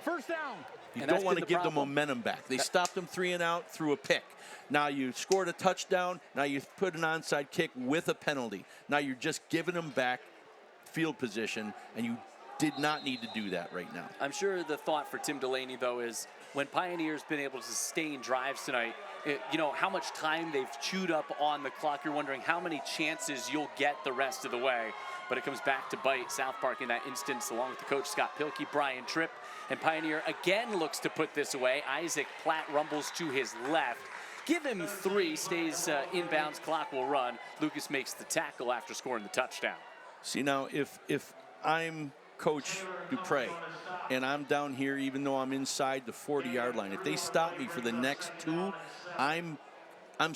first down. You don't want to give the momentum back. They stopped them 3 and out through a pick. Now you scored a touchdown. Now you put an onside kick with a penalty. Now you're just giving them back field position, and you did not need to do that right now. I'm sure the thought for Tim Delaney, though, is when Pioneer's been able to sustain drives tonight, you know, how much time they've chewed up on the clock. You're wondering how many chances you'll get the rest of the way. But it comes back to bite South Park in that instance, along with the coach, Scott Pilkey, Brian Tripp. And Pioneer again looks to put this away. Isaac Platt rumbles to his left. Give him 3, stays inbounds, clock will run. Lucas makes the tackle after scoring the touchdown. See, now, if I'm Coach Dupre, and I'm down here, even though I'm inside the 40-yard line. If they stop me for the next 2, I'm going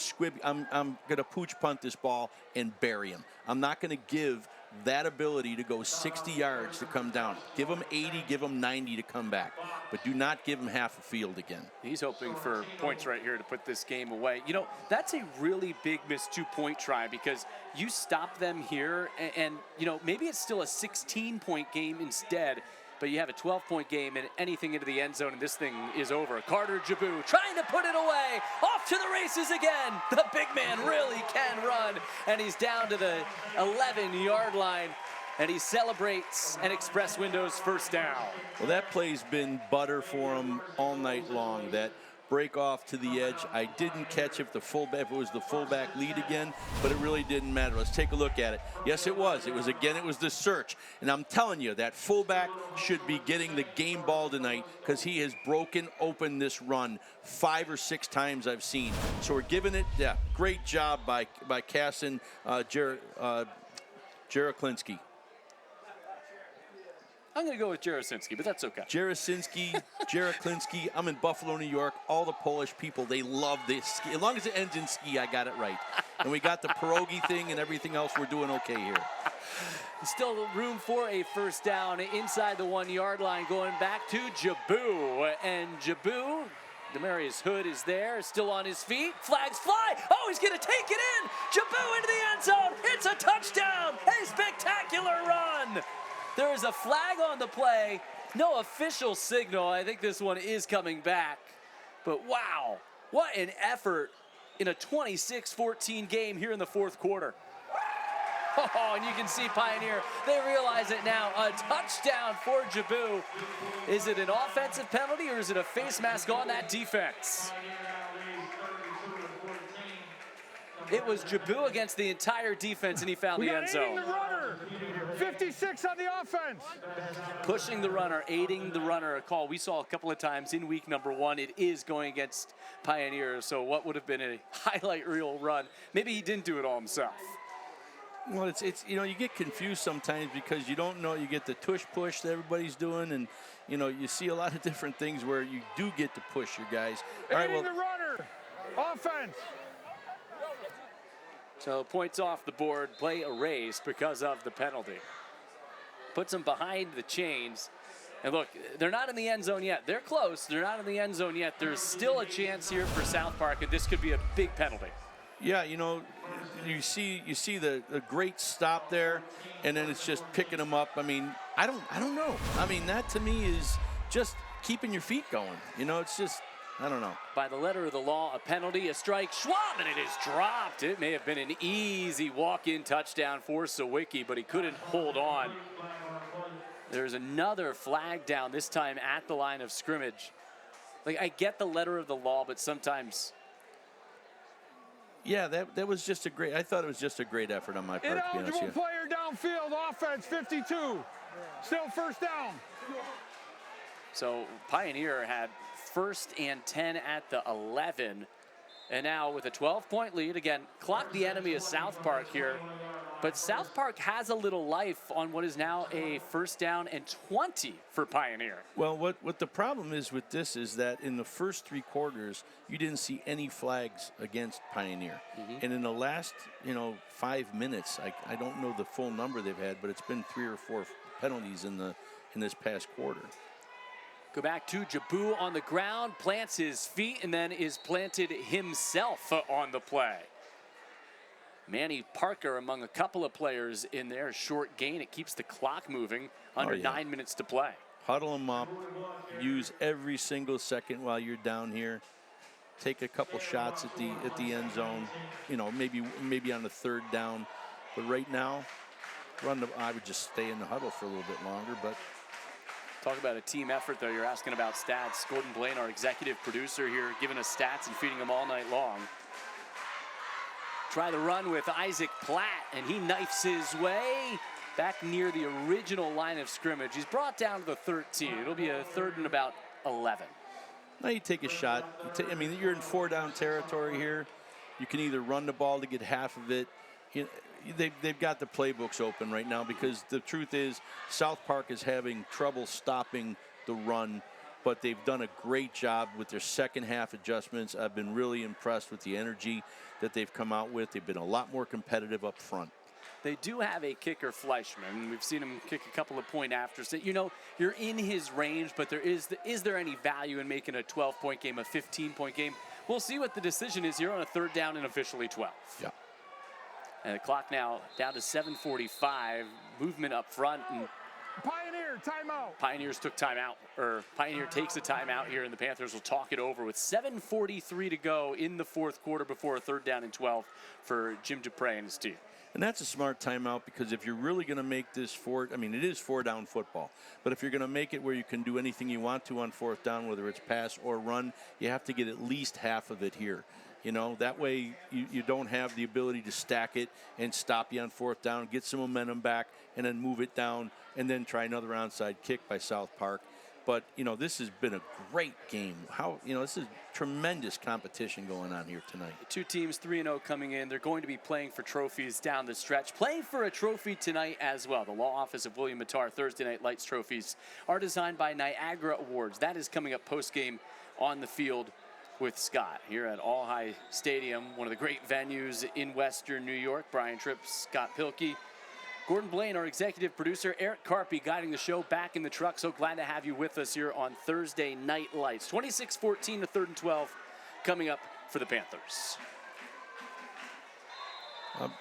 to pooch punt this ball and bury him. I'm not going to give that ability to go 60 yards to come down. Give them 80, give them 90 to come back. But do not give them half a field again. He's hoping for points right here to put this game away. You know, that's a really big missed 2-point try because you stop them here and you know, maybe it's still a 16-point game instead, but you have a 12-point game and anything into the end zone and this thing is over. Carter Jabu trying to put it away. Off to the races again. The big man really can run, and he's down to the 11-yard line. And he celebrates an Express Windows first down. Well, that play's been butter for him all night long. That break off to the edge. I didn't catch if it was the fullback lead again, but it really didn't matter. Let's take a look at it. Yes, it was. It was the search. And I'm telling you, that fullback should be getting the game ball tonight because he has broken open this run 5 or 6 times I've seen. So we're giving it, great job by Casson Jaroszynski. I'm going to go with Jaroszynski, but that's okay. Jaroszynski. I'm in Buffalo, New York. All the Polish people, they love this ski. As long as it ends in ski, I got it right. And we got the pierogi thing and everything else. We're doing okay here. Still room for a first down inside the 1-yard line, going back to Jabu. And Jabu, Demarius Hood is there, still on his feet. Flags fly. Oh, he's going to take it in. Jabu into the end zone. It's a touchdown. A spectacular run. There is a flag on the play. No official signal. I think this one is coming back. But wow, what an effort in a 26-14 game here in the fourth quarter. Oh, and you can see Pioneer, they realize it now. A touchdown for Jabu. Is it an offensive penalty or is it a face mask on that defense? It was Jabu against the entire defense, and he found the end zone. The runner. 56 on the offense. Pushing the runner, aiding the runner, a call we saw a couple of times in week number 1. It is going against Pioneers, so what would have been a highlight reel run? Maybe he didn't do it all himself. Well, it's you know, you get confused sometimes because you don't know. You get the tush push that everybody's doing, and you know, you see a lot of different things where you do get to push your guys. All right, well, the runner. Offense. So points off the board, play erased because of the penalty. Puts them behind the chains. And look, they're not in the end zone yet. They're close. They're not in the end zone yet. There's still a chance here for South Park, and this could be a big penalty. Yeah, you know, you see the great stop there, and then it's just picking them up. I mean, I don't know. I mean, that to me is just keeping your feet going. You know, it's just, I don't know. By the letter of the law, a penalty, a strike, Schwab, and it is dropped. It may have been an easy walk-in touchdown for Sawicki, but he couldn't hold on. There's another flag down, this time at the line of scrimmage. Like, I get the letter of the law, but sometimes... Yeah, that was just I thought it was just a great effort on my part, to be honest with you. Ineligible player downfield, offense, 52. Still first down. So Pioneer had 1st and 10 at the 11. And now with a 12-point lead, again, clock the enemy is South Park here. But South Park has a little life on what is now a 1st down and 20 for Pioneer. Well, what the problem is with this is that in the first 3 quarters, you didn't see any flags against Pioneer. And in the last, 5 minutes, I don't know the full number they've had, but it's been 3 or 4 penalties in this past quarter. Go back to Jabu on the ground, plants his feet, and then is planted himself on the play. Manny Parker among a couple of players in there. Short gain. It keeps the clock moving. Under 9 minutes to play. Huddle them up. Use every single second while you're down here. Take a couple shots at the end zone. Maybe on the 3rd down. But right now, I would just stay in the huddle for a little bit longer. But talk about a team effort, though. You're asking about stats. Gordon Blaine, our executive producer here, giving us stats and feeding them all night long. Try the run with Isaac Platt, and he knifes his way back near the original line of scrimmage. He's brought down to the 13. It'll be a 3rd and about 11. Now you take a shot. You're in 4-down territory here. You can either run the ball to get half of it. They've got the playbooks open right now because the truth is South Park is having trouble stopping the run, but they've done a great job with their second half adjustments. I've been really impressed with the energy that they've come out with. They've been a lot more competitive up front. They do have a kicker, Fleischman. We've seen him kick a couple of point afters. You know, you're in his range, but is there any value in making a 12-point game a 15-point game? We'll see what the decision is here on a 3rd down and officially 12. Yeah. And the clock now down to 7:45. Movement up front. And Pioneer, timeout. Pioneers took timeout, or Pioneer takes a timeout here, and the Panthers will talk it over with 7:43 to go in the 4th quarter before a 3rd down and 12 for Jim Dupre and his team. And that's a smart timeout, because if you're really going to make this it is 4-down football. But if you're going to make it where you can do anything you want to on 4th down, whether it's pass or run, you have to get at least half of it here. You know, that way you don't have the ability to stack it and stop you on 4th down, get some momentum back, and then move it down, and then try another onside kick by South Park. But, you know, this has been a great game. This is tremendous competition going on here tonight. The two teams 3-0 coming in. They're going to be playing for trophies down the stretch. Playing for a trophy tonight as well. The Law Office of William Mattar Thursday Night Lights trophies are designed by Niagara Awards. That is coming up post-game on the field with Scott here at All High Stadium, one of the great venues in Western New York. Brian Tripp, Scott Pilkey, Gordon Blaine, our executive producer, Eric Carpy guiding the show back in the truck. So glad to have you with us here on Thursday Night Lights. 26-14 to 3rd and 12 coming up for the Panthers. I'm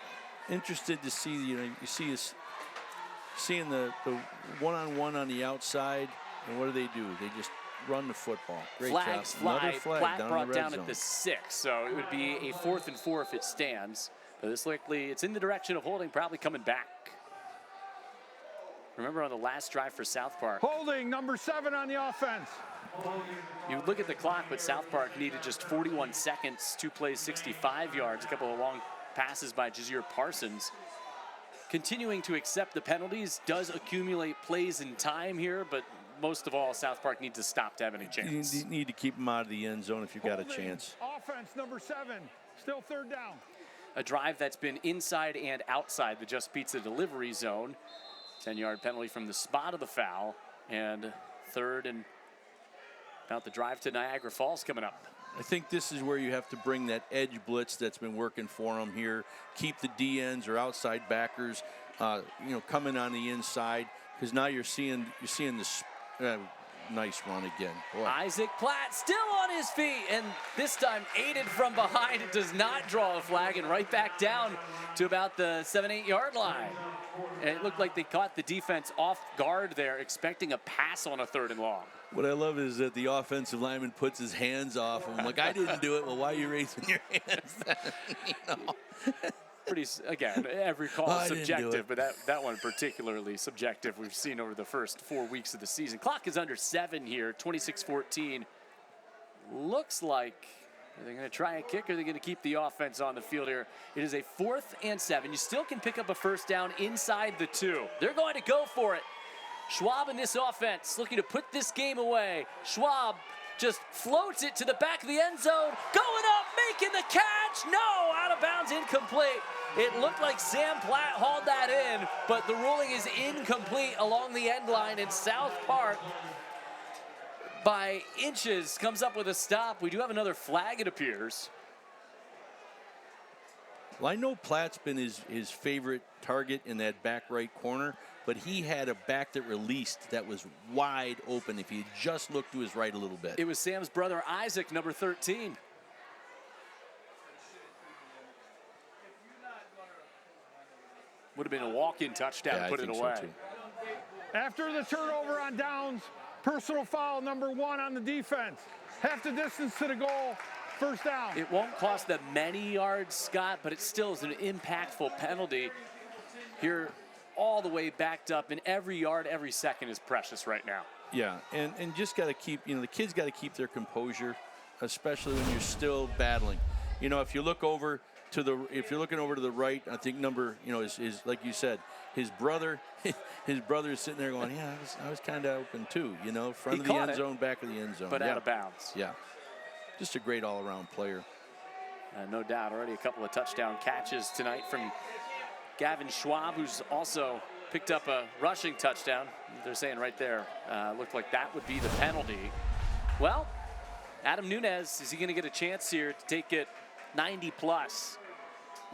interested to see, you see us seeing the one-on-one on the outside, and what do? They just run the football. Great Flags job. fly. Another flag Flag down brought in the red down zone. at the 6, so it would be a 4th and 4 if it stands. But it's in the direction of holding, probably coming back. Remember on the last drive for South Park. Holding, number 7 on the offense. You look at the clock, but South Park needed just 41 seconds, 2 plays, 65 yards, a couple of long passes by Jazeer Parsons. Continuing to accept the penalties does accumulate plays in time here, but most of all, South Park needs to stop to have any chance. You need to keep them out of the end zone if you've got a chance. Offense, number 7, still 3rd down. A drive that's been inside and outside the Just Pizza delivery zone. 10-yard penalty from the spot of the foul, and 3rd and about the drive to Niagara Falls coming up. I think this is where you have to bring that edge blitz that's been working for them here. Keep the DNs or outside backers, coming on the inside, because now you're seeing this nice run again. Boy. Isaac Platt still on his feet, and this time aided from behind. It does not draw a flag, and right back down to about the 7-8 yard line. And it looked like they caught the defense off guard there, expecting a pass on a 3rd and long. What I love is that the offensive lineman puts his hands off him. Like, I didn't do it. Well, why are you raising your hands then? Again, every call is subjective, but that one particularly subjective. We've seen over the first 4 weeks of the season. Clock is under 7 here, 26-14. Looks like, are they going to try a kick, or are they going to keep the offense on the field here? It is a 4th and 7. You still can pick up a 1st down inside the 2. They're going to go for it. Schwab in this offense looking to put this game away. Schwab just floats it to the back of the end zone. Going up, making the catch. No, out of bounds, incomplete. It looked like Sam Platt hauled that in, but the ruling is incomplete along the end line, and South Park by inches comes up with a stop. We do have another flag, it appears. Well, I know Platt's been his favorite target in that back right corner, but he had a back that released that was wide open if he just looked to his right a little bit. It was Sam's brother Isaac, number 13. Would have been a walk-in touchdown, yeah, put it away. So after the turnover on downs, personal foul number 1 on the defense. Half the distance to the goal, 1st down. It won't cost them many yards, Scott, but it still is an impactful penalty. Here, all the way backed up, and every yard, every second is precious right now. Yeah, and just got to keep, the kids got to keep their composure, especially when you're still battling. If you look over if you're looking over to the right, I think is like you said, his brother is sitting there going, yeah, I was kind of open too, front of the end zone, back of the end zone. But out of bounds. Yeah, just a great all-around player. No doubt, already a couple of touchdown catches tonight from Gavin Schwab, who's also picked up a rushing touchdown. They're saying right there, looked like that would be the penalty. Well, Adam Nunez, is he going to get a chance here to take it 90 plus?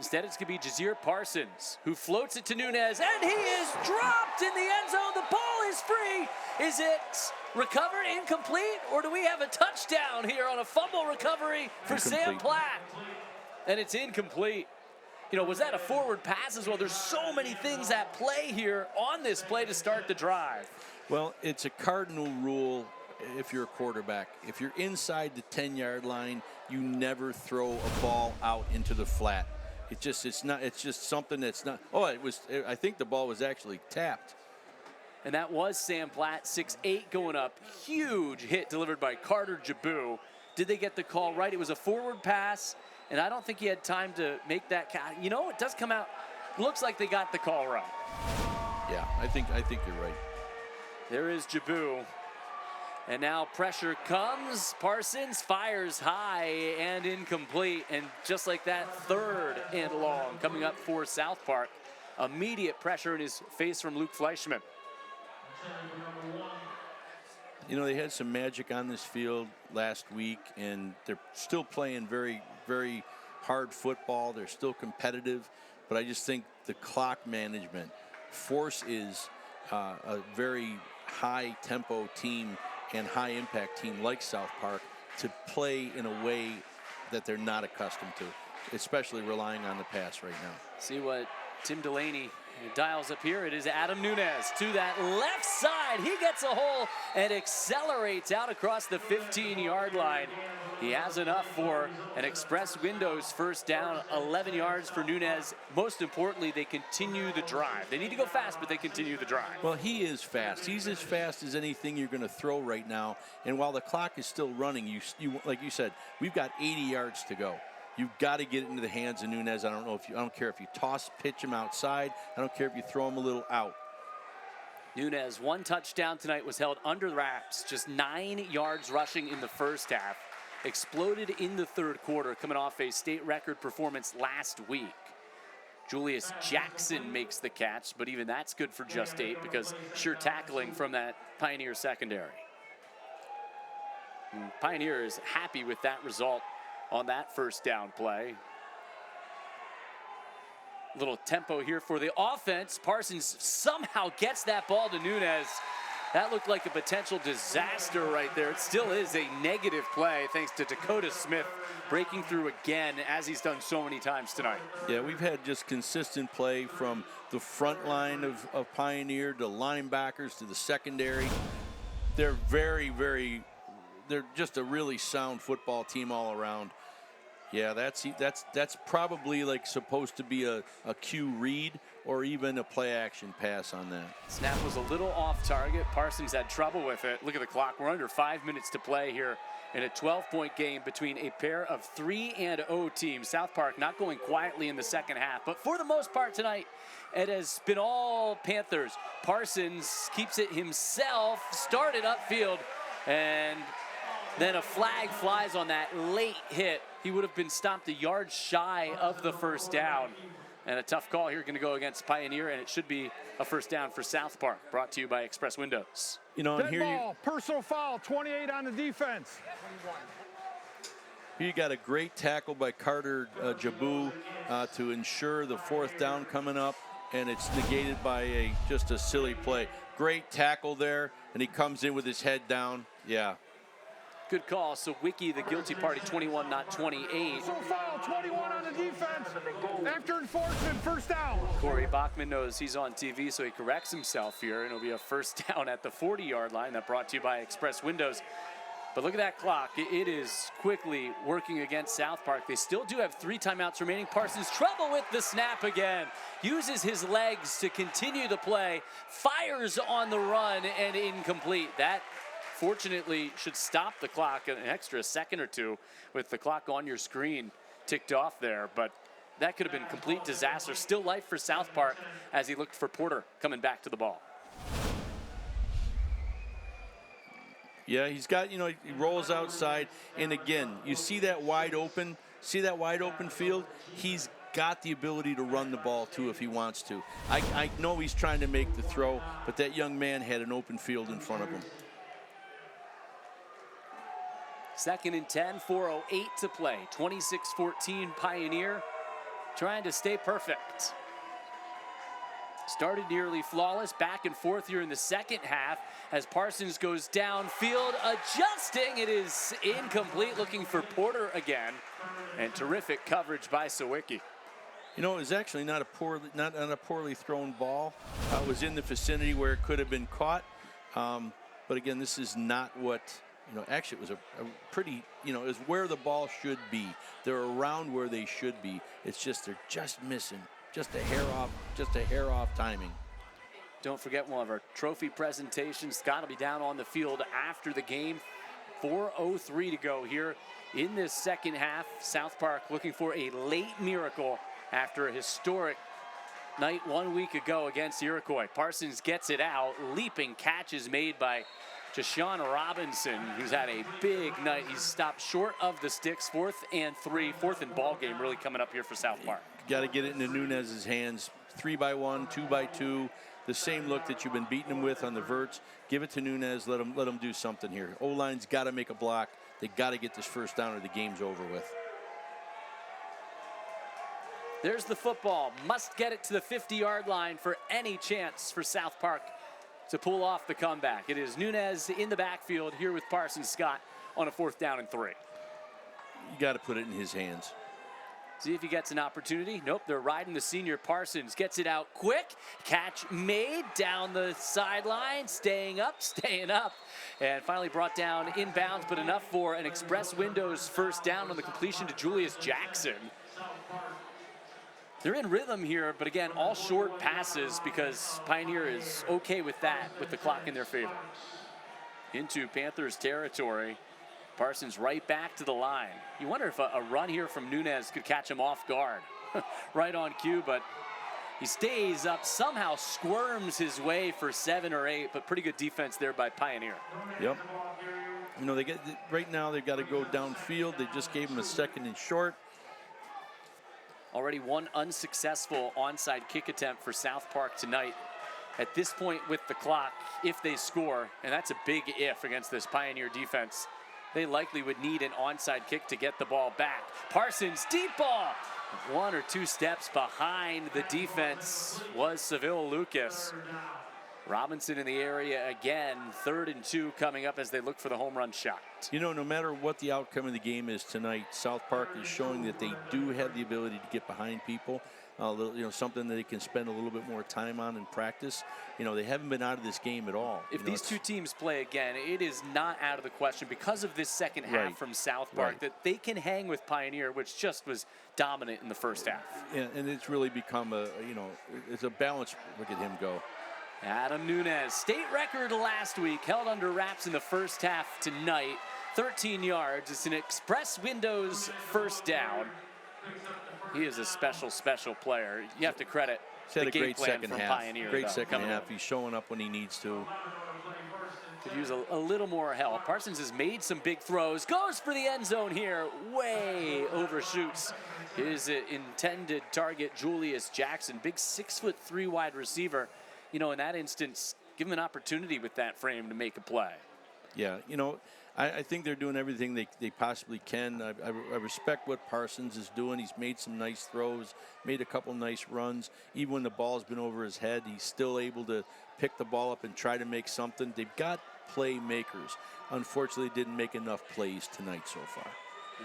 Instead, it's going to be Jazir Parsons, who floats it to Nunez, and he is dropped in the end zone. The ball is free. Is it recovered, incomplete, or do we have a touchdown here on a fumble recovery for Sam Platt? And it's incomplete. You know, was that a forward pass as well? There's so many things at play here on this play to start the drive. Well, it's a cardinal rule if you're a quarterback. If you're inside the 10-yard line, you never throw a ball out into the flat. It's just something that's not. Oh, I think the ball was actually tapped. And that was Sam Platt, 6'8", going up. Huge hit delivered by Carter Jabu. Did they get the call right? It was a forward pass, and I don't think he had time to make that. You know, it does come out. Looks like they got the call right. Yeah, I think you're right. There is Jabu. And now pressure comes. Parsons fires high and incomplete. And just like that, third and long coming up for South Park. Immediate pressure in his face from Luke Fleischman. You know, they had some magic on this field last week, and they're still playing very, very hard football. They're still competitive. But I just think the clock management, Force is a very high-tempo team and high-impact team like South Park to play in a way that they're not accustomed to, especially relying on the pass right now. See what Tim Delaney dials up here. It is Adam Nunez to that left side. He gets a hole and accelerates out across the 15-yard line. He has enough for an Express Windows first down, 11 yards for Nunez. Most importantly, they continue the drive. They need to go fast, but they continue the drive. Well, he is fast. He's as fast as anything you're going to throw right now. And while the clock is still running, you like you said, we've got 80 yards to go. You've got to get it into the hands of Nunez. I don't care if you pitch him outside. I don't care if you throw him a little out. Nunez, one touchdown tonight, was held under wraps. Just 9 yards rushing in the first half. Exploded in the third quarter, coming off a state record performance last week. Julius Jackson makes the catch, but even that's good for just 8 because sure tackling from that Pioneer secondary. And Pioneer is happy with that result on that first down play. Little tempo here for the offense. Parsons somehow gets that ball to Nunez. That looked like a potential disaster right there. It still is a negative play thanks to Dakota Smith breaking through again as he's done so many times tonight. Yeah, we've had just consistent play from the front line of Pioneer to linebackers to the secondary. They're they're just a really sound football team all around. Yeah, that's probably like supposed to be a Q read or even a play action pass on that. Snap was a little off target. Parsons had trouble with it. Look at the clock. We're under 5 minutes to play here in a 12-point game between a pair of 3-0 teams. South Park not going quietly in the second half, but for the most part tonight, it has been all Panthers. Parsons keeps it himself, started upfield, and then a flag flies on that late hit. He would have been stopped a yard shy of the first down. And a tough call here going to go against Pioneer, and it should be a first down for South Park, brought to you by Express Windows. You know, and dead ball, personal foul, 28 on the defense. Here you got a great tackle by Carter Jabu to ensure the fourth down coming up, and it's negated by just a silly play. Great tackle there, and he comes in with his head down. Yeah. Good call. So Wiki, the guilty party, 21, not 28. So foul, 21 on the defense. After enforcement, first down. Corey Bachman knows he's on TV, so he corrects himself here, and it'll be a first down at the 40-yard line. That brought to you by Express Windows. But look at that clock. It is quickly working against South Park. They still do have 3 timeouts remaining. Parsons trouble with the snap again. Uses his legs to continue the play. Fires on the run and incomplete. That fortunately should stop the clock an extra second or two with the clock on your screen ticked off there. But that could have been complete disaster. Still life for South Park as he looked for Porter coming back to the ball. Yeah, he's got, he rolls outside. And again, you see that wide open field? He's got the ability to run the ball too if he wants to. I know he's trying to make the throw, but that young man had an open field in front of him. 2nd and 10, 4:08 to play. 26-14 Pioneer. trying to stay perfect. Started nearly flawless, back and forth here in the second half as Parsons goes downfield, adjusting. It is incomplete, looking for Porter again, and terrific coverage by Sawicki. You know, it was actually not a poorly thrown ball. It was in the vicinity where it could have been caught. But again, this is not what, you know, actually it was a pretty, you know, it was where the ball should be. They're around where they should be. It's just they're just missing. Just a hair off timing. Don't forget one of our trophy presentations. Scott will be down on the field after the game. 4:03 to go here in this second half. South Park looking for a late miracle after a historic night 1 week ago against Iroquois. Parsons gets it out. Leaping catch is made by Jashawn Robinson, who's had a big night. He's stopped short of the sticks. 4th and 3, 4th and ball game really coming up here for South Park. Got to get it into Nunez's hands. 3-by-1, 2-by-2. The same look that you've been beating him with on the verts. Give it to Nunez. Let him do something here. O-line's got to make a block. They got to get this first down or the game's over with. There's the football. Must get it to the 50-yard line for any chance for South Park to pull off the comeback. It is Nunez in the backfield here with Parsons Scott on a 4th down and 3. You got to put it in his hands. See if he gets an opportunity. Nope, they're riding the senior. Parsons gets it out quick. Catch made down the sideline. Staying up, and finally brought down inbounds, but enough for an Express Windows first down on the completion to Julius Jackson. They're in rhythm here, but again, all short passes because Pioneer is okay with that, with the clock in their favor. Into Panthers territory. Parsons right back to the line. You wonder if a run here from Nunez could catch him off guard. Right on cue, but he stays up, somehow squirms his way for 7 or 8, but pretty good defense there by Pioneer. Yep. You know, right now they've got to go downfield. They just gave him a 2nd and short. Already one unsuccessful onside kick attempt for South Park tonight. At this point with the clock, if they score, and that's a big if against this Pioneer defense, they likely would need an onside kick to get the ball back. Parsons, deep ball. 1 or 2 steps behind the defense was Seville Lucas. Robinson in the area again. 3rd and 2 coming up as they look for the home run shot. You know, no matter what the outcome of the game is tonight, South Park is showing that they do have the ability to get behind people. You know, something that they can spend a little bit more time on in practice. You know, they haven't been out of this game at all. If these two teams play again, it is not out of the question because of this second half from South Park that they can hang with Pioneer, which just was dominant in the first half. Yeah, and it's really become a, you know, it's a balance. Look at him go. Adam Nunez, state record last week, held under wraps in the first half tonight. 13 yards. It's an Express Windows first down. He is a special player. You have to credit the game plan from Pioneer. Great second half. He's showing up when he needs to. Could use a little more help. Parsons has made some big throws. Goes for the end zone here. Way overshoots his intended target, Julius Jackson. Big 6'3" wide receiver. You know, in that instance, give him an opportunity with that frame to make a play. Yeah, you know, I think they're doing everything they possibly can. I respect what Parsons is doing. He's made some nice throws, made a couple nice runs. Even when the ball's been over his head, he's still able to pick the ball up and try to make something. They've got playmakers. Unfortunately, didn't make enough plays tonight so far.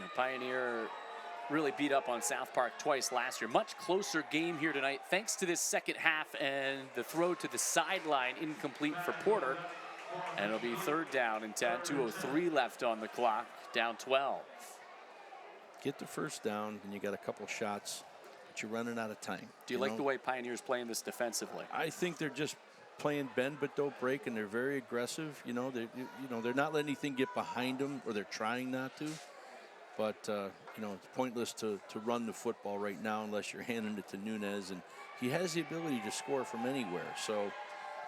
And Pioneer really beat up on South Park twice last year. Much closer game here tonight thanks to this second half and the throw to the sideline incomplete for Porter. And it'll be 3rd down and 10, 2:03 left on the clock, down 12. Get the first down, and you got a couple shots, but you're running out of time. Do you like the way Pioneer's playing this defensively? I think they're just playing bend but don't break, and they're very aggressive. You know, they're not letting anything get behind them, or they're trying not to. But you know, it's pointless to run the football right now unless you're handing it to Nunez, and he has the ability to score from anywhere. So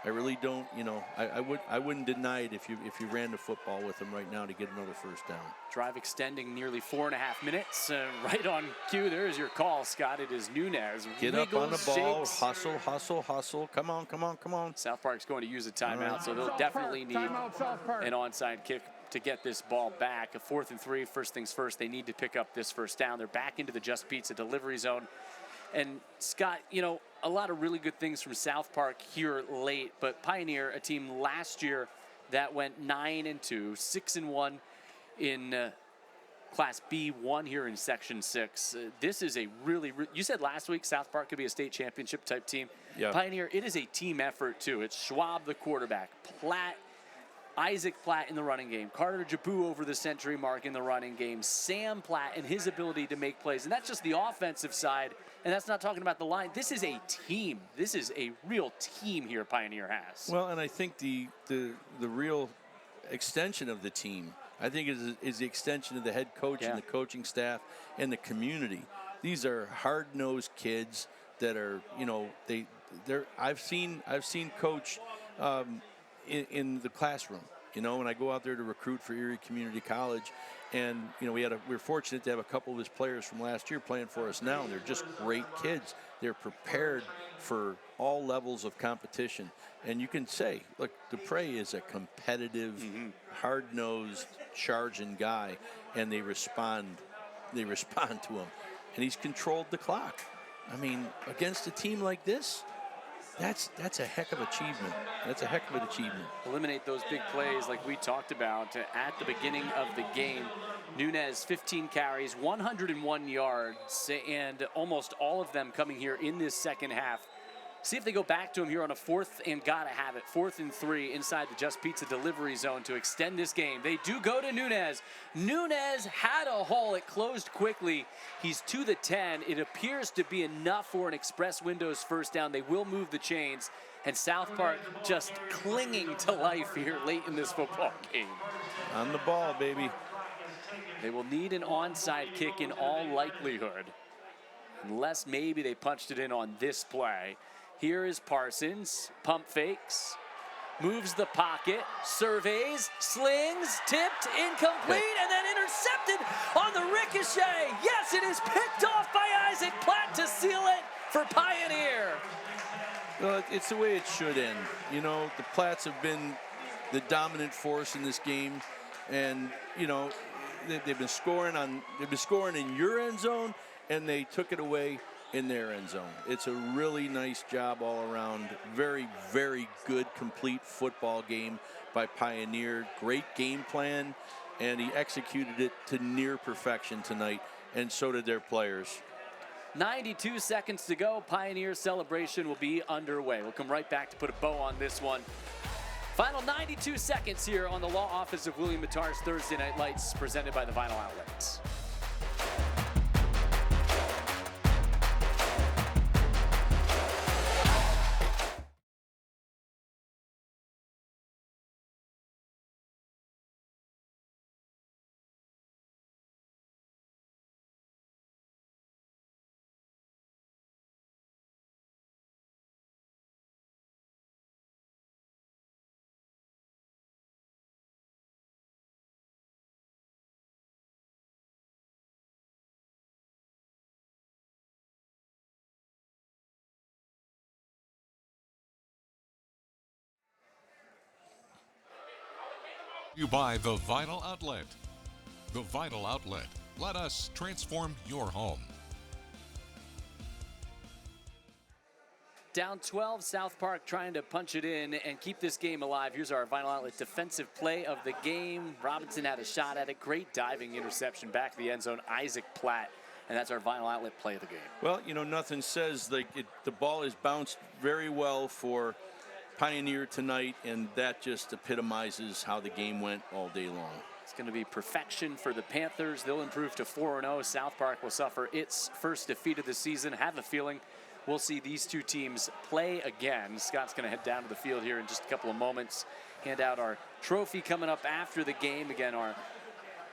I really don't, you know, I wouldn't deny it if you ran the football with him right now to get another first down. Drive extending nearly 4.5 minutes. Right on cue, there's your call, Scott. It is Nunez. Get up on the ball, hustle. Come on. South Park's going to use a timeout, so they'll definitely need an onside kick to get this ball back. A 4th and 3, first things first, they need to pick up this first down. They're back into the Just Pizza delivery zone. And Scott, you know, a lot of really good things from South Park here late, but Pioneer, a team last year that went 9-2, 6-1 in Class B1 here in Section 6. This is a really, you said last week South Park could be a state championship type team. Yeah. Pioneer, it is a team effort too. It's Schwab, the quarterback, Isaac Platt in the running game, Carter Jabu over the century mark in the running game, Sam Platt and his ability to make plays. And that's just the offensive side, and that's not talking about the line. This is a team. This is a real team here Pioneer has. Well, and I think the real extension of the team, I think, is the extension of the head coach and the coaching staff and the community. These are hard-nosed kids that are, you know, they're. I've seen coach in the classroom. You know, when I go out there to recruit for Erie Community College, and you know, we were fortunate to have a couple of his players from last year playing for us now, and they're just great kids. They're prepared for all levels of competition. And you can say, look, Dupre is a competitive, hard-nosed, charging guy, and they respond to him. And he's controlled the clock. I mean, against a team like this, that's a heck of an achievement. That's a heck of an achievement. Eliminate those big plays like we talked about at the beginning of the game. Nunez, 15 carries, 101 yards, and almost all of them coming here in this second half. See if they go back to him here on a 4th and gotta have it. 4th and 3 inside the Just Pizza delivery zone to extend this game. They do go to Nunez. Nunez had a hole. It closed quickly. He's to the 10. It appears to be enough for an Express Windows first down. They will move the chains. And South Park just clinging to life here late in this football game. On the ball, baby. They will need an onside kick in all likelihood, unless maybe they punched it in on this play. Here is Parsons, pump fakes, moves the pocket, surveys, slings, tipped, incomplete, and then intercepted on the ricochet. Yes, it is picked off by Isaac Platt to seal it for Pioneer. Well, it's the way it should end. You know, the Platts have been the dominant force in this game, and you know, they've been scoring in your end zone, and they took it away in their end zone. It's a really nice job all around. Very, very good, complete football game by Pioneer. Great game plan, and he executed it to near perfection tonight, and so did their players. 92 seconds to go. Pioneer celebration will be underway. We'll come right back to put a bow on this one. Final 92 seconds here on the law office of William Mattar's Thursday Night Lights, presented by the Vinyl Outlets. You buy the Vinyl Outlet. The Vinyl Outlet. Let us transform your home. Down 12, South Park trying to punch it in and keep this game alive. Here's our Vinyl Outlet defensive play of the game. Robinson had a shot at it. Great diving interception back to the end zone. Isaac Platt. And that's our Vinyl Outlet play of the game. Well, you know, nothing says like the ball is bounced very well for Pioneer tonight, and that just epitomizes how the game went all day long. It's going to be perfection for the Panthers. They'll improve to 4-0. South Park will suffer its first defeat of the season. Have a feeling we'll see these two teams play again. Scott's going to head down to the field here in just a couple of moments. Hand out our trophy coming up after the game. Again, our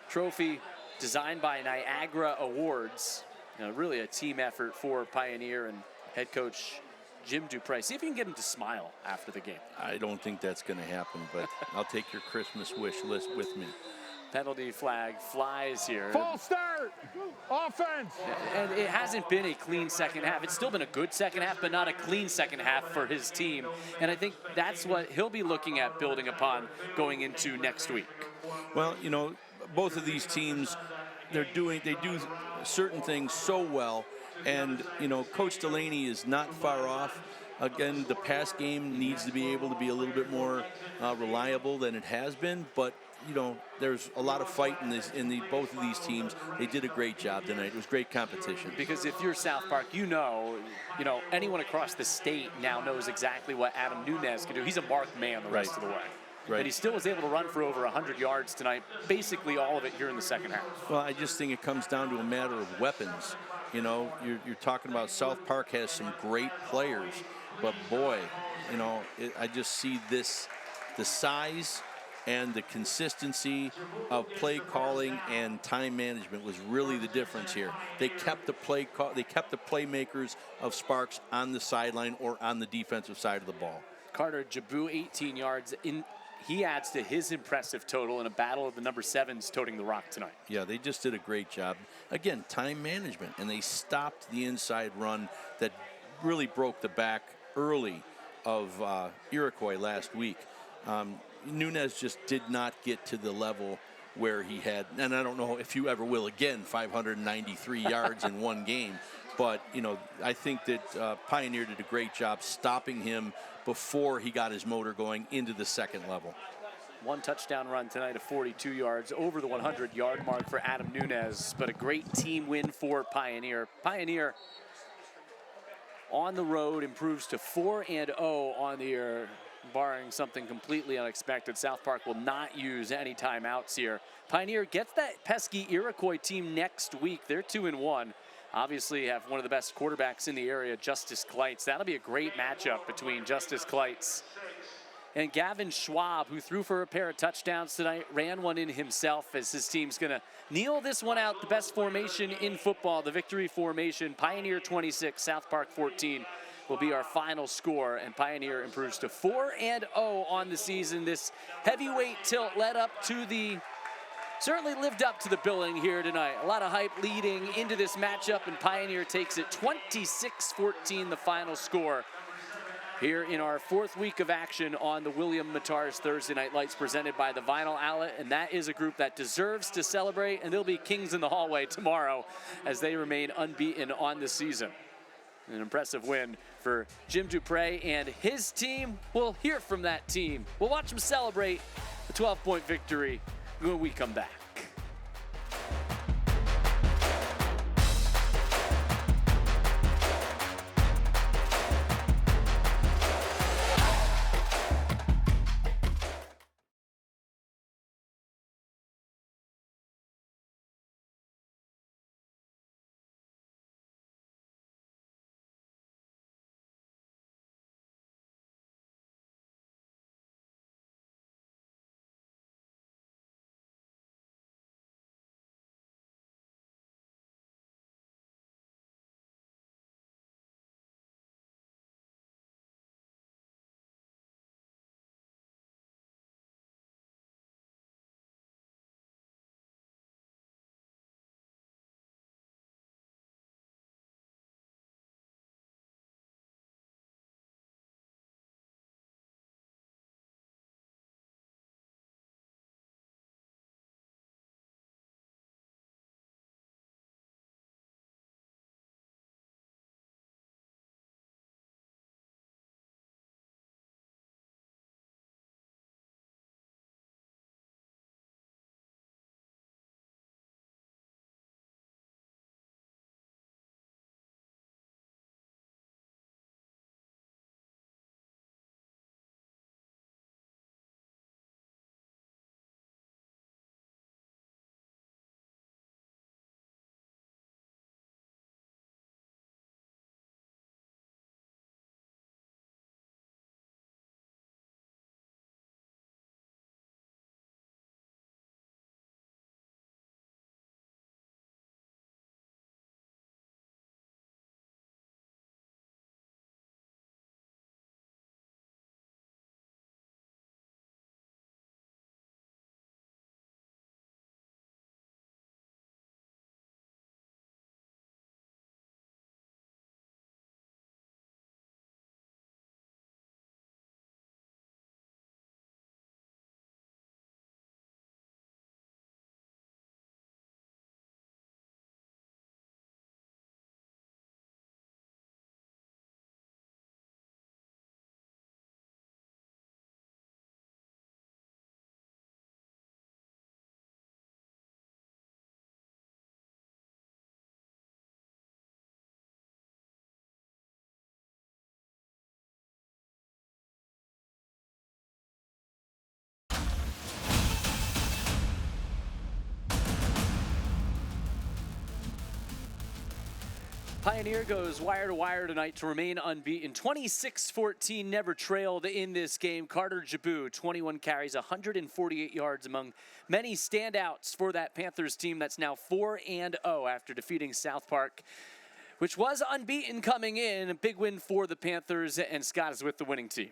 trophy designed by Niagara Awards. You know, really a team effort for Pioneer and head coach Jim Dupre. See if you can get him to smile after the game. I don't think that's going to happen, but I'll take your Christmas wish list with me. Penalty flag flies here. False start. Offense. And it hasn't been a clean second half. It's still been a good second half, but not a clean second half for his team. And I think that's what he'll be looking at building upon going into next week. Well, you know, both of these teams, they do certain things so well And, you know, Coach Delaney is not far off. Again, the pass game needs to be able to be a little bit more reliable than it has been, but you know, there's a lot of fight in both of these teams. They did a great job tonight. It was great competition. Because if you're South Park, you know, anyone across the state now knows exactly what Adam Nunez can do. He's a marked man the rest of the way. Right. And he still was able to run for over 100 yards tonight, basically all of it here in the second half. Well, I just think it comes down to a matter of weapons. You know, you're talking about South Park has some great players, but boy, you know, I just see the size and the consistency of play calling and time management was really the difference here. They kept the playmakers of Sparks on the sideline or on the defensive side of the ball. Carter Jabu, 18 yards. He adds to his impressive total in a battle of the number 7s toting the rock tonight. Yeah, they just did a great job. Again, time management, and they stopped the inside run that really broke the back early of Iroquois last week. Nunez just did not get to the level where he had, and I don't know if you ever will again, 593 yards in one game. But, you know, I think that Pioneer did a great job stopping him before he got his motor going into the second level. One touchdown run tonight of 42 yards, over the 100-yard mark for Adam Nunez, but a great team win for Pioneer. Pioneer on the road improves to 4-0 on the year, barring something completely unexpected. South Park will not use any timeouts here. Pioneer gets that pesky Iroquois team next week. They're 2-1. Obviously have one of the best quarterbacks in the area, Justice Kleitz. That'll be a great matchup between Justice Kleitz and Gavin Schwab, who threw for a pair of touchdowns tonight, ran one in himself as his team's gonna kneel this one out. The best formation in football, the victory formation. Pioneer 26, South Park 14 will be our final score, and Pioneer improves to 4-0 on the season. This heavyweight tilt certainly lived up to the billing here tonight. A lot of hype leading into this matchup, and Pioneer takes it 26-14, the final score here in our 4th week of action on the William Matars Thursday Night Lights presented by the Vinyl Outlet, and that is a group that deserves to celebrate, and they'll be kings in the hallway tomorrow as they remain unbeaten on the season. An impressive win for Jim Dupre and his team. We'll hear from that team. We'll watch them celebrate the 12-point victory when we come back. Pioneer goes wire to wire tonight to remain unbeaten. 26-14, never trailed in this game. Carter Jabu, 21 carries, 148 yards among many standouts for that Panthers team that's now 4-0 after defeating South Park, which was unbeaten coming in. A big win for the Panthers, and Scott is with the winning team.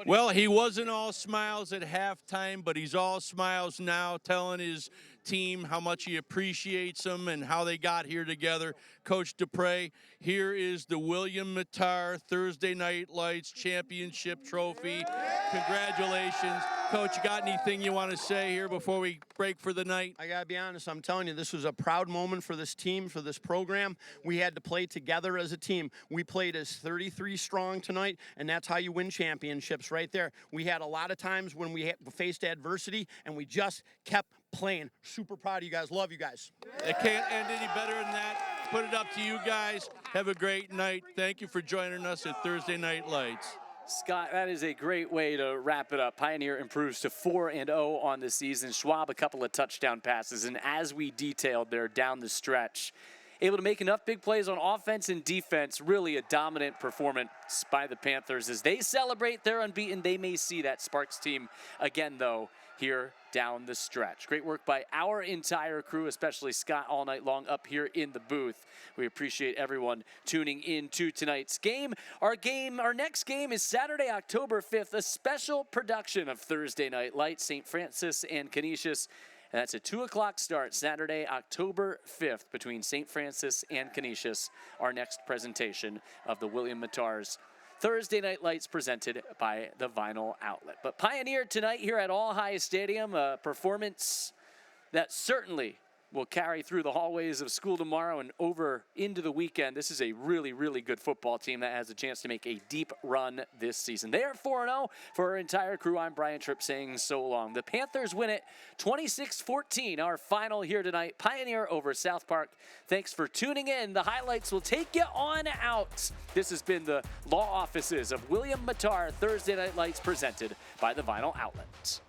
Well, he wasn't all smiles at halftime, but he's all smiles now, telling his team how much he appreciates them and how they got here together. Coach Dupre, here is the William Mattar Thursday Night Lights Championship Trophy. Congratulations. Coach, you got anything you want to say here before we break for the night? I got to be honest, I'm telling you, this was a proud moment for this team, for this program. We had to play together as a team. We played as 33 strong tonight, and that's how you win championships right there. We had a lot of times when we faced adversity, and we just kept playing. Super proud of you guys. Love you guys. It can't end any better than that. Put it up to you guys. Have a great night. Thank you for joining us at Thursday Night Lights. Scott, that is a great way to wrap it up. Pioneer improves to 4-0 on the season. Schwab, a couple of touchdown passes, and as we detailed there down the stretch, able to make enough big plays on offense and defense. Really a dominant performance by the Panthers. As they celebrate their unbeaten, they may see that Sparks team again, though, here down the stretch. Great work by our entire crew, especially Scott all night long up here in the booth. We appreciate everyone tuning in to tonight's game. Our next game is Saturday, October 5th, a special production of Thursday Night Lights, St. Francis and Canisius. And that's a 2 o'clock start, Saturday, October 5th, between St. Francis and Canisius, our next presentation of the William Mattar's Thursday Night Lights presented by the Vinyl Outlet. But Pioneer tonight here at All High Stadium, a performance that certainly will carry through the hallways of school tomorrow and over into the weekend. This is a really, really good football team that has a chance to make a deep run this season. They are 4-0. For our entire crew, I'm Brian Tripp saying so long. The Panthers win it 26-14, our final here tonight. Pioneer over South Park. Thanks for tuning in. The highlights will take you on out. This has been the law offices of William Mattar Thursday Night Lights presented by the Vinyl Outlet.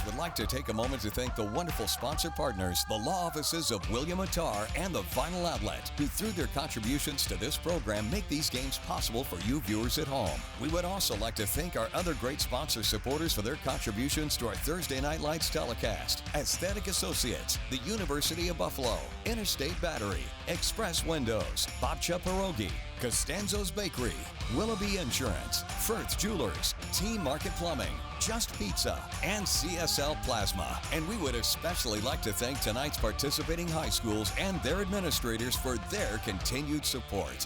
Would like to take a moment to thank the wonderful sponsor partners, the law offices of William Mattar and the Vinyl Outlet, who through their contributions to this program make these games possible for you viewers at home. We would also like to thank our other great sponsor supporters for their contributions to our Thursday Night Lights telecast: Aesthetic Associates, the University of Buffalo, Interstate Battery, Express Windows, Babcha Pierogi, Costanzo's Bakery, Willoughby Insurance, Firth Jewelers, Team Market Plumbing, Just Pizza, and CSL Plasma. And we would especially like to thank tonight's participating high schools and their administrators for their continued support.